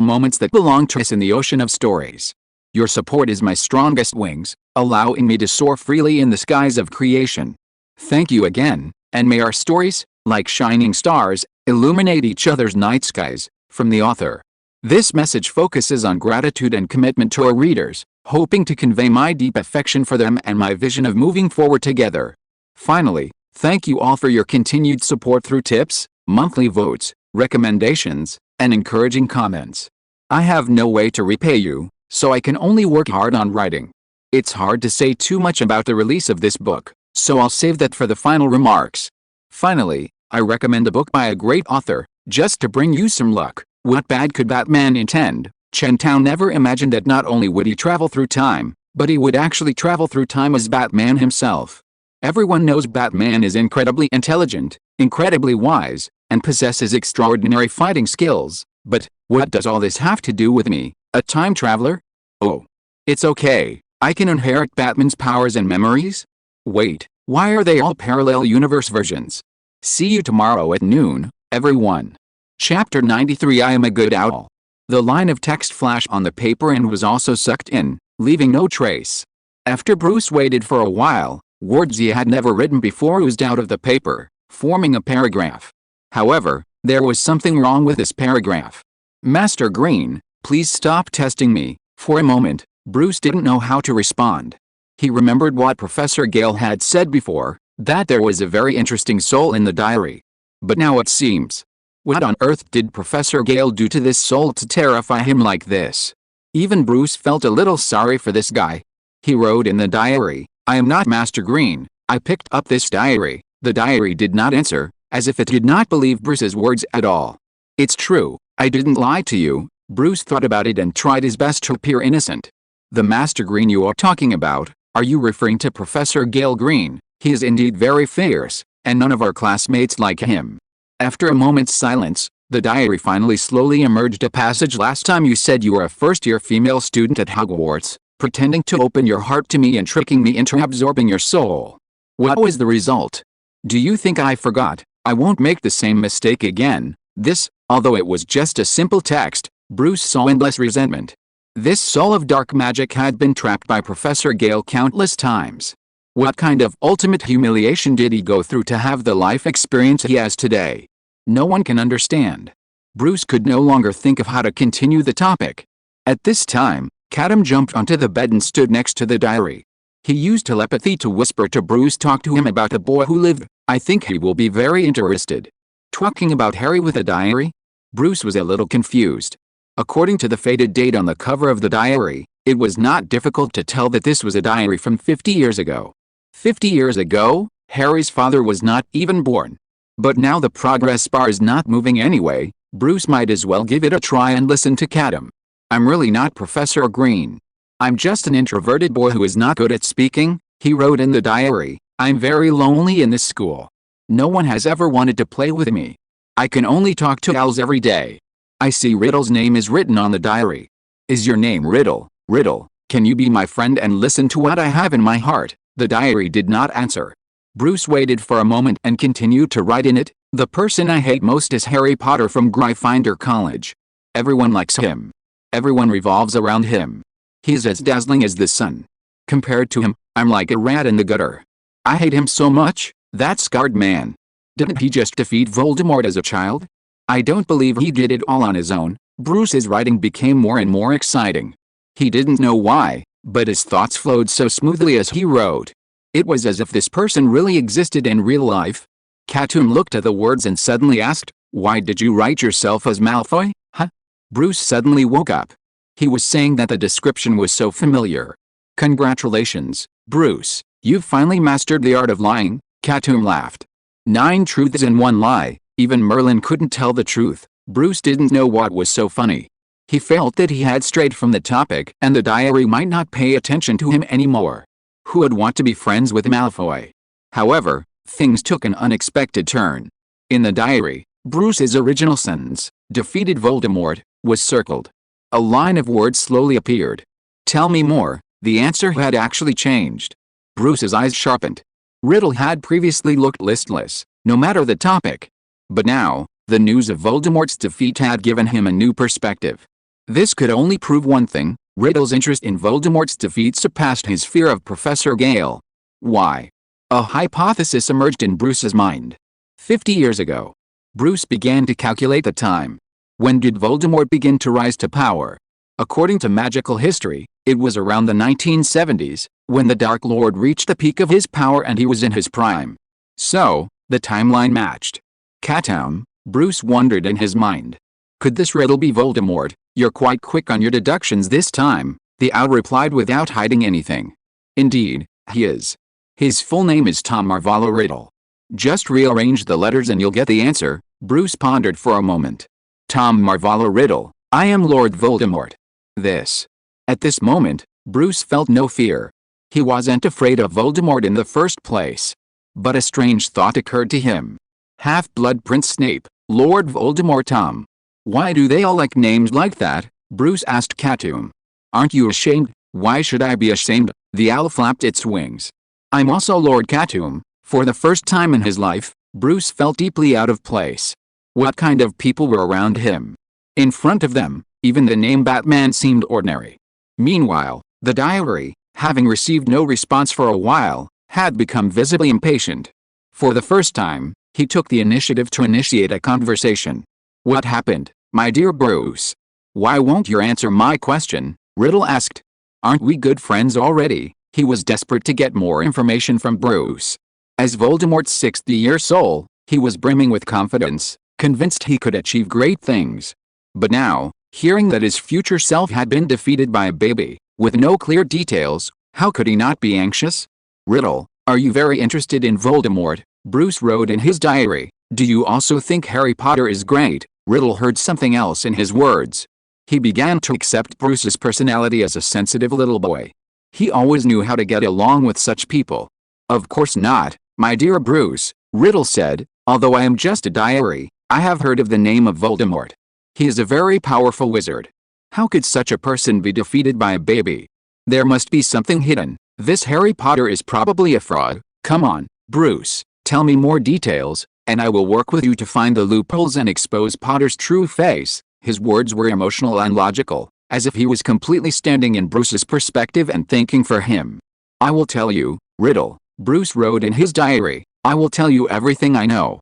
moments that belong to us in the ocean of stories. Your support is my strongest wings, allowing me to soar freely in the skies of creation. Thank you again, and may our stories, like shining stars, illuminate each other's night skies. From the author. This message focuses on gratitude and commitment to our readers, hoping to convey my deep affection for them and my vision of moving forward together. Finally, thank you all for your continued support through tips, monthly votes, recommendations, and encouraging comments. I have no way to repay you, so I can only work hard on writing. It's hard to say too much about the release of this book, so I'll save that for the final remarks. Finally, I recommend a book by a great author, just to bring you some luck. What bad could Batman intend? Chentown never imagined that not only would he travel through time, but he would actually travel through time as Batman himself. Everyone knows Batman is incredibly intelligent, incredibly wise, and possesses extraordinary fighting skills, but what does all this have to do with me, a time traveler? Oh. It's okay, I can inherit Batman's powers and memories? Wait, why are they all parallel universe versions? See you tomorrow at noon, everyone. Chapter 93 I am a good owl. The line of text flashed on the paper and was also sucked in, leaving no trace. After Bruce waited for a while, words he had never written before oozed out of the paper, forming a paragraph. However, there was something wrong with this paragraph. Master Green, please stop testing me. For a moment, Bruce didn't know how to respond. He remembered what Professor Gale had said before, that there was a very interesting soul in the diary. But now it seems. What on earth did Professor Gale do to this soul to terrify him like this? Even Bruce felt a little sorry for this guy. He wrote in the diary, I am not Master Green, I picked up this diary. The diary did not answer, as if it did not believe Bruce's words at all. It's true, I didn't lie to you, Bruce thought about it and tried his best to appear innocent. The Master Green you are talking about, are you referring to Professor Gale Green? He is indeed very fierce, and none of our classmates like him. After a moment's silence, the diary finally slowly emerged a passage. Last time you said you were a first-year female student at Hogwarts, pretending to open your heart to me and tricking me into absorbing your soul. What was the result? Do you think I forgot? I won't make the same mistake again. This, although it was just a simple text, Bruce saw endless resentment. This soul of dark magic had been trapped by Professor Gale countless times. What kind of ultimate humiliation did he go through to have the life experience he has today? No one can understand. Bruce could no longer think of how to continue the topic. At this time, Katoom jumped onto the bed and stood next to the diary. He used telepathy to whisper to Bruce, talk to him about the boy who lived. I think he will be very interested. Talking about Harry with a diary? Bruce was a little confused. According to the faded date on the cover of the diary, it was not difficult to tell that this was a diary from 50 years ago. 50 years ago, Harry's father was not even born. But now the progress bar is not moving anyway. Bruce might as well give it a try and listen to Katoom. I'm really not Professor Green. I'm just an introverted boy who is not good at speaking, he wrote in the diary. I'm very lonely in this school. No one has ever wanted to play with me. I can only talk to owls every day. I see Riddle's name is written on the diary. Is your name Riddle? Riddle, can you be my friend and listen to what I have in my heart? The diary did not answer. Bruce waited for a moment and continued to write in it. The person I hate most is Harry Potter from Gryffindor College. Everyone likes him. Everyone revolves around him. He's as dazzling as the sun. Compared to him, I'm like a rat in the gutter. I hate him so much. That scarred man. Didn't he just defeat Voldemort as a child? I don't believe he did it all on his own. Bruce's writing became more and more exciting. He didn't know why, but his thoughts flowed so smoothly as he wrote. It was as if this person really existed in real life. Katoom looked at the words and suddenly asked, why did you write yourself as Malfoy? Huh? Bruce suddenly woke up. He was saying that the description was so familiar. Congratulations, Bruce, you've finally mastered the art of lying, Katoom laughed. 9 truths and 1 lie. Even Merlin couldn't tell the truth. Bruce didn't know what was so funny. He felt that he had strayed from the topic and the diary might not pay attention to him anymore. Who would want to be friends with Malfoy? However, things took an unexpected turn. In the diary, Bruce's original sentence, defeated Voldemort, was circled. A line of words slowly appeared. Tell me more. The answer had actually changed. Bruce's eyes sharpened. Riddle had previously looked listless, no matter the topic. But now, the news of Voldemort's defeat had given him a new perspective. This could only prove one thing: Riddle's interest in Voldemort's defeat surpassed his fear of Professor Gale. Why? A hypothesis emerged in Bruce's mind. 50 years ago. Bruce began to calculate the time. When did Voldemort begin to rise to power? According to magical history, it was around the 1970s, when the Dark Lord reached the peak of his power and he was in his prime. So, the timeline matched. Katoom, Bruce wondered in his mind. Could this riddle be Voldemort? You're quite quick on your deductions this time, the owl replied without hiding anything. Indeed, he is. His full name is Tom Marvolo Riddle. Just rearrange the letters and you'll get the answer, Bruce pondered for a moment. Tom Marvolo Riddle, I am Lord Voldemort. This. At this moment, Bruce felt no fear. He wasn't afraid of Voldemort in the first place. But a strange thought occurred to him. Half-Blood Prince Snape, Lord Voldemort Tom. Why do they all like names like that? Bruce asked Katoom. Aren't you ashamed? Why should I be ashamed? The owl flapped its wings. I'm also Lord Katoom. For the first time in his life, Bruce felt deeply out of place. What kind of people were around him? In front of them, even the name Batman seemed ordinary. Meanwhile, the diary, having received no response for a while, had become visibly impatient. For the first time, he took the initiative to initiate a conversation. What happened, my dear Bruce? Why won't you answer my question? Riddle asked. Aren't we good friends already? He was desperate to get more information from Bruce. As Voldemort's 6th-year soul, he was brimming with confidence, convinced he could achieve great things. But now, hearing that his future self had been defeated by a baby, with no clear details, how could he not be anxious? Riddle, are you very interested in Voldemort? Bruce wrote in his diary. Do you also think Harry Potter is great? Riddle heard something else in his words. He began to accept Bruce's personality as a sensitive little boy. He always knew how to get along with such people. Of course not, my dear Bruce, Riddle said, although I am just a diary, I have heard of the name of Voldemort. He is a very powerful wizard. How could such a person be defeated by a baby? There must be something hidden. This Harry Potter is probably a fraud. Come on, Bruce, tell me more details, and I will work with you to find the loopholes and expose Potter's true face. His words were emotional and logical, as if he was completely standing in Bruce's perspective and thinking for him. I will tell you, Riddle, Bruce wrote in his diary, I will tell you everything I know.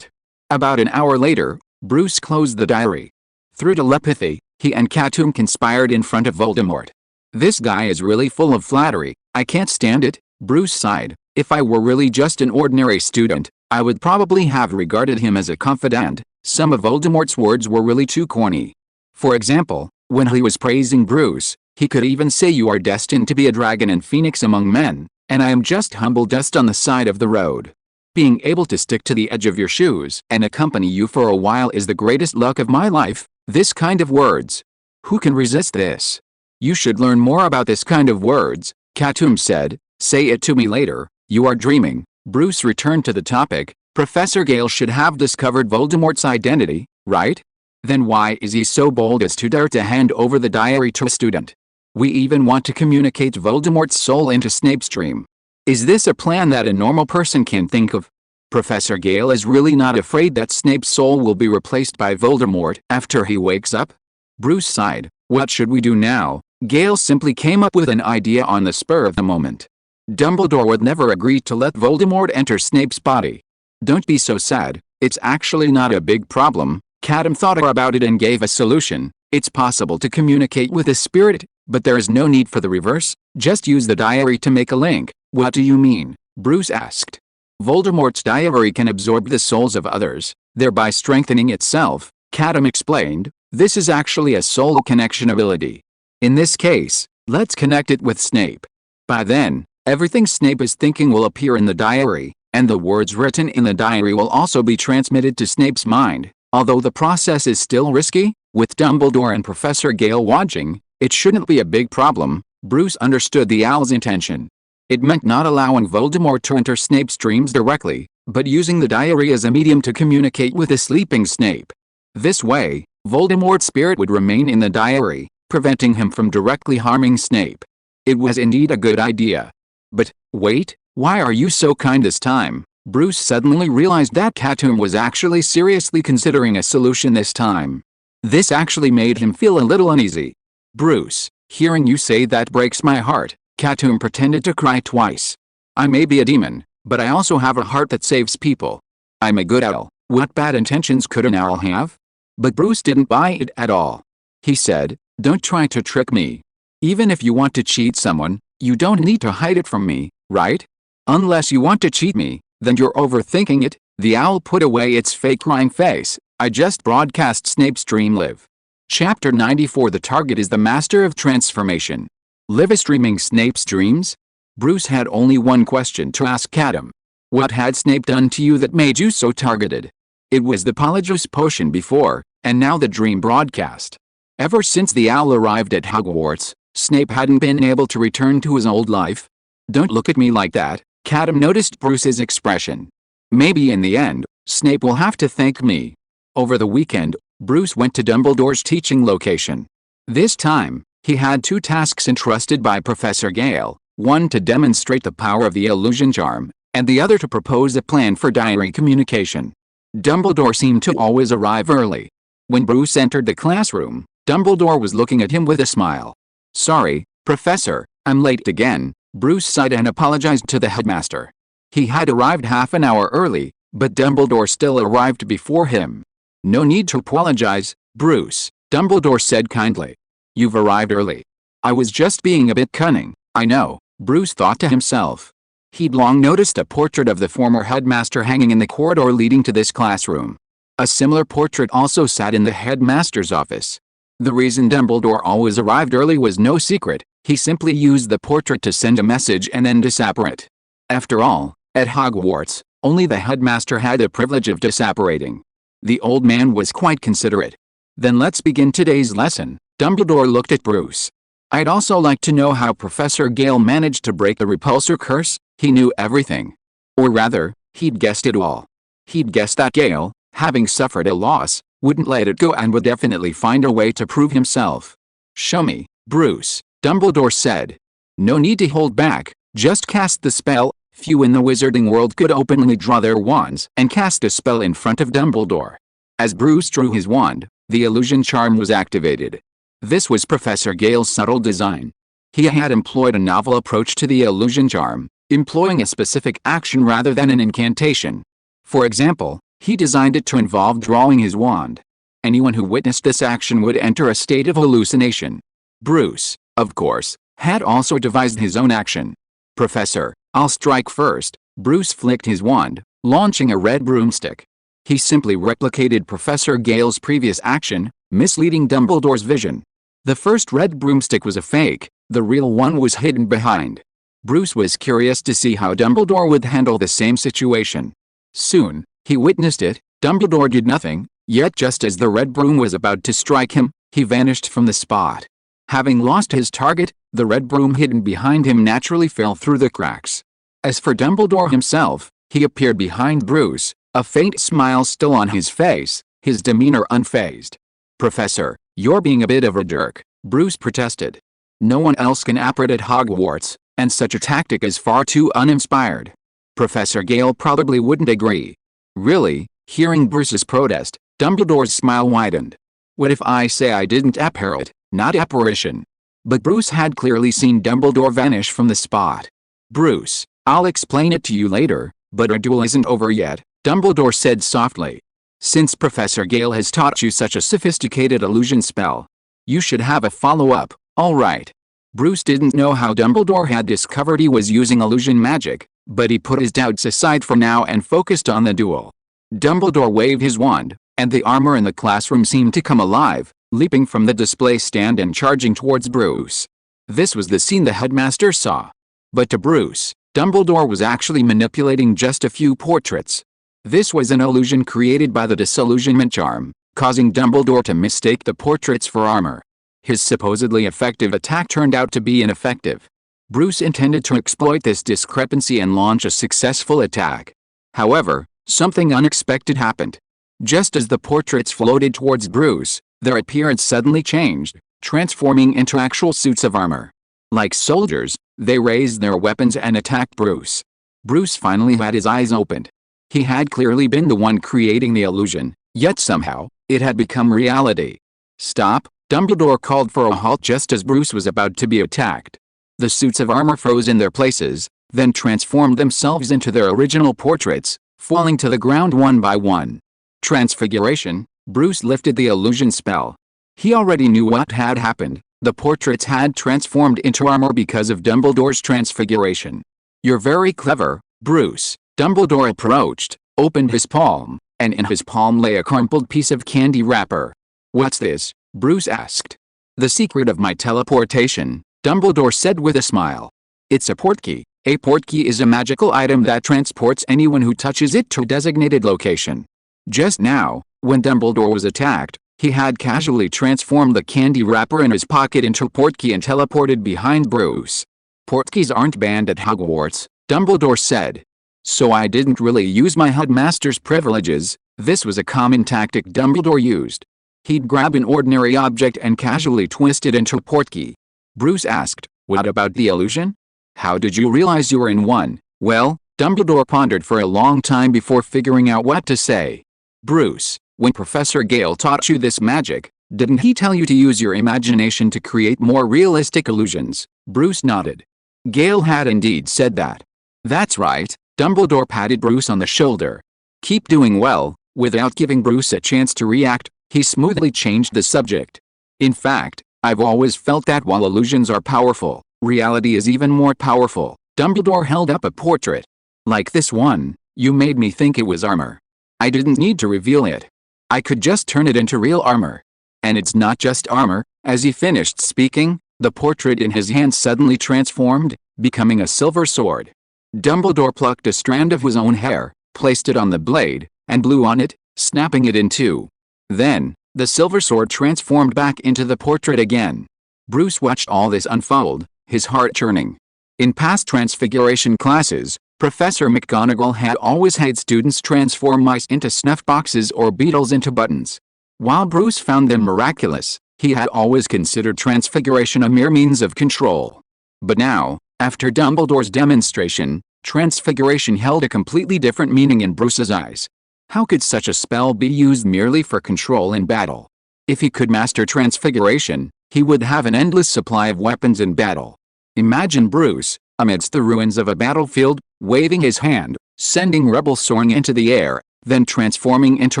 About an hour later, Bruce closed the diary. Through telepathy, he and Katoom conspired in front of Voldemort. This guy is really full of flattery, I can't stand it, Bruce sighed. If I were really just an ordinary student, I would probably have regarded him as a confidant. Some of Voldemort's words were really too corny. For example, when he was praising Bruce, he could even say you are destined to be a dragon and phoenix among men, and I am just humble dust on the side of the road. Being able to stick to the edge of your shoes and accompany you for a while is the greatest luck of my life. This kind of words. Who can resist this? You should learn more about this kind of words, Katoom said. Say it to me later. You are dreaming. Bruce returned to the topic. Professor Gale should have discovered Voldemort's identity, right? Then why is he so bold as to dare to hand over the diary to a student? We even want to communicate Voldemort's soul into Snape's dream. Is this a plan that a normal person can think of? Professor Gale is really not afraid that Snape's soul will be replaced by Voldemort after he wakes up? Bruce sighed. What should we do now? Gale simply came up with an idea on the spur of the moment. Dumbledore would never agree to let Voldemort enter Snape's body. Don't be so sad, it's actually not a big problem. Katoom thought about it and gave a solution. It's possible to communicate with a spirit, but there is no need for the reverse. Just use the diary to make a link. What do you mean? Bruce asked. Voldemort's diary can absorb the souls of others, thereby strengthening itself, Katoom explained. This is actually a soul connection ability. In this case, let's connect it with Snape. By then, everything Snape is thinking will appear in the diary, and the words written in the diary will also be transmitted to Snape's mind. Although the process is still risky, with Dumbledore and Professor Gale watching, it shouldn't be a big problem. Bruce understood the owl's intention. It meant not allowing Voldemort to enter Snape's dreams directly, but using the diary as a medium to communicate with a sleeping Snape. This way, Voldemort's spirit would remain in the diary, preventing him from directly harming Snape. It was indeed a good idea. But, wait, why are you so kind this time? Bruce suddenly realized that Katoom was actually seriously considering a solution this time. This actually made him feel a little uneasy. Bruce, hearing you say that breaks my heart. Katoom pretended to cry twice. I may be a demon, but I also have a heart that saves people. I'm a good owl. What bad intentions could an owl have? But Bruce didn't buy it at all. He said, don't try to trick me. Even if you want to cheat someone, you don't need to hide it from me, right? Unless you want to cheat me, then you're overthinking it. The owl put away its fake crying face. I just broadcast Snape's dream live. Chapter 94. The target is the master of transformation. Live is streaming Snape's dreams? Bruce had only one question to ask Katoom. What had Snape done to you that made you so targeted? It was the Polyjuice potion before, and now the dream broadcast. Ever since the owl arrived at Hogwarts, Snape hadn't been able to return to his old life. Don't look at me like that. Katoom noticed Bruce's expression. Maybe in the end, Snape will have to thank me. Over the weekend, Bruce went to Dumbledore's teaching location. This time, he had two tasks entrusted by Professor Gale, one to demonstrate the power of the illusion charm, and the other to propose a plan for diary communication. Dumbledore seemed to always arrive early. When Bruce entered the classroom, Dumbledore was looking at him with a smile. Sorry, Professor, I'm late again. Bruce sighed and apologized to the headmaster. He had arrived half an hour early, but Dumbledore still arrived before him. No need to apologize, Bruce, Dumbledore said kindly. You've arrived early. I was just being a bit cunning, I know, Bruce thought to himself. He'd long noticed a portrait of the former headmaster hanging in the corridor leading to this classroom. A similar portrait also sat in the headmaster's office. The reason Dumbledore always arrived early was no secret. He simply used the portrait to send a message and then disapparating. After all, at Hogwarts, only the headmaster had the privilege of disapparating. The old man was quite considerate. Then let's begin today's lesson. Dumbledore looked at Bruce. I'd also like to know how Professor Gale managed to break the repulsor curse. He knew everything. Or rather, he'd guessed it all. He'd guessed that Gale, having suffered a loss, wouldn't let it go and would definitely find a way to prove himself. Show me, Bruce, Dumbledore said. No need to hold back, just cast the spell. Few in the wizarding world could openly draw their wands and cast a spell in front of Dumbledore. As Bruce drew his wand, the illusion charm was activated. This was Professor Gale's subtle design. He had employed a novel approach to the illusion charm, employing a specific action rather than an incantation. For example, he designed it to involve drawing his wand. Anyone who witnessed this action would enter a state of hallucination. Bruce, of course, had also devised his own action. Professor, I'll strike first. Bruce flicked his wand, launching a red broomstick. He simply replicated Professor Gale's previous action, misleading Dumbledore's vision. The first red broomstick was a fake, the real one was hidden behind. Bruce was curious to see how Dumbledore would handle the same situation. Soon, he witnessed it. Dumbledore did nothing, yet just as the red broom was about to strike him, he vanished from the spot. Having lost his target, the red broom hidden behind him naturally fell through the cracks. As for Dumbledore himself, he appeared behind Bruce, a faint smile still on his face, his demeanor unfazed. Professor, you're being a bit of a jerk, Bruce protested. No one else can operate at Hogwarts, and such a tactic is far too uninspired. Professor Gale probably wouldn't agree. Really? Hearing Bruce's protest, Dumbledore's smile widened. What if I say I didn't apparate, not apparition? But Bruce had clearly seen Dumbledore vanish from the spot. Bruce, I'll explain it to you later, but our duel isn't over yet, Dumbledore said softly. Since Professor Gale has taught you such a sophisticated illusion spell, you should have a follow-up, all right. Bruce didn't know how Dumbledore had discovered he was using illusion magic, but he put his doubts aside for now and focused on the duel. Dumbledore waved his wand, and the armor in the classroom seemed to come alive, leaping from the display stand and charging towards Bruce. This was the scene the headmaster saw. But to Bruce, Dumbledore was actually manipulating just a few portraits. This was an illusion created by the disillusionment charm, causing Dumbledore to mistake the portraits for armor. His supposedly effective attack turned out to be ineffective. Bruce intended to exploit this discrepancy and launch a successful attack. However, something unexpected happened. Just as the portraits floated towards Bruce, their appearance suddenly changed, transforming into actual suits of armor. Like soldiers, they raised their weapons and attacked Bruce. Bruce finally had his eyes opened. He had clearly been the one creating the illusion, yet somehow, it had become reality. Stop, Dumbledore called for a halt just as Bruce was about to be attacked. The suits of armor froze in their places, then transformed themselves into their original portraits, falling to the ground one by one. Transfiguration, Bruce lifted the illusion spell. He already knew what had happened. The portraits had transformed into armor because of Dumbledore's transfiguration. You're very clever, Bruce. Dumbledore approached, opened his palm, and in his palm lay a crumpled piece of candy wrapper. What's this? Bruce asked. The secret of my teleportation, Dumbledore said with a smile. It's a portkey. A portkey is a magical item that transports anyone who touches it to a designated location. Just now, when Dumbledore was attacked, he had casually transformed the candy wrapper in his pocket into a portkey and teleported behind Bruce. Portkeys aren't banned at Hogwarts, Dumbledore said. So I didn't really use my headmaster's privileges. This was a common tactic Dumbledore used. He'd grab an ordinary object and casually twist it into a portkey. Bruce asked, what about the illusion? How did you realize you were in one? Well, Dumbledore pondered for a long time before figuring out what to say. Bruce, when Professor Gale taught you this magic, didn't he tell you to use your imagination to create more realistic illusions? Bruce nodded. Gale had indeed said that. That's right, Dumbledore patted Bruce on the shoulder. Keep doing well. Without giving Bruce a chance to react, he smoothly changed the subject. In fact, I've always felt that while illusions are powerful, reality is even more powerful. Dumbledore held up a portrait. Like this one, you made me think it was armor. I didn't need to reveal it. I could just turn it into real armor. And it's not just armor. As he finished speaking, the portrait in his hand suddenly transformed, becoming a silver sword. Dumbledore plucked a strand of his own hair, placed it on the blade, and blew on it, snapping it in two. Then, The silver sword transformed back into the portrait again. Bruce watched all this unfold, his heart churning. In past transfiguration classes, Professor McGonagall had always had students transform mice into snuff boxes or beetles into buttons. While Bruce found them miraculous, he had always considered transfiguration a mere means of control. But now, after Dumbledore's demonstration, transfiguration held a completely different meaning in Bruce's eyes. How could such a spell be used merely for control in battle? If he could master transfiguration, he would have an endless supply of weapons in battle. Imagine Bruce, amidst the ruins of a battlefield, waving his hand, sending rebels soaring into the air, then transforming into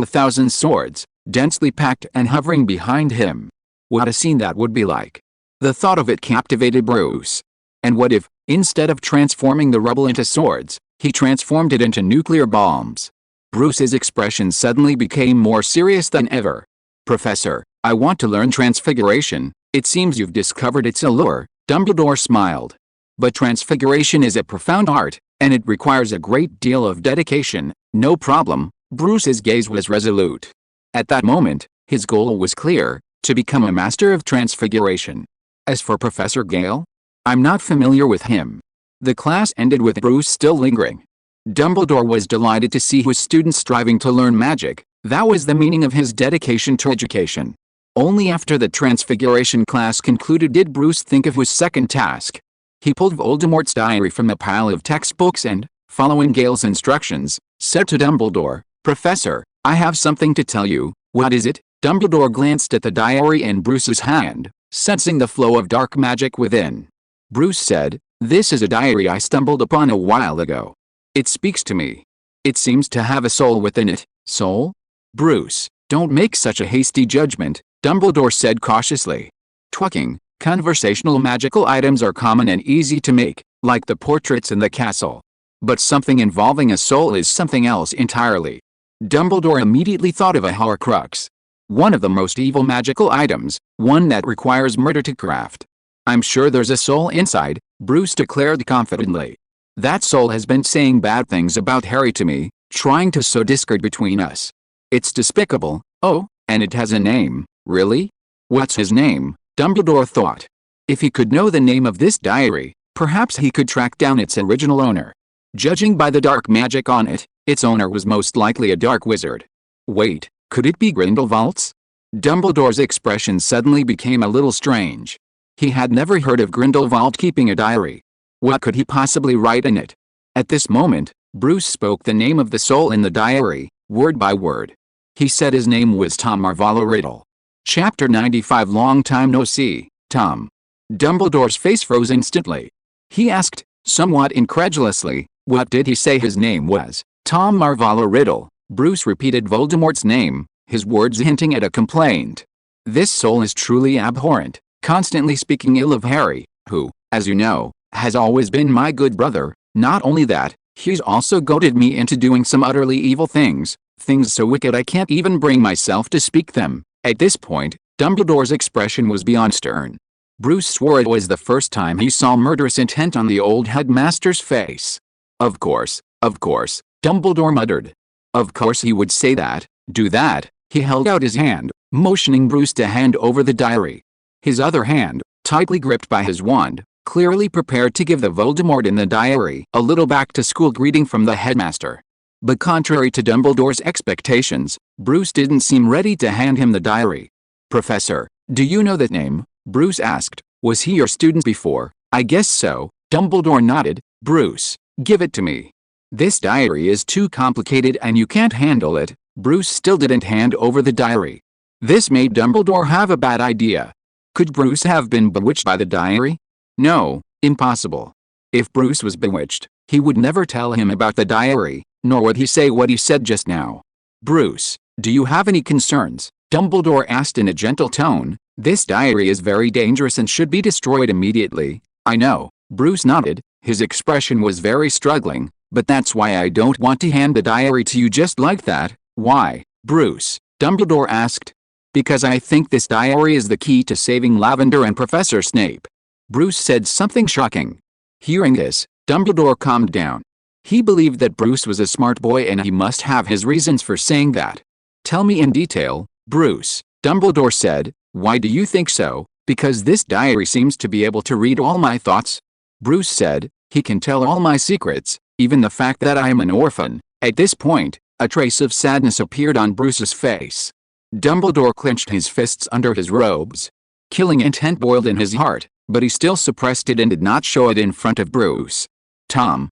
1,000 swords, densely packed and hovering behind him. What a scene that would be like. The thought of it captivated Bruce. And what if, instead of transforming the rubble into swords, he transformed it into nuclear bombs? Bruce's expression suddenly became more serious than ever. Professor, I want to learn transfiguration. It seems you've discovered its allure. Dumbledore smiled. But transfiguration is a profound art, and it requires a great deal of dedication. No problem. Bruce's gaze was resolute. At that moment, his goal was clear, to become a master of transfiguration. As for Professor Gale, I'm not familiar with him. The class ended with Bruce still lingering. Dumbledore was delighted to see his students striving to learn magic. That was the meaning of his dedication to education. Only after the transfiguration class concluded did Bruce think of his second task. He pulled Voldemort's diary from a pile of textbooks and, following Gale's instructions, said to Dumbledore, Professor, I have something to tell you. What is it? Dumbledore glanced at the diary in Bruce's hand, sensing the flow of dark magic within. Bruce said, This is a diary I stumbled upon a while ago. It speaks to me. It seems to have a soul within it. Soul? Bruce, don't make such a hasty judgment, Dumbledore said cautiously. Twucking, conversational magical items are common and easy to make, like the portraits in the castle. But something involving a soul is something else entirely. Dumbledore immediately thought of a Horcrux. One of the most evil magical items, one that requires murder to craft. I'm sure there's a soul inside, Bruce declared confidently. That soul has been saying bad things about Harry to me, trying to sow discord between us. It's despicable. Oh, and it has a name. Really? What's his name? Dumbledore thought. If he could know the name of this diary, perhaps he could track down its original owner. Judging by the dark magic on it, its owner was most likely a dark wizard. Wait, could it be Grindelwald's? Dumbledore's expression suddenly became a little strange. He had never heard of Grindelwald keeping a diary. What could he possibly write in it? At this moment, Bruce spoke the name of the soul in the diary, word by word. He said his name was Tom Marvolo Riddle. Chapter 95 Long time no see, Tom. Dumbledore's face froze instantly. He asked, somewhat incredulously, what did he say his name was? Tom Marvolo Riddle. Bruce repeated Voldemort's name, his words hinting at a complaint. This soul is truly abhorrent, constantly speaking ill of Harry, who, as you know, has always been my good brother. Not only that, he's also goaded me into doing some utterly evil things, things so wicked I can't even bring myself to speak them. At this point, Dumbledore's expression was beyond stern. Bruce swore it was the first time he saw murderous intent on the old headmaster's face. Of course, Dumbledore muttered. Of course he would say that, do that. He held out his hand, motioning Bruce to hand over the diary. His other hand, tightly gripped by his wand, clearly prepared to give the Voldemort in the diary a little back-to-school greeting from the headmaster. But contrary to Dumbledore's expectations, Bruce didn't seem ready to hand him the diary. Professor, do you know that name? Bruce asked. Was he your student before? I guess so. Dumbledore nodded. Bruce, give it to me. This diary is too complicated and you can't handle it. Bruce still didn't hand over the diary. This made Dumbledore have a bad idea. Could Bruce have been bewitched by the diary? No, impossible. If Bruce was bewitched, he would never tell him about the diary, nor would he say what he said just now. Bruce, do you have any concerns? Dumbledore asked in a gentle tone. This diary is very dangerous and should be destroyed immediately. I know. Bruce nodded. His expression was very struggling, but that's why I don't want to hand the diary to you just like that. Why, Bruce? Dumbledore asked. Because I think this diary is the key to saving Lavender and Professor Snape. Bruce said something shocking. Hearing this, Dumbledore calmed down. He believed that Bruce was a smart boy and he must have his reasons for saying that. Tell me in detail, Bruce. Dumbledore said. Why do you think so? Because this diary seems to be able to read all my thoughts. Bruce said. He can tell all my secrets, even the fact that I am an orphan. At this point, a trace of sadness appeared on Bruce's face. Dumbledore clenched his fists under his robes. Killing intent boiled in his heart, but he still suppressed it and did not show it in front of Bruce. Tom,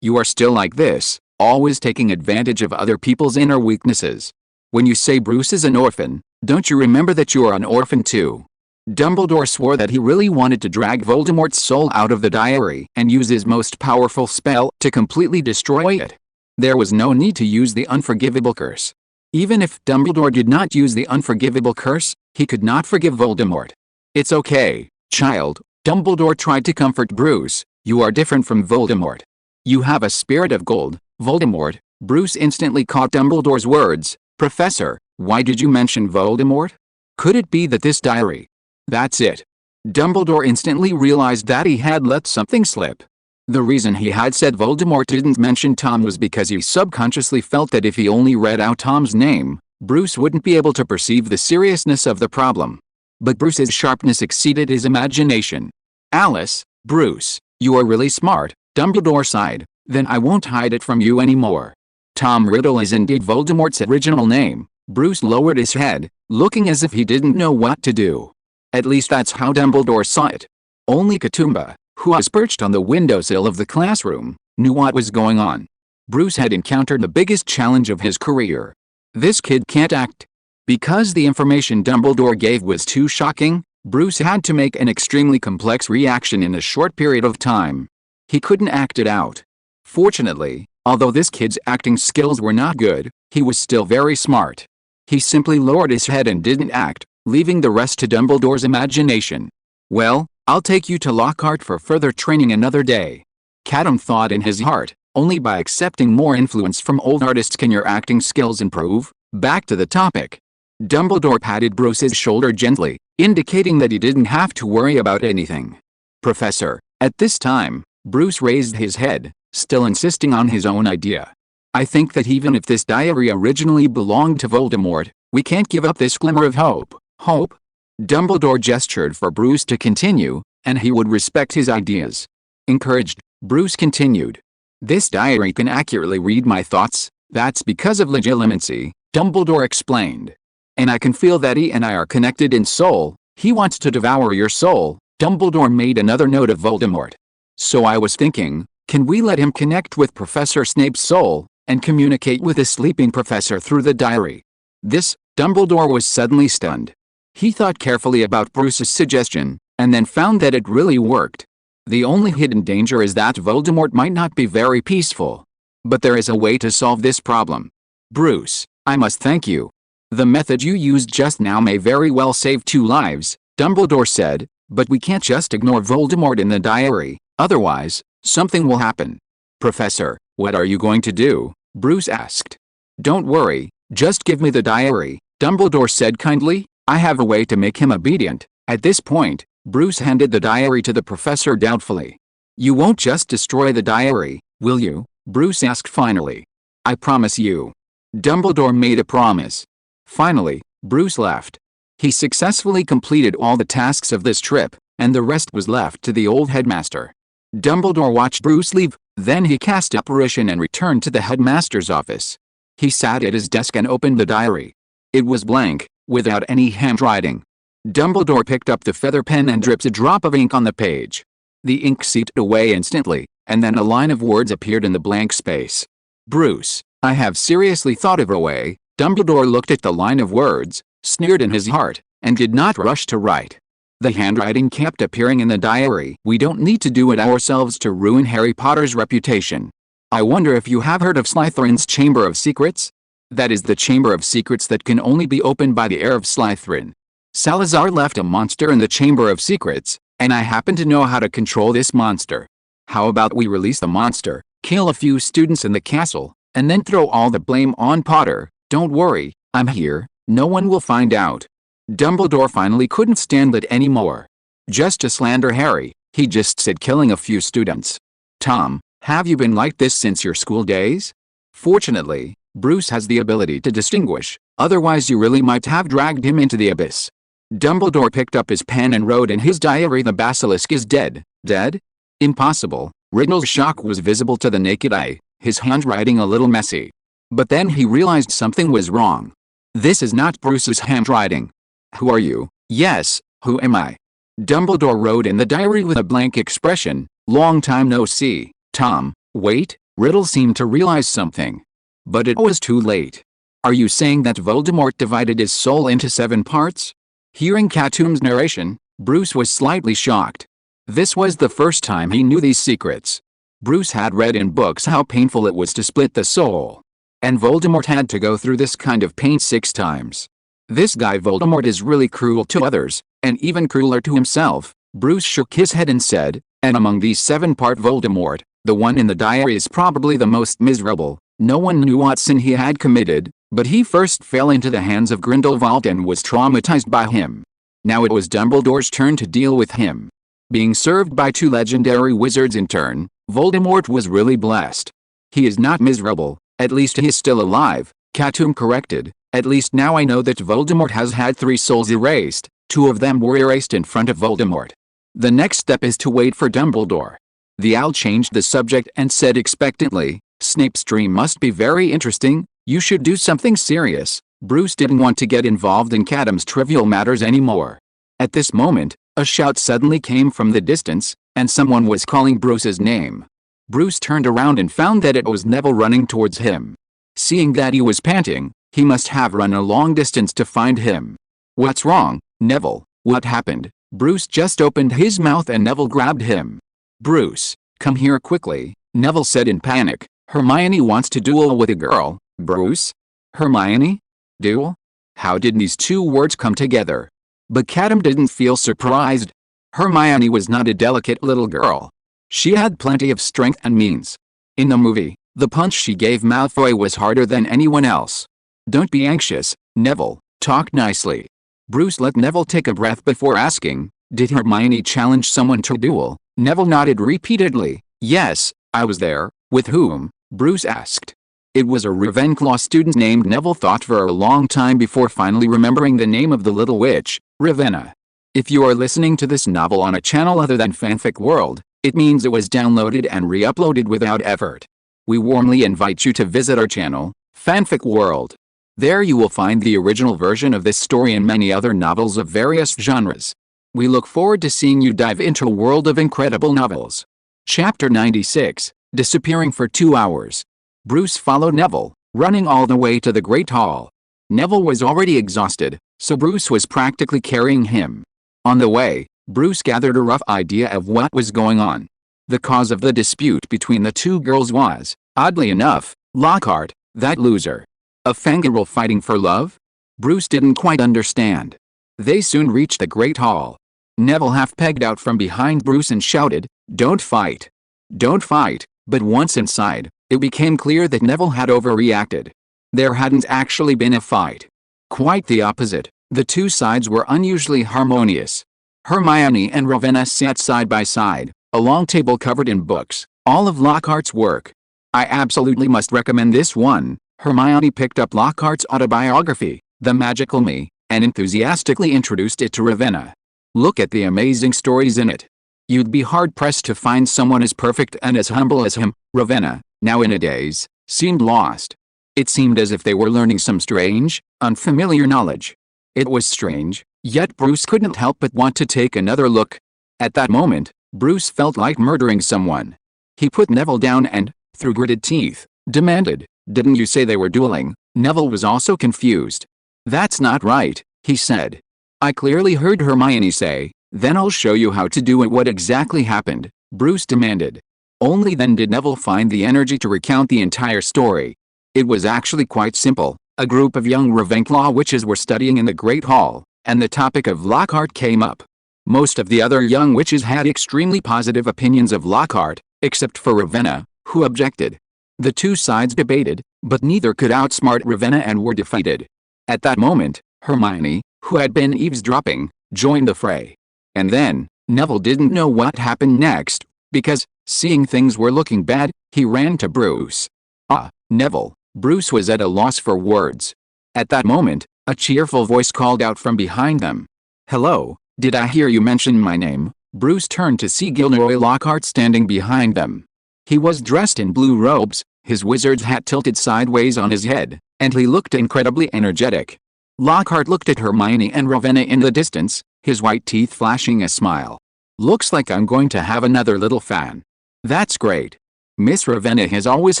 you are still like this, always taking advantage of other people's inner weaknesses. When you say Bruce is an orphan, don't you remember that you are an orphan too? Dumbledore swore that he really wanted to drag Voldemort's soul out of the diary and use his most powerful spell to completely destroy it. There was no need to use the unforgivable curse. Even if Dumbledore did not use the unforgivable curse, he could not forgive Voldemort. It's okay, child, Dumbledore tried to comfort Bruce. You are different from Voldemort. You have a spirit of gold, Voldemort. Bruce instantly caught Dumbledore's words. Professor, why did you mention Voldemort? Could it be that this diary? That's it. Dumbledore instantly realized that he had let something slip. The reason he had said Voldemort didn't mention Tom was because he subconsciously felt that if he only read out Tom's name, Bruce wouldn't be able to perceive the seriousness of the problem. But Bruce's sharpness exceeded his imagination. Alice, Bruce, you are really smart, Dumbledore sighed. Then I won't hide it from you anymore. Tom Riddle is indeed Voldemort's original name. Bruce lowered his head, looking as if he didn't know what to do. At least that's how Dumbledore saw it. Only Katoom, who was perched on the windowsill of the classroom, knew what was going on. Bruce had encountered the biggest challenge of his career. This kid can't act. Because the information Dumbledore gave was too shocking, Bruce had to make an extremely complex reaction in a short period of time. He couldn't act it out. Fortunately, although this kid's acting skills were not good, he was still very smart. He simply lowered his head and didn't act, leaving the rest to Dumbledore's imagination. Well, I'll take you to Lockhart for further training another day. Katoom thought in his heart, only by accepting more influence from old artists can your acting skills improve. Back to the topic. Dumbledore patted Bruce's shoulder gently, indicating that he didn't have to worry about anything. Professor, at this time, Bruce raised his head, still insisting on his own idea. I think that even if this diary originally belonged to Voldemort, we can't give up this glimmer of hope. Hope? Dumbledore gestured for Bruce to continue, and he would respect his ideas. Encouraged, Bruce continued. This diary can accurately read my thoughts. That's because of legilimency, Dumbledore explained. And I can feel that he and I are connected in soul. He wants to devour your soul. Dumbledore made another note of Voldemort. So I was thinking, can we let him connect with Professor Snape's soul, and communicate with the sleeping professor through the diary? This, Dumbledore was suddenly stunned. He thought carefully about Bruce's suggestion, and then found that it really worked. The only hidden danger is that Voldemort might not be very peaceful. But there is a way to solve this problem. Bruce, I must thank you. The method you used just now may very well save 2 lives, Dumbledore said, but we can't just ignore Voldemort in the diary, otherwise, something will happen. Professor, what are you going to do? Bruce asked. Don't worry, just give me the diary, Dumbledore said kindly. I have a way to make him obedient. At this point, Bruce handed the diary to the professor doubtfully. You won't just destroy the diary, will you? Bruce asked finally. I promise you. Dumbledore made a promise. Finally, Bruce left. He successfully completed all the tasks of this trip, and the rest was left to the old headmaster. Dumbledore watched Bruce leave, then he cast apparition and returned to the headmaster's office. He sat at his desk and opened the diary. It was blank, without any handwriting. Dumbledore picked up the feather pen and dripped a drop of ink on the page. The ink seeped away instantly, and then a line of words appeared in the blank space. Bruce, I have seriously thought of a way. Dumbledore looked at the line of words, sneered in his heart, and did not rush to write. The handwriting kept appearing in the diary. We don't need to do it ourselves to ruin Harry Potter's reputation. I wonder if you have heard of Slytherin's Chamber of Secrets? That is the Chamber of Secrets that can only be opened by the heir of Slytherin. Salazar left a monster in the Chamber of Secrets, and I happen to know how to control this monster. How about we release the monster, kill a few students in the castle, and then throw all the blame on Potter? Don't worry, I'm here, no one will find out. Dumbledore finally couldn't stand it anymore. Just to slander Harry, he just said killing a few students. Tom, have you been like this since your school days? Fortunately, Bruce has the ability to distinguish Otherwise you really might have dragged him into the abyss. Dumbledore picked up his pen and wrote in his diary, "The basilisk is dead." Dead? Impossible. Riddle's shock was visible to the naked eye, his handwriting a little messy. But then he realized something was wrong. This is not Bruce's handwriting. Who are you? Yes, who am I? Dumbledore wrote in the diary with a blank expression, "Long time no see, Tom." Wait, Riddle seemed to realize something. But it was too late. Are you saying that Voldemort divided his soul into 7 parts? Hearing Katoom's narration, Bruce was slightly shocked. This was the first time he knew these secrets. Bruce had read in books how painful it was to split the soul. And Voldemort had to go through this kind of pain 6 times. This guy Voldemort is really cruel to others, and even crueler to himself. Bruce shook his head and said, and among these 7-part Voldemort, the one in the diary is probably the most miserable. No one knew what sin he had committed, but he first fell into the hands of Grindelwald and was traumatized by him. Now it was Dumbledore's turn to deal with him. Being served by 2 legendary wizards in turn, Voldemort was really blessed. He is not miserable, at least he is still alive, Katoom corrected. At least now I know that Voldemort has had 3 souls erased, 2 of them were erased in front of Voldemort. The next step is to wait for Dumbledore. The owl changed the subject and said expectantly, "Snape's dream must be very interesting. You should do something serious." Bruce didn't want to get involved in Katoom's trivial matters anymore. At this moment, a shout suddenly came from the distance, and someone was calling Bruce's name. Bruce turned around and found that it was Neville running towards him. Seeing that he was panting, he must have run a long distance to find him. "What's wrong, Neville? What happened?" Bruce just opened his mouth and Neville grabbed him. "Bruce, come here quickly," Neville said in panic. "Hermione wants to duel with a girl." "Bruce? Hermione? Duel?" How did these 2 words come together? But Katoom didn't feel surprised. Hermione was not a delicate little girl. She had plenty of strength and means. In the movie, the punch she gave Malfoy was harder than anyone else. "Don't be anxious, Neville, talk nicely." Bruce let Neville take a breath before asking, "Did Hermione challenge someone to duel?" Neville nodded repeatedly. "Yes, I was there." "With whom?" Bruce asked. It was a Ravenclaw student named Neville thought for a long time before finally remembering the name of the little witch, Ravenna. If you are listening to this novel on a channel other than Fanfic World, it means it was downloaded and re-uploaded without effort. We warmly invite you to visit our channel, Fanfic World. There you will find the original version of this story and many other novels of various genres. We look forward to seeing you dive into a world of incredible novels. Chapter 96, Disappearing for 2 hours. Bruce followed Neville, running all the way to the Great Hall. Neville was already exhausted, so Bruce was practically carrying him. On the way, Bruce gathered a rough idea of what was going on. The cause of the dispute between the 2 girls was, oddly enough, Lockhart, that loser. A fangirl fighting for love? Bruce didn't quite understand. They soon reached the Great Hall. Neville half-pegged out from behind Bruce and shouted, "Don't fight! Don't fight!" But once inside, it became clear that Neville had overreacted. There hadn't actually been a fight. Quite the opposite, the 2 sides were unusually harmonious. Hermione and Ravenna sat side by side, a long table covered in books, all of Lockhart's work. "I absolutely must recommend this one." Hermione picked up Lockhart's autobiography, The Magical Me, and enthusiastically introduced it to Ravenna. "Look at the amazing stories in it. You'd be hard-pressed to find someone as perfect and as humble as him." Ravenna, now in a daze, seemed lost. It seemed as if they were learning some strange, unfamiliar knowledge. It was strange, yet Bruce couldn't help but want to take another look. At that moment, Bruce felt like murdering someone. He put Neville down and, through gritted teeth, demanded, "Didn't you say they were dueling?" Neville was also confused. "That's not right," he said. "I clearly heard Hermione say, 'Then I'll show you how to do it.'" "What exactly happened?" Bruce demanded. Only then did Neville find the energy to recount the entire story. It was actually quite simple. A group of young Ravenclaw witches were studying in the Great Hall, and the topic of Lockhart came up. Most of the other young witches had extremely positive opinions of Lockhart, except for Ravenna, who objected. The 2 sides debated, but neither could outsmart Ravenna and were defeated. At that moment, Hermione, who had been eavesdropping, joined the fray. And then, Neville didn't know what happened next, because, seeing things were looking bad, he ran to Bruce. "Ah, Neville." Bruce was at a loss for words. At that moment, a cheerful voice called out from behind them. "Hello, did I hear you mention my name?" Bruce turned to see Gilderoy Lockhart standing behind them. He was dressed in blue robes, his wizard's hat tilted sideways on his head, and he looked incredibly energetic. Lockhart looked at Hermione and Ravenna in the distance, his white teeth flashing a smile. "Looks like I'm going to have another little fan." "That's great. Miss Ravenna has always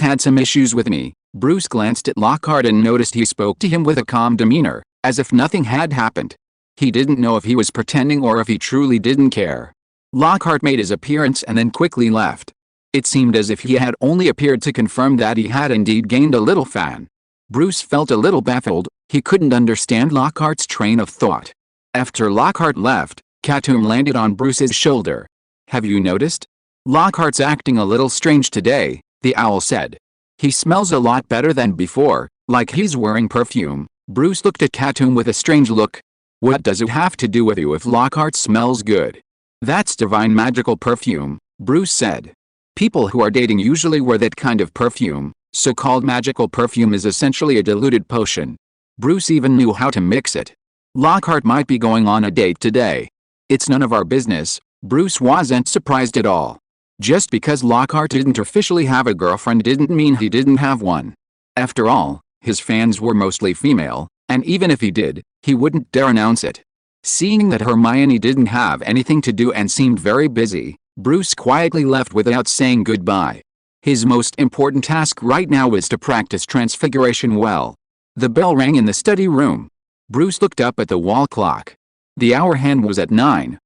had some issues with me." Bruce glanced at Lockhart and noticed he spoke to him with a calm demeanor, as if nothing had happened. He didn't know if he was pretending or if he truly didn't care. Lockhart made his appearance and then quickly left. It seemed as if he had only appeared to confirm that he had indeed gained a little fan. Bruce felt a little baffled. He couldn't understand Lockhart's train of thought. After Lockhart left, Katoom landed on Bruce's shoulder. "Have you noticed? Lockhart's acting a little strange today," the owl said. "He smells a lot better than before, like he's wearing perfume." Bruce looked at Katoom with a strange look. "What does it have to do with you if Lockhart smells good?" "That's divine magical perfume," Bruce said. "People who are dating usually wear that kind of perfume. So-called magical perfume is essentially a diluted potion." Bruce even knew how to mix it. "Lockhart might be going on a date today. It's none of our business." Bruce wasn't surprised at all. Just because Lockhart didn't officially have a girlfriend didn't mean he didn't have one. After all, his fans were mostly female, and even if he did, he wouldn't dare announce it. Seeing that Hermione didn't have anything to do and seemed very busy, Bruce quietly left without saying goodbye. His most important task right now was to practice transfiguration well. The bell rang in the study room. Bruce looked up at the wall clock. The hour hand was at 9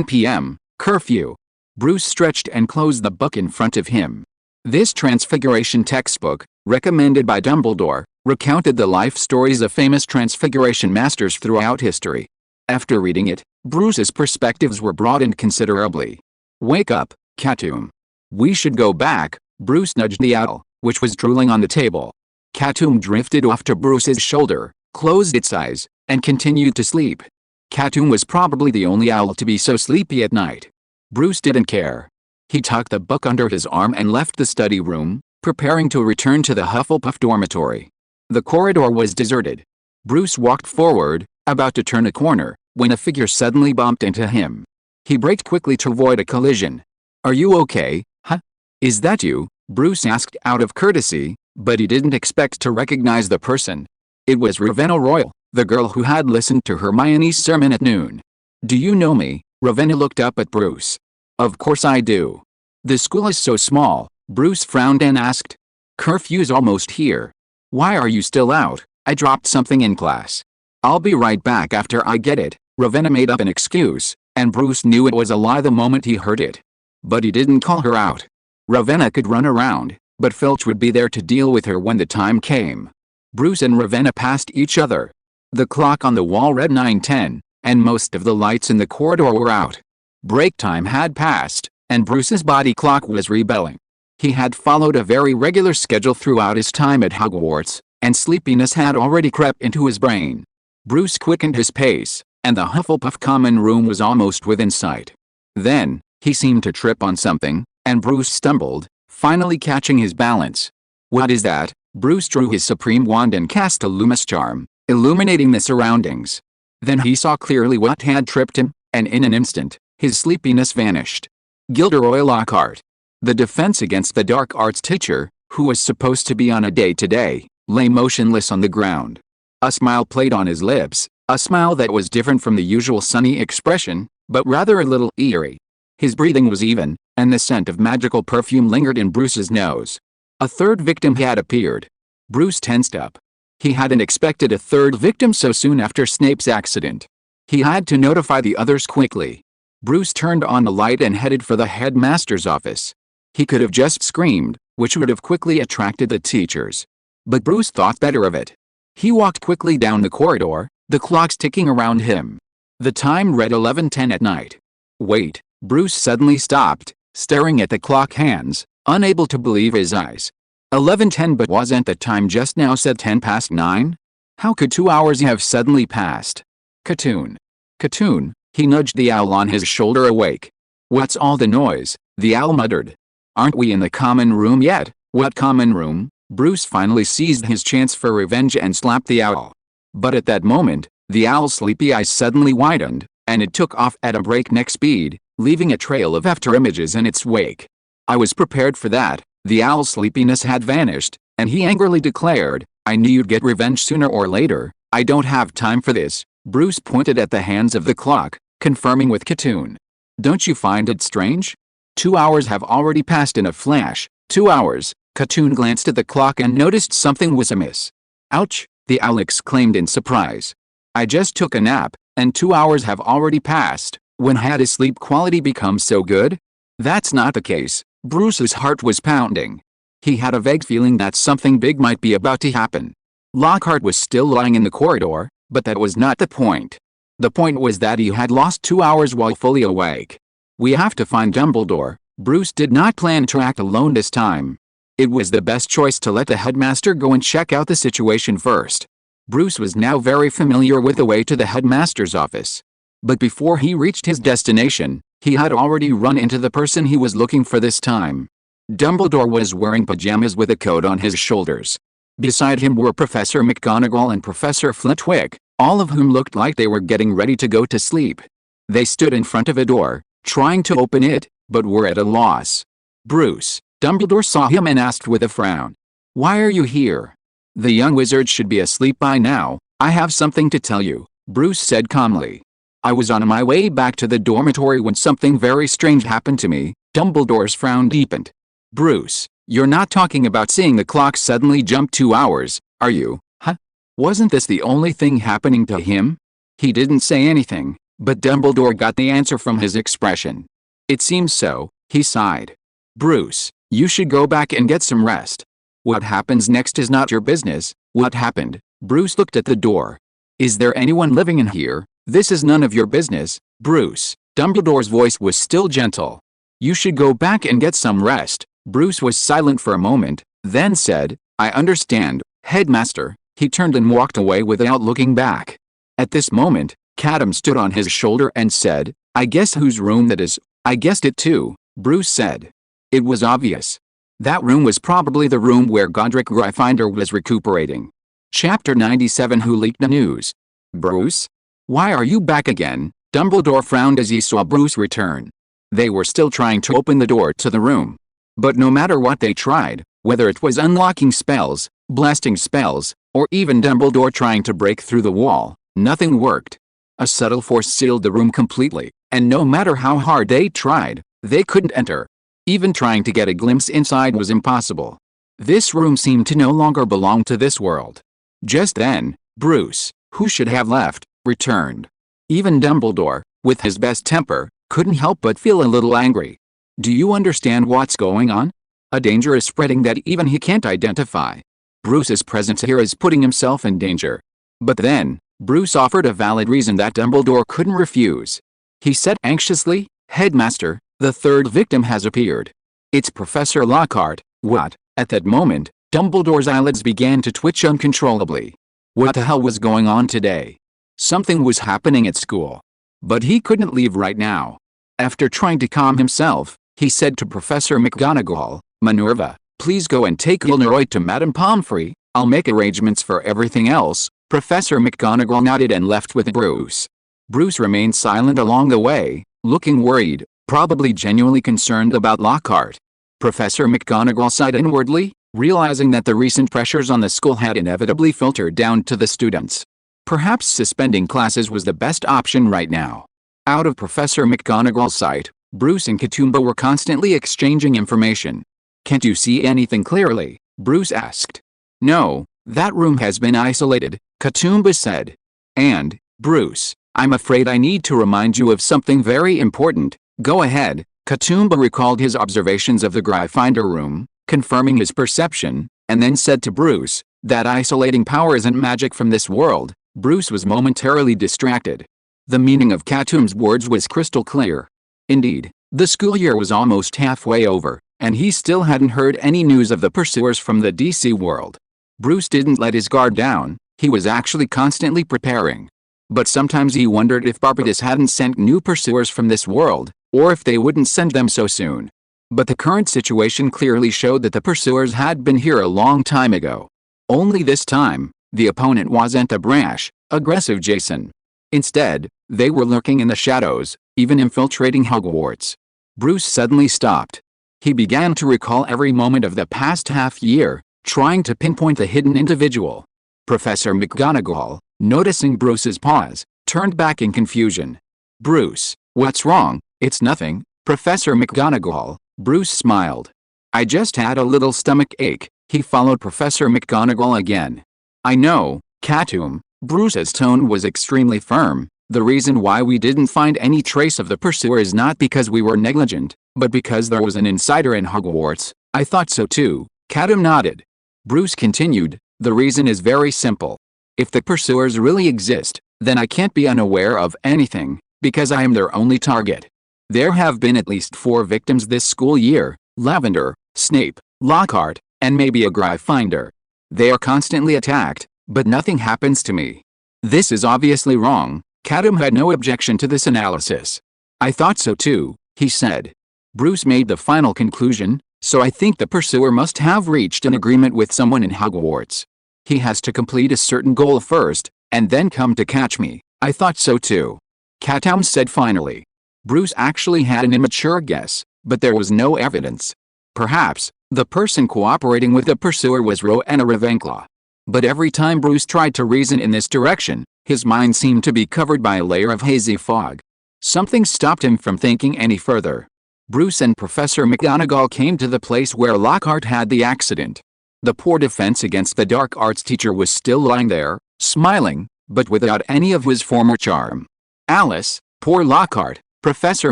p.m., curfew. Bruce stretched and closed the book in front of him. This transfiguration textbook, recommended by Dumbledore, recounted the life stories of famous transfiguration masters throughout history. After reading it, Bruce's perspectives were broadened considerably. "Wake up, Katoom. We should go back," Bruce nudged the owl, which was drooling on the table. Katoom drifted off to Bruce's shoulder, closed its eyes, and continued to sleep. Katoom was probably the only owl to be so sleepy at night. Bruce didn't care. He tucked the book under his arm and left the study room, preparing to return to the Hufflepuff dormitory. The corridor was deserted. Bruce walked forward, about to turn a corner, when a figure suddenly bumped into him. He braked quickly to avoid a collision. "Are you okay, huh? Is that you?" Bruce asked out of courtesy, but he didn't expect to recognize the person. It was Ravenna Royal, the girl who had listened to Hermione's sermon at noon. "Do you know me?" Ravenna looked up at Bruce. "Of course I do. The school is so small." Bruce frowned and asked. "Curfew's almost here. Why are you still out?" "I dropped something in class. I'll be right back after I get it." Ravenna made up an excuse, and Bruce knew it was a lie the moment he heard it. But he didn't call her out. Ravenna could run around, but Filch would be there to deal with her when the time came. Bruce and Ravenna passed each other. The clock on the wall read 9:10, and most of the lights in the corridor were out. Break time had passed, and Bruce's body clock was rebelling. He had followed a very regular schedule throughout his time at Hogwarts, and sleepiness had already crept into his brain. Bruce quickened his pace, and the Hufflepuff common room was almost within sight. Then, he seemed to trip on something, and Bruce stumbled, finally catching his balance. "What is that?" Bruce drew his supreme wand and cast a Luminous Charm, illuminating the surroundings. Then he saw clearly what had tripped him, and in an instant, his sleepiness vanished. Gilderoy Lockhart, the Defense Against the Dark Arts teacher, who was supposed to be on a date today, lay motionless on the ground. A smile played on his lips, a smile that was different from the usual sunny expression, but rather a little eerie. His breathing was even, and the scent of magical perfume lingered in Bruce's nose. A third victim had appeared. Bruce tensed up. He hadn't expected a third victim so soon after Snape's accident. He had to notify the others quickly. Bruce turned on the light and headed for the headmaster's office. He could have just screamed, which would have quickly attracted the teachers. But Bruce thought better of it. He walked quickly down the corridor, the clocks ticking around him. The time read 11:10 at night. Wait, Bruce suddenly stopped, staring at the clock hands, unable to believe his eyes. 11:10, but wasn't the time just now said 9:10? How could 2 hours have suddenly passed? Katoon. Katoon, he nudged the owl on his shoulder awake. What's all the noise? The owl muttered. Aren't we in the common room yet? What common room? Bruce finally seized his chance for revenge and slapped the owl. But at that moment, the owl's sleepy eyes suddenly widened, and it took off at a breakneck speed, leaving a trail of afterimages in its wake. I was prepared for that. The owl's sleepiness had vanished, and he angrily declared, "I knew you'd get revenge sooner or later. I don't have time for this." Bruce pointed at the hands of the clock, confirming with Katoom. "Don't you find it strange? 2 hours have already passed in a flash." 2 hours. Katoom glanced at the clock and noticed something was amiss. "Ouch," the owl exclaimed in surprise. "I just took a nap, and 2 hours have already passed. When had his sleep quality become so good?" That's not the case. Bruce's heart was pounding. He had a vague feeling that something big might be about to happen. Lockhart was still lying in the corridor, but that was not the point. The point was that he had lost 2 hours while fully awake. "We have to find Dumbledore." Bruce did not plan to act alone this time. It was the best choice to let the headmaster go and check out the situation first. Bruce was now very familiar with the way to the headmaster's office. But before he reached his destination, he had already run into the person he was looking for this time. Dumbledore was wearing pajamas with a coat on his shoulders. Beside him were Professor McGonagall and Professor Flitwick, all of whom looked like they were getting ready to go to sleep. They stood in front of a door, trying to open it, but were at a loss. "Bruce." Dumbledore saw him and asked with a frown. "Why are you here?" "The young wizard should be asleep by now. I have something to tell you," Bruce said calmly. "I was on my way back to the dormitory when something very strange happened to me." Dumbledore's frown deepened. "Bruce, you're not talking about seeing the clock suddenly jump 2 hours, are you? Huh? Wasn't this the only thing happening to him?" He didn't say anything, but Dumbledore got the answer from his expression. "It seems so," he sighed. "Bruce, you should go back and get some rest. What happens next is not your business." "What happened?" Bruce looked at the door. "Is there anyone living in here?" "This is none of your business, Bruce." Dumbledore's voice was still gentle. "You should go back and get some rest." Bruce was silent for a moment, then said, "I understand, Headmaster." He turned and walked away without looking back. At this moment, Katoom stood on his shoulder and said, "I guess whose room that is." "I guessed it too," Bruce said. It was obvious. That room was probably the room where Godric Gryffindor was recuperating. Chapter 97. Who leaked the news? "Bruce? Why are you back again?" Dumbledore frowned as he saw Bruce return. They were still trying to open the door to the room. But no matter what they tried, whether it was unlocking spells, blasting spells, or even Dumbledore trying to break through the wall, nothing worked. A subtle force sealed the room completely, and no matter how hard they tried, they couldn't enter. Even trying to get a glimpse inside was impossible. This room seemed to no longer belong to this world. Just then, Bruce, who should have left, returned. Even Dumbledore, with his best temper, couldn't help but feel a little angry. "Do you understand what's going on? A danger is spreading that even he can't identify. Bruce's presence here is putting himself in danger." But then, Bruce offered a valid reason that Dumbledore couldn't refuse. He said anxiously, "Headmaster, the third victim has appeared. It's Professor Lockhart." "What?" At that moment, Dumbledore's eyelids began to twitch uncontrollably. What the hell was going on today? Something was happening at school. But he couldn't leave right now. After trying to calm himself, he said to Professor McGonagall, "Minerva, please go and take Gilderoy to Madame Pomfrey. I'll make arrangements for everything else." Professor McGonagall nodded and left with Bruce. Bruce remained silent along the way, looking worried, probably genuinely concerned about Lockhart. Professor McGonagall sighed inwardly, realizing that the recent pressures on the school had inevitably filtered down to the students. Perhaps suspending classes was the best option right now. Out of Professor McGonagall's sight, Bruce and Katoom were constantly exchanging information. "Can't you see anything clearly?" Bruce asked. "No, that room has been isolated," Katoom said. "And, Bruce, I'm afraid I need to remind you of something very important." "Go ahead." Katoom recalled his observations of the Gryffindor room, confirming his perception, and then said to Bruce, "That isolating power isn't magic from this world." Bruce was momentarily distracted. The meaning of Katoom's words was crystal clear. Indeed, the school year was almost halfway over, and he still hadn't heard any news of the pursuers from the DC world. Bruce didn't let his guard down, he was actually constantly preparing. But sometimes he wondered if Barbatos hadn't sent new pursuers from this world, or if they wouldn't send them so soon. But the current situation clearly showed that the pursuers had been here a long time ago. Only this time, The opponent wasn't a brash, aggressive Jason. Instead, they were lurking in the shadows, even infiltrating Hogwarts. Bruce suddenly stopped. He began to recall every moment of the past half-year, trying to pinpoint the hidden individual. Professor McGonagall, noticing Bruce's pause, turned back in confusion. "Bruce, what's wrong?" "It's nothing, Professor McGonagall," Bruce smiled. "I just had a little stomach ache." He followed Professor McGonagall again. "I know, Katoom." Bruce's tone was extremely firm. "The reason why we didn't find any trace of the pursuer is not because we were negligent, but because there was an insider in Hogwarts." "I thought so too," Katoom nodded. Bruce continued, "The reason is very simple. If the pursuers really exist, then I can't be unaware of anything, because I am their only target. There have been at least 4 victims this school year: Lavender, Snape, Lockhart, and maybe a Gryffindor. They are constantly attacked, but nothing happens to me." "This is obviously wrong." Katoom had no objection to this analysis. "I thought so too," he said. Bruce made the final conclusion, "So I think the pursuer must have reached an agreement with someone in Hogwarts. He has to complete a certain goal first, and then come to catch me." "I thought so too," Katoom said finally. Bruce actually had an immature guess, but there was no evidence. Perhaps the person cooperating with the pursuer was Rowena Ravenclaw. But every time Bruce tried to reason in this direction, his mind seemed to be covered by a layer of hazy fog. Something stopped him from thinking any further. Bruce and Professor McGonagall came to the place where Lockhart had the accident. The poor defense against the dark arts teacher was still lying there, smiling, but without any of his former charm. "Alice, poor Lockhart," Professor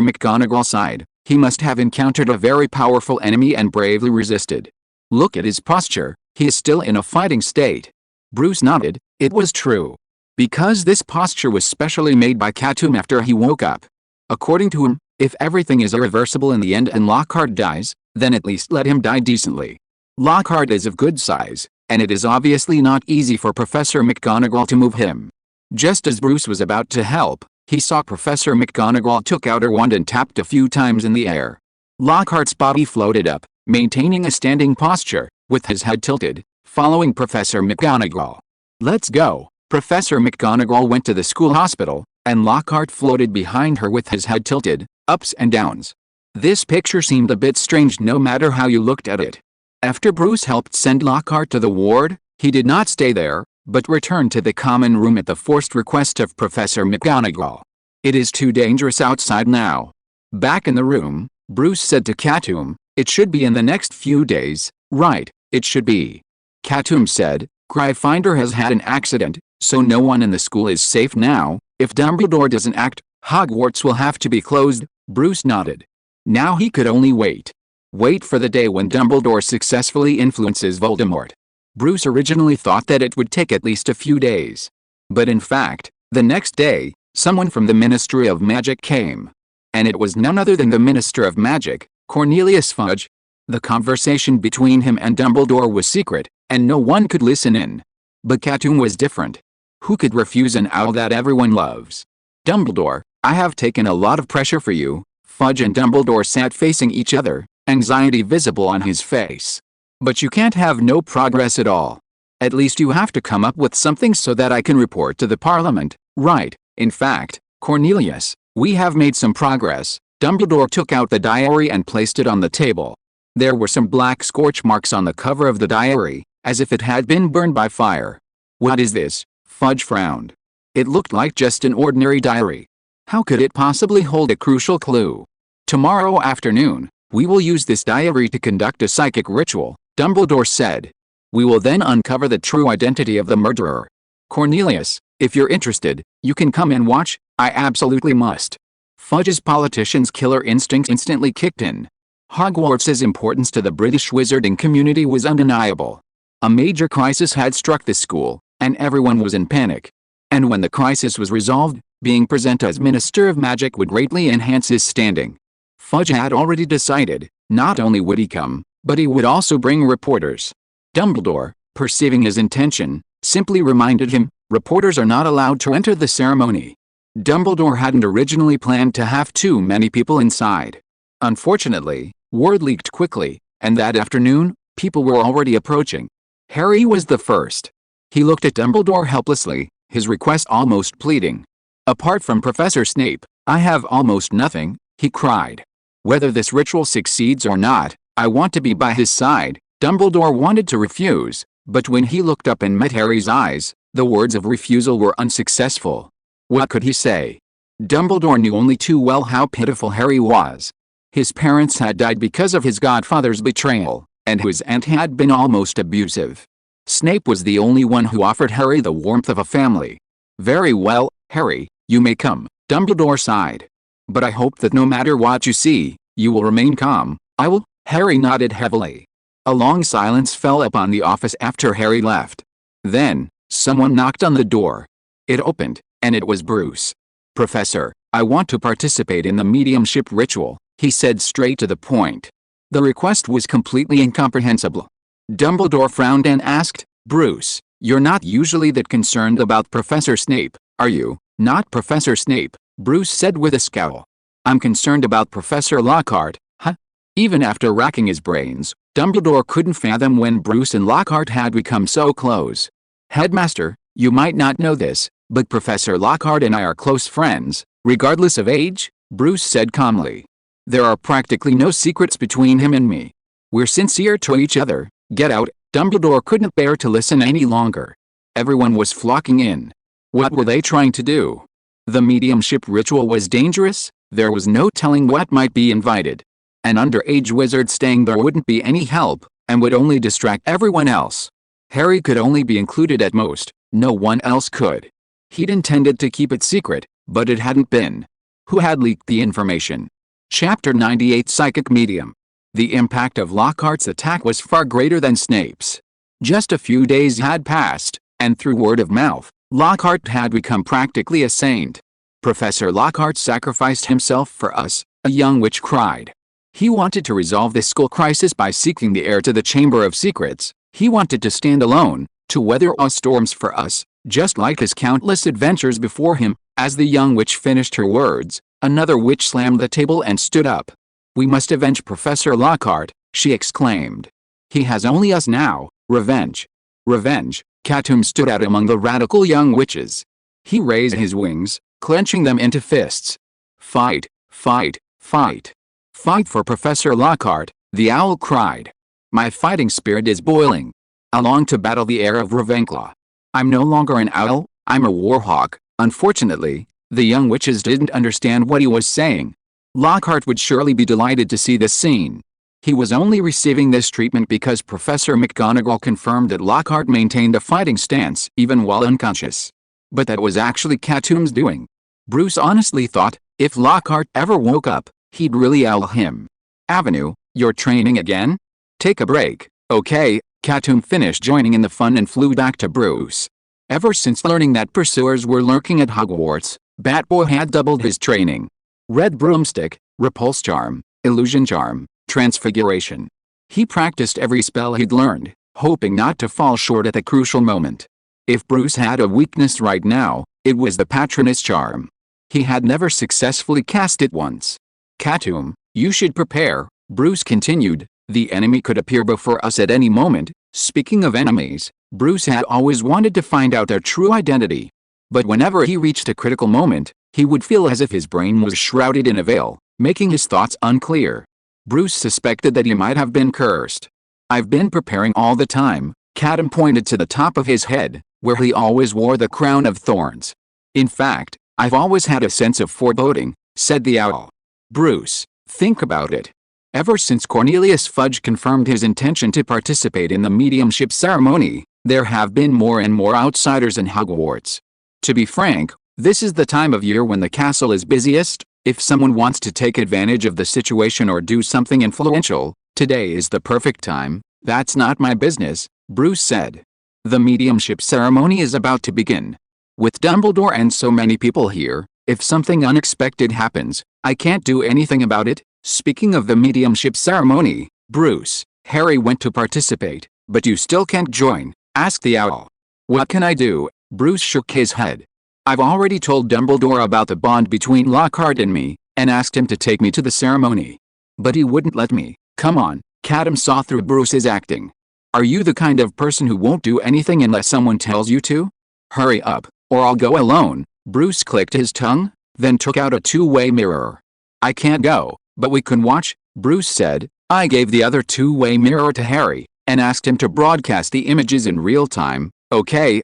McGonagall sighed. "He must have encountered a very powerful enemy and bravely resisted. Look at his posture, he is still in a fighting state." Bruce nodded. It was true. Because this posture was specially made by Katoom after he woke up. According to him, if everything is irreversible in the end and Lockhart dies, then at least let him die decently. Lockhart is of good size, and it is obviously not easy for Professor McGonagall to move him. Just as Bruce was about to help, he saw Professor McGonagall took out her wand and tapped a few times in the air. Lockhart's body floated up, maintaining a standing posture, with his head tilted, following Professor McGonagall. "Let's go." Professor McGonagall went to the school hospital, and Lockhart floated behind her with his head tilted, ups and downs. This picture seemed a bit strange no matter how you looked at it. After Bruce helped send Lockhart to the ward, he did not stay there, but returned to the common room at the forced request of Professor McGonagall. "It is too dangerous outside now." Back in the room, Bruce said to Katoom, "It should be in the next few days." "Right, it should be." Katoom said, "Gryffindor has had an accident, so no one in the school is safe now. If Dumbledore doesn't act, Hogwarts will have to be closed." Bruce nodded. Now he could only wait. Wait for the day when Dumbledore successfully influences Voldemort. Bruce originally thought that it would take at least a few days. But in fact, the next day, someone from the Ministry of Magic came. And it was none other than the Minister of Magic, Cornelius Fudge. The conversation between him and Dumbledore was secret, and no one could listen in. But Katoom was different. Who could refuse an owl that everyone loves? "Dumbledore, I have taken a lot of pressure for you." Fudge and Dumbledore sat facing each other, anxiety visible on his face. "But you can't have no progress at all. At least you have to come up with something so that I can report to the Parliament." "Right. In fact, Cornelius, we have made some progress." Dumbledore took out the diary and placed it on the table. There were some black scorch marks on the cover of the diary, as if it had been burned by fire. "What is this?" Fudge frowned. It looked like just an ordinary diary. How could it possibly hold a crucial clue? "Tomorrow afternoon, we will use this diary to conduct a psychic ritual," Dumbledore said. "We will then uncover the true identity of the murderer. Cornelius, if you're interested, you can come and watch." "I absolutely must." Fudge's politician's killer instinct instantly kicked in. Hogwarts's importance to the British wizarding community was undeniable. A major crisis had struck the school, and everyone was in panic. And when the crisis was resolved, being present as Minister of Magic would greatly enhance his standing. Fudge had already decided, not only would he come, but he would also bring reporters. Dumbledore, perceiving his intention, simply reminded him, reporters are not allowed to enter the ceremony. Dumbledore hadn't originally planned to have too many people inside. Unfortunately, word leaked quickly, and that afternoon, people were already approaching. Harry was the first. He looked at Dumbledore helplessly, his request almost pleading. "Apart from Professor Snape, I have almost nothing," he cried. "Whether this ritual succeeds or not, I want to be by his side." Dumbledore wanted to refuse, but when he looked up and met Harry's eyes, the words of refusal were unsuccessful. What could he say? Dumbledore knew only too well how pitiful Harry was. His parents had died because of his godfather's betrayal, and his aunt had been almost abusive. Snape was the only one who offered Harry the warmth of a family. "Very well, Harry, you may come," Dumbledore sighed. "But I hope that no matter what you see, you will remain calm." "I will," Harry nodded heavily. A long silence fell upon the office after Harry left. Then, someone knocked on the door. It opened, and it was Bruce. "Professor, I want to participate in the mediumship ritual," he said straight to the point. The request was completely incomprehensible. Dumbledore frowned and asked, "Bruce, you're not usually that concerned about Professor Snape, are you?" "Not Professor Snape," Bruce said with a scowl. "I'm concerned about Professor Lockhart." "Huh?" Even after racking his brains, Dumbledore couldn't fathom when Bruce and Lockhart had become so close. "Headmaster, you might not know this, but Professor Lockhart and I are close friends, regardless of age," Bruce said calmly. "There are practically no secrets between him and me. We're sincere to each other." "Get out." Dumbledore couldn't bear to listen any longer. Everyone was flocking in. What were they trying to do? The mediumship ritual was dangerous, there was no telling what might be invited. An underage wizard staying there wouldn't be any help, and would only distract everyone else. Harry could only be included at most, no one else could. He'd intended to keep it secret, but it hadn't been. Who had leaked the information? Chapter 98 Psychic Medium. The impact of Lockhart's attack was far greater than Snape's. Just a few days had passed, and through word of mouth, Lockhart had become practically a saint. "Professor Lockhart sacrificed himself for us," a young witch cried. He wanted to resolve this school crisis by seeking the heir to the Chamber of Secrets. He wanted to stand alone, to weather all storms for us, just like his countless adventures before him. As the young witch finished her words, another witch slammed the table and stood up. "We must avenge Professor Lockhart," she exclaimed. "He has only us now." "Revenge. Revenge." Katoom stood out among the radical young witches. He raised his wings, clenching them into fists. "Fight, fight, fight. Fight for Professor Lockhart," the owl cried. "My fighting spirit is boiling. I long to battle the heir of Ravenclaw. I'm no longer an owl, I'm a warhawk." Unfortunately, the young witches didn't understand what he was saying. Lockhart would surely be delighted to see this scene. He was only receiving this treatment because Professor McGonagall confirmed that Lockhart maintained a fighting stance even while unconscious. But that was actually Katoom's doing. Bruce honestly thought, if Lockhart ever woke up, he'd really owl him. "Avenue, you're training again? Take a break, okay?" Katoom finished joining in the fun and flew back to Bruce. Ever since learning that pursuers were lurking at Hogwarts, Batboy had doubled his training. Red Broomstick, Repulse Charm, Illusion Charm, Transfiguration. He practiced every spell he'd learned, hoping not to fall short at the crucial moment. If Bruce had a weakness right now, it was the Patronus Charm. He had never successfully cast it once. "Katoom, you should prepare," Bruce continued. "The enemy could appear before us at any moment." Speaking of enemies, Bruce had always wanted to find out their true identity. But whenever he reached a critical moment, he would feel as if his brain was shrouded in a veil, making his thoughts unclear. Bruce suspected that he might have been cursed. "I've been preparing all the time," Katoom pointed to the top of his head, where he always wore the crown of thorns. "In fact, I've always had a sense of foreboding," said the owl. "Bruce, think about it. Ever since Cornelius Fudge confirmed his intention to participate in the mediumship ceremony, there have been more and more outsiders in Hogwarts. To be frank, this is the time of year when the castle is busiest. If someone wants to take advantage of the situation or do something influential, today is the perfect time." "That's not my business," Bruce said. "The mediumship ceremony is about to begin. With Dumbledore and so many people here, if something unexpected happens, I can't do anything about it." Speaking of the mediumship ceremony, "Bruce, Harry went to participate, but you still can't join," asked the owl. "What can I do?" Bruce shook his head. "I've already told Dumbledore about the bond between Lockhart and me, and asked him to take me to the ceremony. But he wouldn't let me." "Come on," Katoom saw through Bruce's acting. Are you the kind of person who won't do anything unless someone tells you to? Hurry up, or I'll go alone. Bruce clicked his tongue, then took out a two-way mirror. I can't go, but we can watch, Bruce said. I gave the other two-way mirror to Harry, and asked him to broadcast the images in real time. Okay,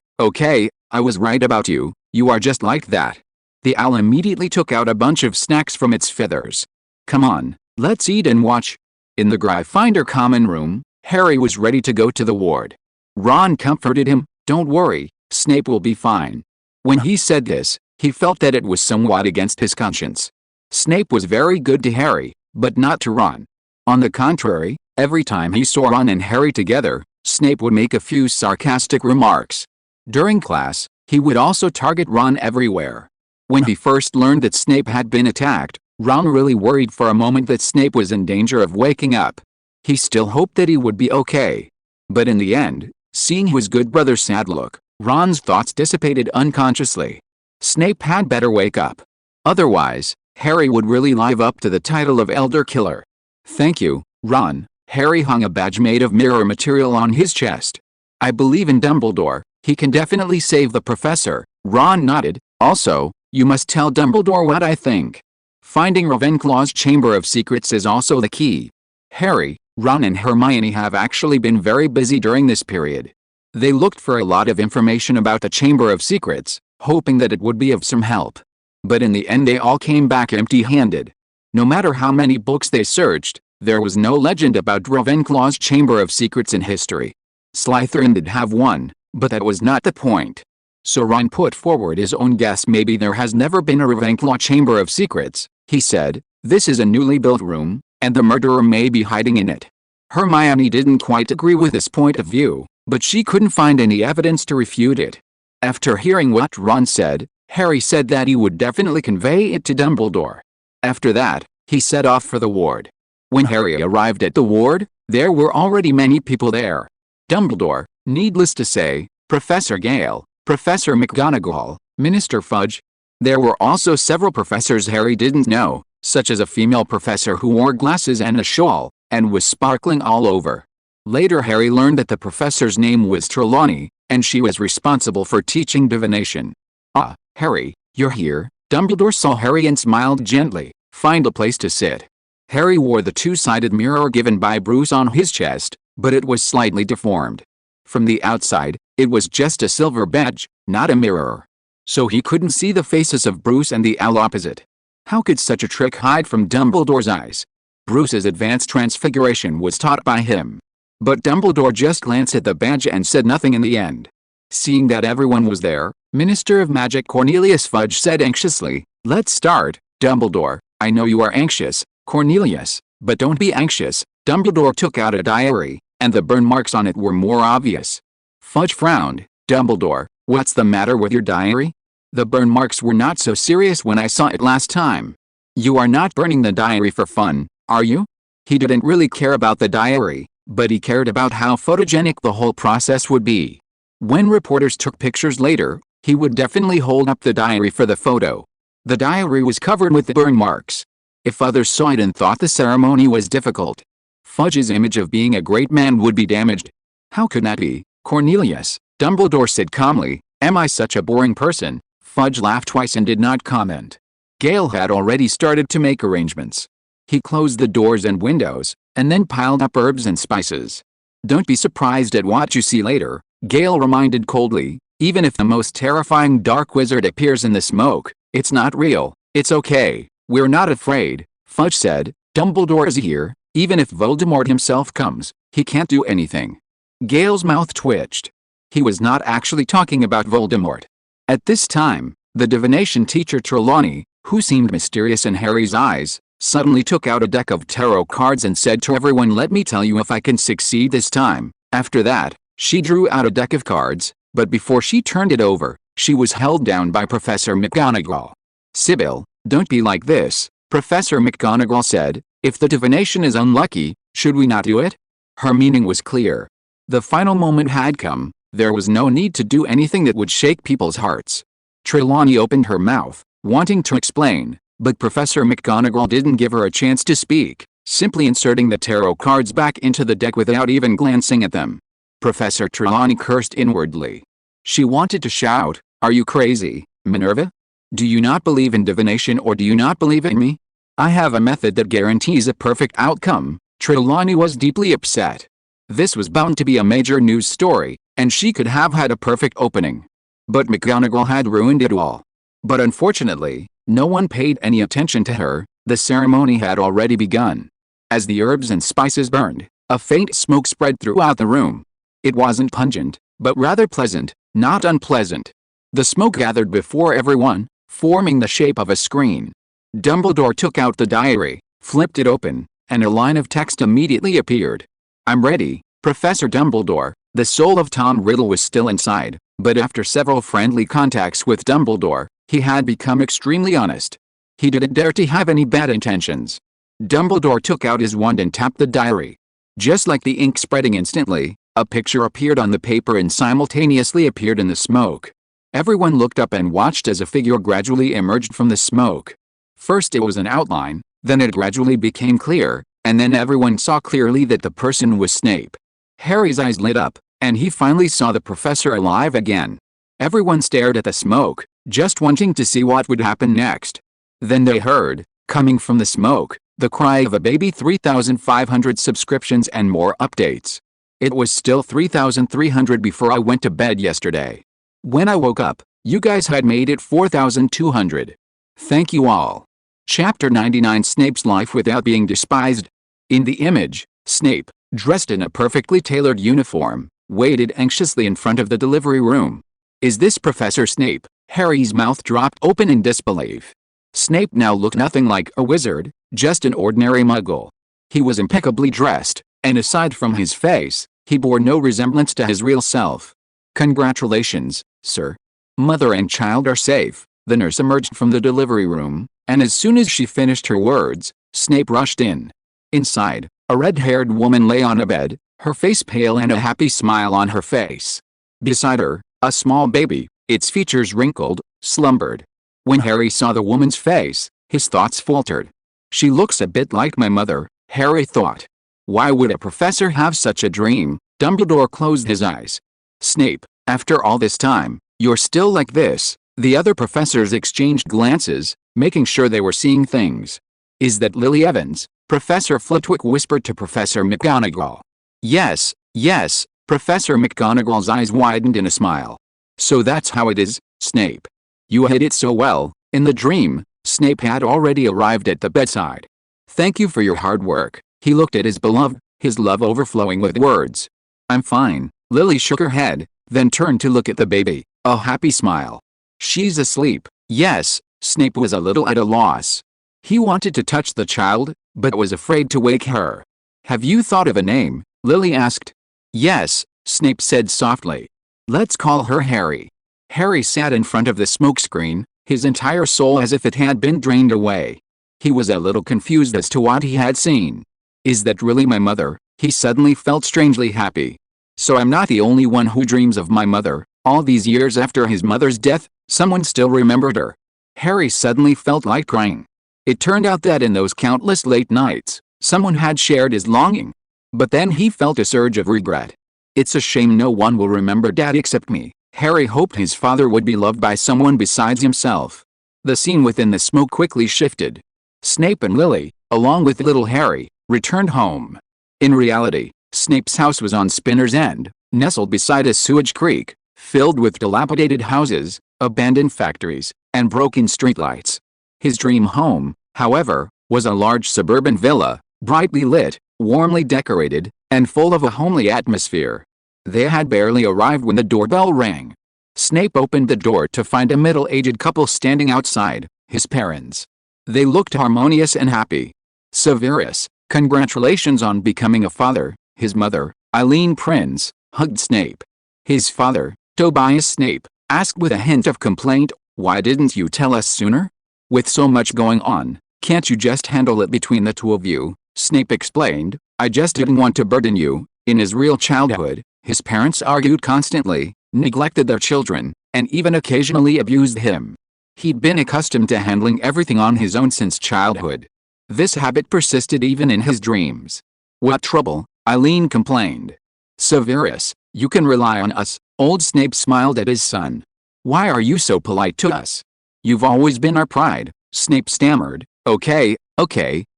I was right about you, you are just like that. The owl immediately took out a bunch of snacks from its feathers. Come on, let's eat and watch. In the Gryffindor common room, Harry was ready to go to the ward. Ron comforted him. Don't worry, Snape will be fine. When he said this, he felt that it was somewhat against his conscience. Snape was very good to Harry, but not to Ron. On the contrary, every time he saw Ron and Harry together, Snape would make a few sarcastic remarks. During class, he would also target Ron everywhere. When he first learned that Snape had been attacked, Ron really worried for a moment that Snape was in danger of waking up. He still hoped that he would be okay. But in the end, seeing his good brother's sad look, Ron's thoughts dissipated unconsciously. Snape had better wake up. Otherwise, Harry would really live up to the title of Elder Killer. Thank you, Ron. Harry hung a badge made of mirror material on his chest. I believe in Dumbledore, he can definitely save the professor. Ron nodded. Also, you must tell Dumbledore what I think. Finding Ravenclaw's Chamber of Secrets is also the key. Harry, Ron and Hermione have actually been very busy during this period. They looked for a lot of information about the Chamber of Secrets, hoping that it would be of some help. But in the end they all came back empty-handed. No matter how many books they searched, there was no legend about Ravenclaw's Chamber of Secrets in history. Slytherin did have one, but that was not the point. So Ron put forward his own guess. Maybe there has never been a Ravenclaw Chamber of Secrets, he said. This is a newly built room, and the murderer may be hiding in it. Hermione didn't quite agree with this point of view, but she couldn't find any evidence to refute it. After hearing what Ron said, Harry said that he would definitely convey it to Dumbledore. After that, he set off for the ward. When Harry arrived at the ward, there were already many people there. Dumbledore, needless to say, Professor Gale, Professor McGonagall, Minister Fudge. There were also several professors Harry didn't know, such as a female professor who wore glasses and a shawl, and was sparkling all over. Later Harry learned that the professor's name was Trelawney, and she was responsible for teaching divination. Ah, Harry, you're here. Dumbledore saw Harry and smiled gently. Find a place to sit. Harry wore the two-sided mirror given by Bruce on his chest, but it was slightly deformed. From the outside, it was just a silver badge, not a mirror. So he couldn't see the faces of Bruce and the owl opposite. How could such a trick hide from Dumbledore's eyes? Bruce's advanced transfiguration was taught by him. But Dumbledore just glanced at the badge and said nothing in the end. Seeing that everyone was there, Minister of Magic Cornelius Fudge said anxiously, "Let's start, Dumbledore. I know you are anxious, Cornelius, but don't be anxious." Dumbledore took out a diary, and the burn marks on it were more obvious. Fudge frowned. Dumbledore, what's the matter with your diary? The burn marks were not so serious when I saw it last time. You are not burning the diary for fun, are you? He didn't really care about the diary, but he cared about how photogenic the whole process would be. When reporters took pictures later, he would definitely hold up the diary for the photo. The diary was covered with the burn marks. If others saw it and thought the ceremony was difficult, Fudge's image of being a great man would be damaged. How could that be, Cornelius? Dumbledore said calmly. Am I such a boring person? Fudge laughed twice and did not comment. Gale had already started to make arrangements. He closed the doors and windows, and then piled up herbs and spices. Don't be surprised at what you see later, Gale reminded coldly. Even if the most terrifying dark wizard appears in the smoke, it's not real. It's okay. We're not afraid, Fudge said. Dumbledore is here. Even if Voldemort himself comes, he can't do anything. Gale's mouth twitched. He was not actually talking about Voldemort. At this time, the divination teacher Trelawney, who seemed mysterious in Harry's eyes, suddenly took out a deck of tarot cards and said to everyone, "Let me tell you if I can succeed this time." After that, she drew out a deck of cards, but before she turned it over, she was held down by Professor McGonagall. "Sybil, don't be like this," Professor McGonagall said. "If the divination is unlucky, should we not do it?" Her meaning was clear. The final moment had come. There was no need to do anything that would shake people's hearts. Trelawney opened her mouth, wanting to explain, but Professor McGonagall didn't give her a chance to speak, simply inserting the tarot cards back into the deck without even glancing at them. Professor Trelawney cursed inwardly. She wanted to shout, "Are you crazy, Minerva? Do you not believe in divination, or do you not believe in me? I have a method that guarantees a perfect outcome." Trelawney was deeply upset. This was bound to be a major news story, and she could have had a perfect opening. But McGonagall had ruined it all. But unfortunately, no one paid any attention to her. The ceremony had already begun. As the herbs and spices burned, a faint smoke spread throughout the room. It wasn't pungent, but rather pleasant, not unpleasant. The smoke gathered before everyone, forming the shape of a screen. Dumbledore took out the diary, flipped it open, and a line of text immediately appeared. "I'm ready, Professor Dumbledore." The soul of Tom Riddle was still inside, but after several friendly contacts with Dumbledore, he had become extremely honest. He didn't dare to have any bad intentions. Dumbledore took out his wand and tapped the diary. Just like the ink spreading instantly, a picture appeared on the paper and simultaneously appeared in the smoke. Everyone looked up and watched as a figure gradually emerged from the smoke. First it was an outline, then it gradually became clear, and then everyone saw clearly that the person was Snape. Harry's eyes lit up, and he finally saw the professor alive again. Everyone stared at the smoke, just wanting to see what would happen next. Then they heard, coming from the smoke, the cry of a baby. 3,500 subscriptions and more updates. It was still 3,300 before I went to bed yesterday. When I woke up, you guys had made it 4,200. Thank you all. Chapter 99, Snape's life without being despised. In the image, Snape, dressed in a perfectly tailored uniform, waited anxiously in front of the delivery room. "Is this Professor Snape?" Harry's mouth dropped open in disbelief. Snape now looked nothing like a wizard, just an ordinary muggle. He was impeccably dressed, and aside from his face, he bore no resemblance to his real self. "Congratulations, sir. Mother and child are safe." The nurse emerged from the delivery room, and as soon as she finished her words, Snape rushed in. Inside, a red-haired woman lay on a bed, her face pale and a happy smile on her face. Beside her, a small baby, its features wrinkled, slumbered. When Harry saw the woman's face, his thoughts faltered. "She looks a bit like my mother," Harry thought. Why would a professor have such a dream? Dumbledore closed his eyes. "Snape, after all this time, you're still like this." The other professors exchanged glances, making sure they were seeing things. "Is that Lily Evans?" Professor Flitwick whispered to Professor McGonagall. Yes, yes." Professor McGonagall's eyes widened in a smile. "So that's how it is, Snape. You hid it so well." In the dream, Snape had already arrived at the bedside. "Thank you for your hard work." He looked at his beloved, his love overflowing with words. "I'm fine." Lily shook her head, then turned to look at the baby, a happy smile. "She's asleep." "Yes." Snape was a little at a loss. He wanted to touch the child, but was afraid to wake her. "Have you thought of a name?" Lily asked. "Yes," Snape said softly. "Let's call her Harry." Harry sat in front of the smokescreen, his entire soul as if it had been drained away. He was a little confused as to what he had seen. "Is that really my mother?" He suddenly felt strangely happy. "So I'm not the only one who dreams of my mother." All these years after his mother's death, someone still remembered her. Harry suddenly felt like crying. It turned out that in those countless late nights, someone had shared his longing. But then he felt a surge of regret. "It's a shame no one will remember Dad except me." Harry hoped his father would be loved by someone besides himself. The scene within the smoke quickly shifted. Snape and Lily, along with little Harry, returned home. In reality, Snape's house was on Spinner's End, nestled beside a sewage creek, filled with dilapidated houses, abandoned factories, and broken streetlights. His dream home, however, was a large suburban villa, brightly lit, warmly decorated, and full of a homely atmosphere. They had barely arrived when the doorbell rang. Snape opened the door to find a middle-aged couple standing outside, his parents. They looked harmonious and happy. "Severus, congratulations on becoming a father." His mother, Eileen Prince, hugged Snape. His father, Tobias Snape, asked with a hint of complaint, "Why didn't you tell us sooner? With so much going on, can't you just handle it between the two of you?" Snape explained, "I just didn't want to burden you." In his real childhood, his parents argued constantly, neglected their children, and even occasionally abused him. He'd been accustomed to handling everything on his own since childhood. This habit persisted even in his dreams. "What trouble?" Eileen complained. Severus, you can rely on us. Old Snape smiled at his son. Why are you so polite to us? You've always been our pride, Snape stammered. Okay.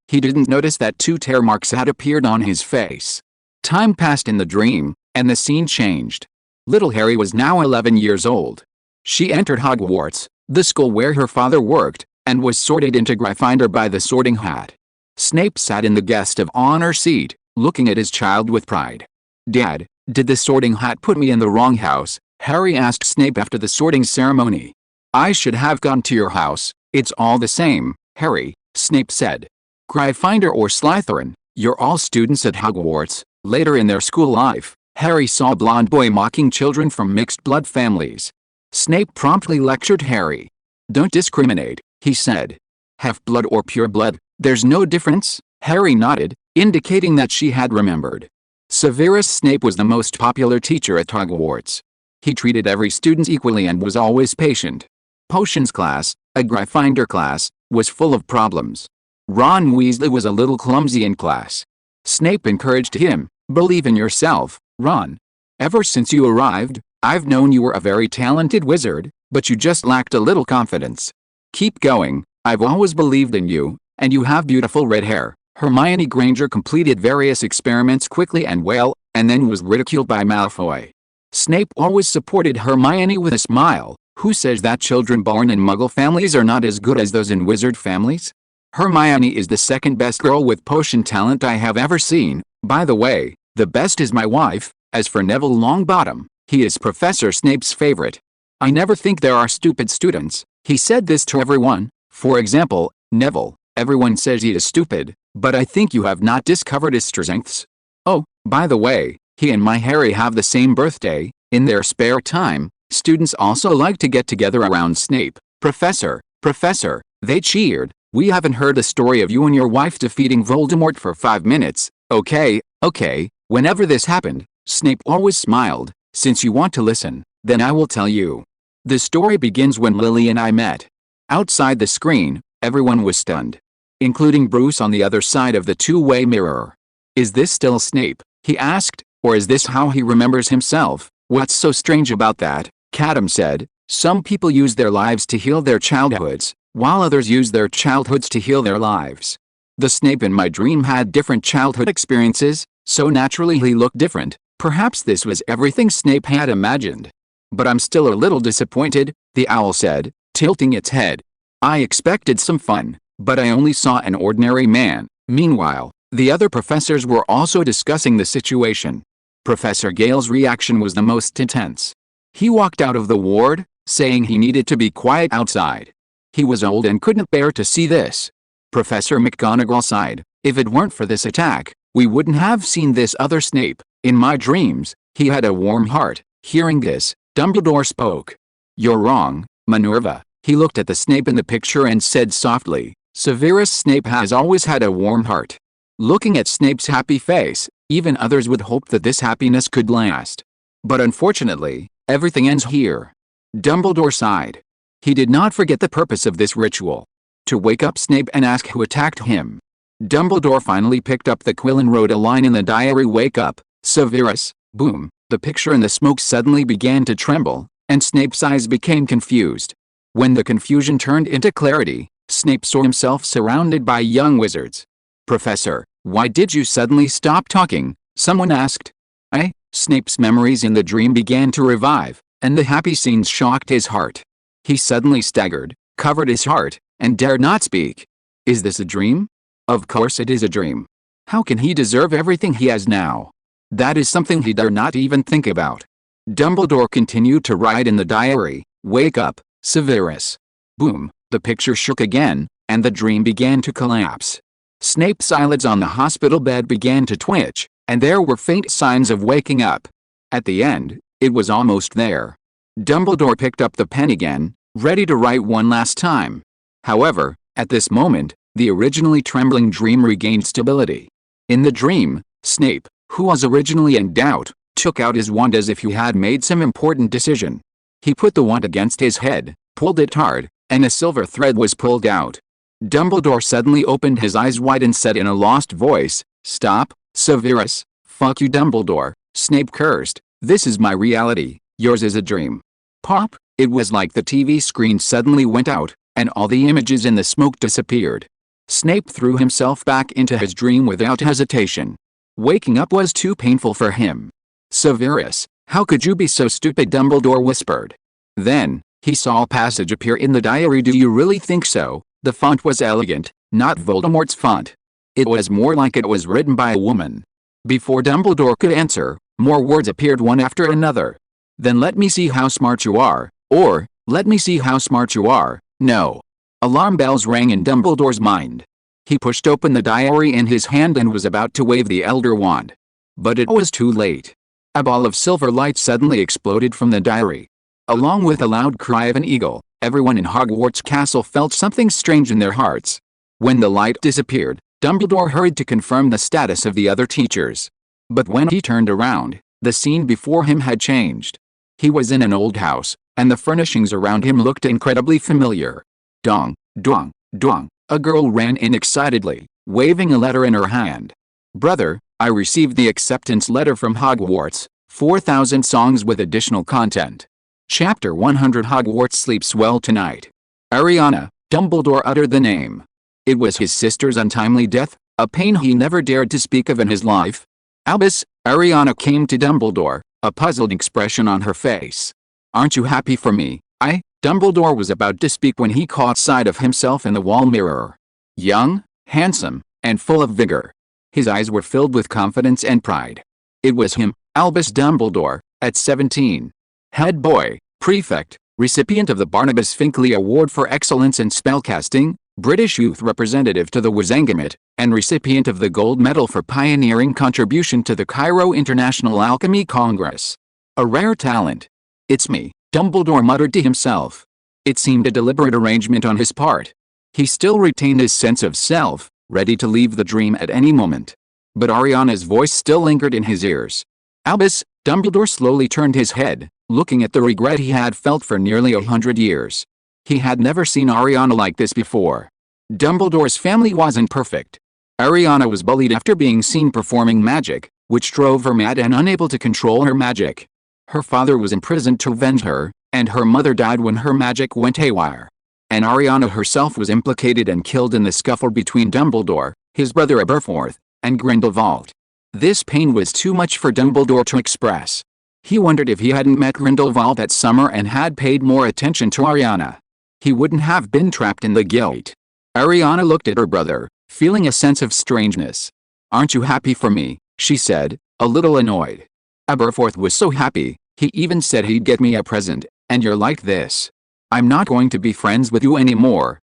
He didn't notice that 2 tear marks had appeared on his face. Time passed in the dream, and the scene changed. Little Harry was now 11 years old. She entered Hogwarts, the school where her father worked, and was sorted into Gryffindor by the Sorting Hat. Snape sat in the guest of honor seat, looking at his child with pride. Dad, did the Sorting Hat put me in the wrong house? Harry asked Snape after the sorting ceremony. I should have gone to your house. It's all the same, Harry, Snape said. Gryffindor or Slytherin, you're all students at Hogwarts. Later in their school life, Harry saw a blonde boy mocking children from mixed blood families. Snape promptly lectured Harry. Don't discriminate, he said. Half-blood or pure blood, there's no difference. Harry nodded, indicating that she had remembered. Severus Snape was the most popular teacher at Hogwarts. He treated every student equally and was always patient. Potions class, a Gryffindor class, was full of problems. Ron Weasley was a little clumsy in class. Snape encouraged him, believe in yourself, Ron. Ever since you arrived, I've known you were a very talented wizard, but you just lacked a little confidence. Keep going, I've always believed in you, and you have beautiful red hair. Hermione Granger completed various experiments quickly and well, and then was ridiculed by Malfoy. Snape always supported Hermione with a smile. Who says that children born in Muggle families are not as good as those in wizard families? Hermione is the second best girl with potion talent I have ever seen. By the way, the best is my wife. As for Neville Longbottom, he is Professor Snape's favorite. I never think there are stupid students. He said this to everyone. For example, Neville, everyone says he is stupid, but I think you have not discovered his strengths. Oh, by the way, he and my Harry have the same birthday. In their spare time, students also like to get together around Snape. Professor, they cheered. We haven't heard the story of you and your wife defeating Voldemort for 5 minutes. Okay, whenever this happened, Snape always smiled. Since you want to listen, then I will tell you. The story begins when Lily and I met. Outside the screen, everyone was stunned, including Bruce on the other side of the two-way mirror. Is this still Snape? He asked, or is this how he remembers himself? What's so strange about that? Katoom said, some people use their lives to heal their childhoods, while others use their childhoods to heal their lives. The Snape in my dream had different childhood experiences, so naturally he looked different. Perhaps this was everything Snape had imagined. But I'm still a little disappointed, the owl said, tilting its head. I expected some fun, but I only saw an ordinary man. Meanwhile, the other professors were also discussing the situation. Professor Gale's reaction was the most intense. He walked out of the ward, saying he needed to be quiet outside. He was old and couldn't bear to see this. Professor McGonagall sighed. If it weren't for this attack, we wouldn't have seen this other Snape. In my dreams, he had a warm heart. Hearing this, Dumbledore spoke. You're wrong, Minerva. He looked at the Snape in the picture and said softly, Severus Snape has always had a warm heart. Looking at Snape's happy face, even others would hope that this happiness could last. But unfortunately, everything ends here. Dumbledore sighed. He did not forget the purpose of this ritual. To wake up Snape and ask who attacked him. Dumbledore finally picked up the quill and wrote a line in the diary. Wake up, Severus. Boom. The picture and the smoke suddenly began to tremble, and Snape's eyes became confused. When the confusion turned into clarity, Snape saw himself surrounded by young wizards. Professor, why did you suddenly stop talking? Someone asked. Snape's memories in the dream began to revive, and the happy scenes shocked his heart. He suddenly staggered, covered his heart, and dared not speak. Is this a dream? Of course it is a dream. How can he deserve everything he has now? That is something he dare not even think about. Dumbledore continued to write in the diary, Wake up, Severus. Boom, the picture shook again, and the dream began to collapse. Snape's eyelids on the hospital bed began to twitch, and there were faint signs of waking up. At the end, it was almost there. Dumbledore picked up the pen again, ready to write one last time. However, at this moment, the originally trembling dream regained stability. In the dream, Snape, who was originally in doubt, took out his wand as if he had made some important decision. He put the wand against his head, pulled it hard, and a silver thread was pulled out. Dumbledore suddenly opened his eyes wide and said in a lost voice, Stop, Severus. Fuck you, Dumbledore. Snape cursed. "This is my reality, yours is a dream." Pop! It was like the TV screen suddenly went out, and all the images in the smoke disappeared. Snape threw himself back into his dream without hesitation. Waking up was too painful for him. "Severus, how could you be so stupid?" Dumbledore whispered. Then, he saw a passage appear in the diary. "Do you really think so?" The font was elegant, not Voldemort's font. It was more like it was written by a woman. Before Dumbledore could answer, more words appeared one after another. "Then let me see how smart you are," or, "Let me see how smart you are." No. Alarm bells rang in Dumbledore's mind. He pushed open the diary in his hand and was about to wave the Elder Wand. But it was too late. A ball of silver light suddenly exploded from the diary. Along with a loud cry of an eagle, everyone in Hogwarts Castle felt something strange in their hearts. When the light disappeared, Dumbledore hurried to confirm the status of the other teachers. But when he turned around, the scene before him had changed. He was in an old house, and the furnishings around him looked incredibly familiar. Dong, dong, dong, a girl ran in excitedly, waving a letter in her hand. "Brother, I received the acceptance letter from Hogwarts, 4,000 songs with additional content. Chapter 100. Hogwarts sleeps well tonight." Ariana. Dumbledore uttered the name. It was his sister's untimely death, a pain he never dared to speak of in his life. "Albus," Ariana came to Dumbledore, a puzzled expression on her face. "Aren't you happy for me?" Dumbledore was about to speak when he caught sight of himself in the wall mirror. Young, handsome, and full of vigor. His eyes were filled with confidence and pride. It was him, Albus Dumbledore, at 17. Head boy, prefect, recipient of the Barnabas Finkley Award for Excellence in Spellcasting, British Youth Representative to the Wizengamot, and recipient of the Gold Medal for pioneering contribution to the Cairo International Alchemy Congress. A rare talent. "It's me," Dumbledore muttered to himself. It seemed a deliberate arrangement on his part. He still retained his sense of self, ready to leave the dream at any moment. But Ariana's voice still lingered in his ears. "Albus," Dumbledore slowly turned his head, looking at the regret he had felt for nearly 100 years. He had never seen Ariana like this before. Dumbledore's family wasn't perfect. Ariana was bullied after being seen performing magic, which drove her mad and unable to control her magic. Her father was imprisoned to avenge her, and her mother died when her magic went haywire. And Ariana herself was implicated and killed in the scuffle between Dumbledore, his brother Aberforth, and Grindelwald. This pain was too much for Dumbledore to express. He wondered if he hadn't met Grindelwald that summer and had paid more attention to Ariana, he wouldn't have been trapped in the guilt. Ariana looked at her brother, feeling a sense of strangeness. "Aren't you happy for me?" she said, a little annoyed. "Aberforth was so happy, he even said he'd get me a present, and you're like this. I'm not going to be friends with you anymore."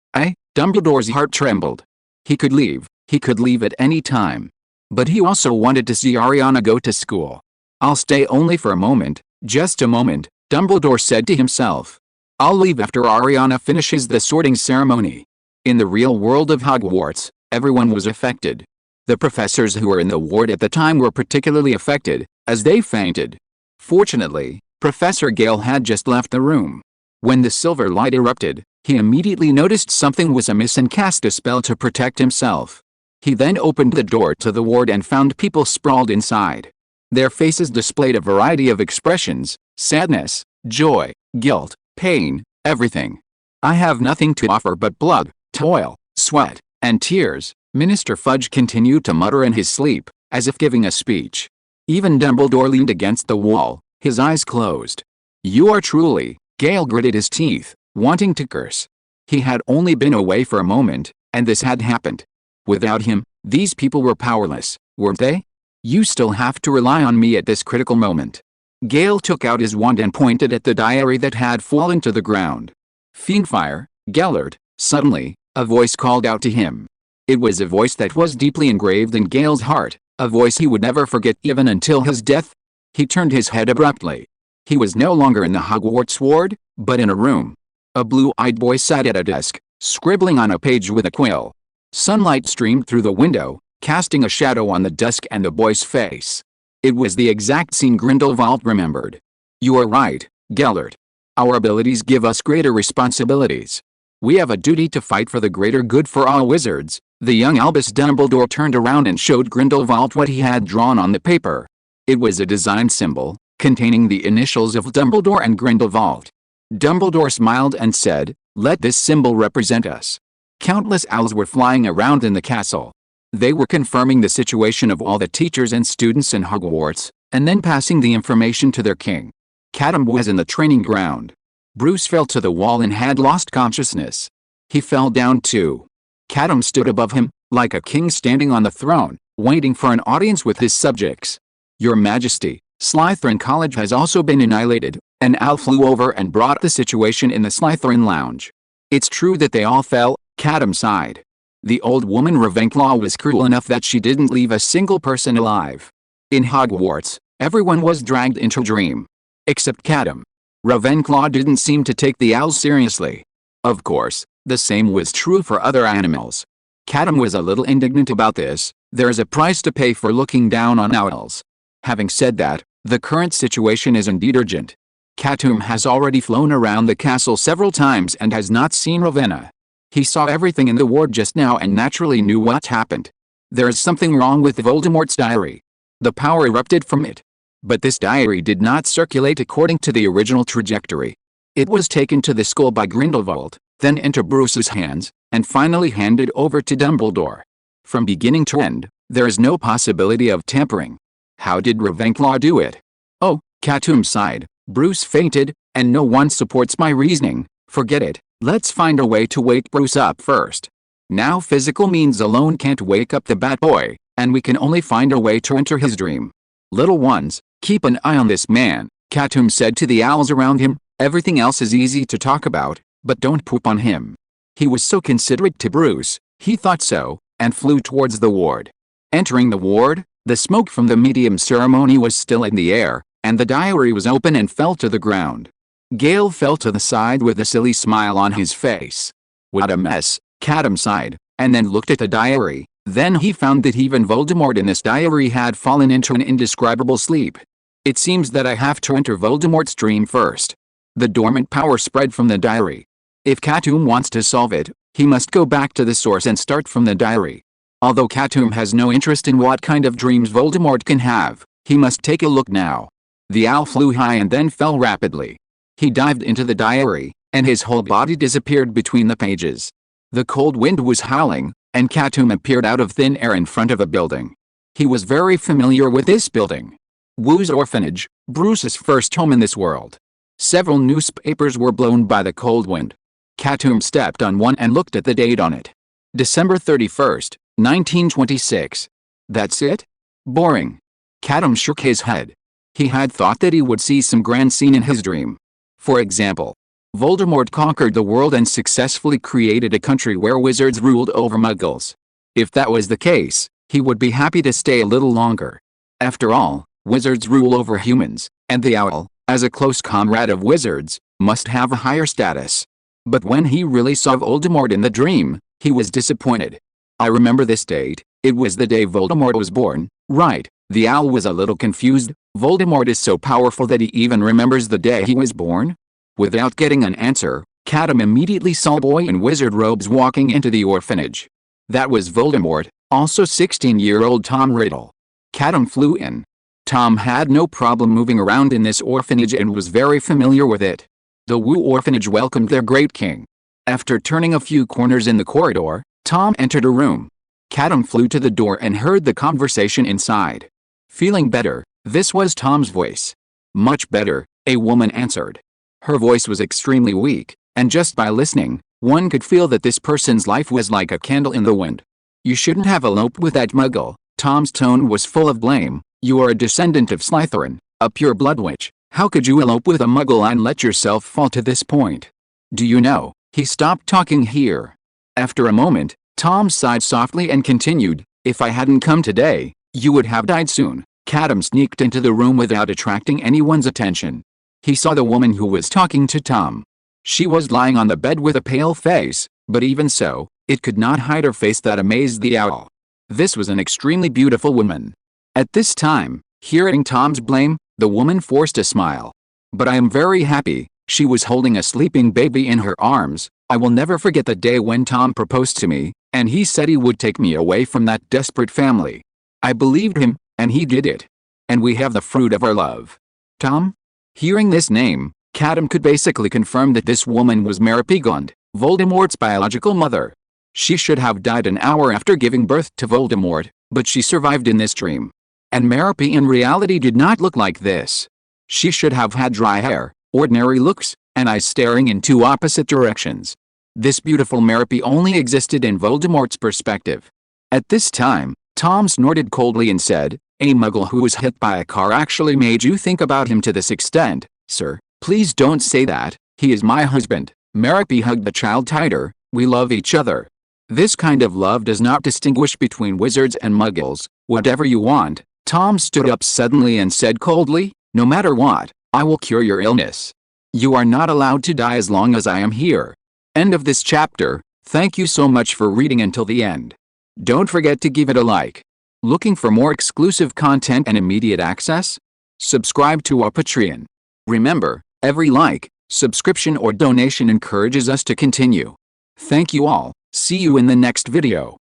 Dumbledore's heart trembled. He could leave at any time. But he also wanted to see Ariana go to school. "I'll stay only for a moment, just a moment," Dumbledore said to himself. "I'll leave after Ariana finishes the sorting ceremony." In the real world of Hogwarts, everyone was affected. The professors who were in the ward at the time were particularly affected, as they fainted. Fortunately, Professor Gale had just left the room. When the silver light erupted, he immediately noticed something was amiss and cast a spell to protect himself. He then opened the door to the ward and found people sprawled inside. Their faces displayed a variety of expressions: sadness, joy, guilt, pain, everything. "I have nothing to offer but blood, toil, sweat, and tears," Minister Fudge continued to mutter in his sleep, as if giving a speech. Even Dumbledore leaned against the wall, his eyes closed. "You are truly..." Gale gritted his teeth, wanting to curse. He had only been away for a moment, and this had happened. Without him, these people were powerless, weren't they? "You still have to rely on me at this critical moment." Gale took out his wand and pointed at the diary that had fallen to the ground. "Fiendfire, Gellert!" Suddenly, a voice called out to him. It was a voice that was deeply engraved in Gale's heart, a voice he would never forget even until his death. He turned his head abruptly. He was no longer in the Hogwarts ward, but in a room. A blue-eyed boy sat at a desk, scribbling on a page with a quill. Sunlight streamed through the window, casting a shadow on the desk and the boy's face. It was the exact scene Grindelwald remembered. "You are right, Gellert. Our abilities give us greater responsibilities. We have a duty to fight for the greater good for all wizards." The young Albus Dumbledore turned around and showed Grindelwald what he had drawn on the paper. It was a design symbol, containing the initials of Dumbledore and Grindelwald. Dumbledore smiled and said, "Let this symbol represent us." Countless owls were flying around in the castle. They were confirming the situation of all the teachers and students in Hogwarts, and then passing the information to their king. Katoom was in the training ground. Bruce fell to the wall and had lost consciousness. He fell down too. Katoom stood above him, like a king standing on the throne, waiting for an audience with his subjects. "Your Majesty, Slytherin College has also been annihilated." An owl flew over and brought the situation in the Slytherin lounge. "It's true that they all fell," Katoom sighed. "The old woman Ravenclaw was cruel enough that she didn't leave a single person alive. In Hogwarts, everyone was dragged into a dream. Except Katoom. Ravenclaw didn't seem to take the owls seriously. Of course, the same was true for other animals." Katoom was a little indignant about this. "There's a price to pay for looking down on owls. Having said that, the current situation is indeed urgent. Katoom has already flown around the castle several times and has not seen Ravenna. He saw everything in the ward just now and naturally knew what happened. There is something wrong with Voldemort's diary. The power erupted from it. But this diary did not circulate according to the original trajectory. It was taken to the school by Grindelwald, then into Bruce's hands, and finally handed over to Dumbledore. From beginning to end, there is no possibility of tampering. How did Ravenclaw do it?" "Oh," Katoom sighed, "Bruce fainted, and no one supports my reasoning. Forget it. Let's find a way to wake Bruce up first. Now physical means alone can't wake up the Bat Boy, and we can only find a way to enter his dream. Little ones, keep an eye on this man," Katoom said to the owls around him. "Everything else is easy to talk about, but don't poop on him." He was so considerate to Bruce, he thought so, and flew towards the ward. Entering the ward, the smoke from the medium ceremony was still in the air, and the diary was open and fell to the ground. Gale fell to the side with a silly smile on his face. "What a mess," Katoom sighed, and then looked at the diary. Then he found that even Voldemort in this diary had fallen into an indescribable sleep. "It seems that I have to enter Voldemort's dream first." The dormant power spread from the diary. If Katoom wants to solve it, he must go back to the source and start from the diary. Although Katoom has no interest in what kind of dreams Voldemort can have, he must take a look now. The owl flew high and then fell rapidly. He dived into the diary, and his whole body disappeared between the pages. The cold wind was howling, and Katoom appeared out of thin air in front of a building. He was very familiar with this building. Wu's orphanage, Bruce's first home in this world. Several newspapers were blown by the cold wind. Katoom stepped on one and looked at the date on it. December 31st, 1926. That's it? Boring. Katoom shook his head. He had thought that he would see some grand scene in his dream. For example, Voldemort conquered the world and successfully created a country where wizards ruled over muggles. If that was the case, he would be happy to stay a little longer. After all, wizards rule over humans, and the owl, as a close comrade of wizards, must have a higher status. But when he really saw Voldemort in the dream, he was disappointed. "I remember this date. It was the day Voldemort was born, right?" The owl was a little confused. "Voldemort is so powerful that he even remembers the day he was born?" Without getting an answer, Katoom immediately saw a boy in wizard robes walking into the orphanage. That was Voldemort, also 16-year-old Tom Riddle. Katoom flew in. Tom had no problem moving around in this orphanage and was very familiar with it. The Wu orphanage welcomed their great king. After turning a few corners in the corridor, Tom entered a room. Katoom flew to the door and heard the conversation inside. Feeling better, this was Tom's voice. "Much better," a woman answered. Her voice was extremely weak, and just by listening, one could feel that this person's life was like a candle in the wind. "You shouldn't have eloped with that muggle." Tom's tone was full of blame. "You are a descendant of Slytherin, a pure-blood witch. How could you elope with a muggle and let yourself fall to this point? Do you know?" He stopped talking here. After a moment, Tom sighed softly and continued, "If I hadn't come today, you would have died soon." Katoom sneaked into the room without attracting anyone's attention. He saw the woman who was talking to Tom. She was lying on the bed with a pale face, but even so, it could not hide her face that amazed the owl. This was an extremely beautiful woman. At this time, hearing Tom's blame, the woman forced a smile. "But I am very happy." She was holding a sleeping baby in her arms. "I will never forget the day when Tom proposed to me, and he said he would take me away from that desperate family. I believed him, and he did it. and we have the fruit of our love. Tom? Hearing this name, Katoom could basically confirm that this woman was Meripigond, Voldemort's biological mother. She should have died an hour after giving birth to Voldemort, but she survived in this dream. And Meripy in reality did not look like this. She should have had dry hair, ordinary looks, and eyes staring in two opposite directions. This beautiful Meripy only existed in Voldemort's perspective. At this time, Tom snorted coldly and said, "A muggle who was hit by a car actually made you think about him to this extent, sir. Please don't say that. He is my husband." Meripy hugged the child tighter. "We love each other. This kind of love does not distinguish between wizards and muggles. Whatever you want." Tom stood up suddenly and said coldly, "No matter what, I will cure your illness. You are not allowed to die as long as I am here." End of this chapter. Thank you so much for reading until the end. Don't forget to give it a like. Looking for more exclusive content and immediate access? Subscribe to our Patreon. Remember, every like, subscription or donation encourages us to continue. Thank you all. See you in the next video.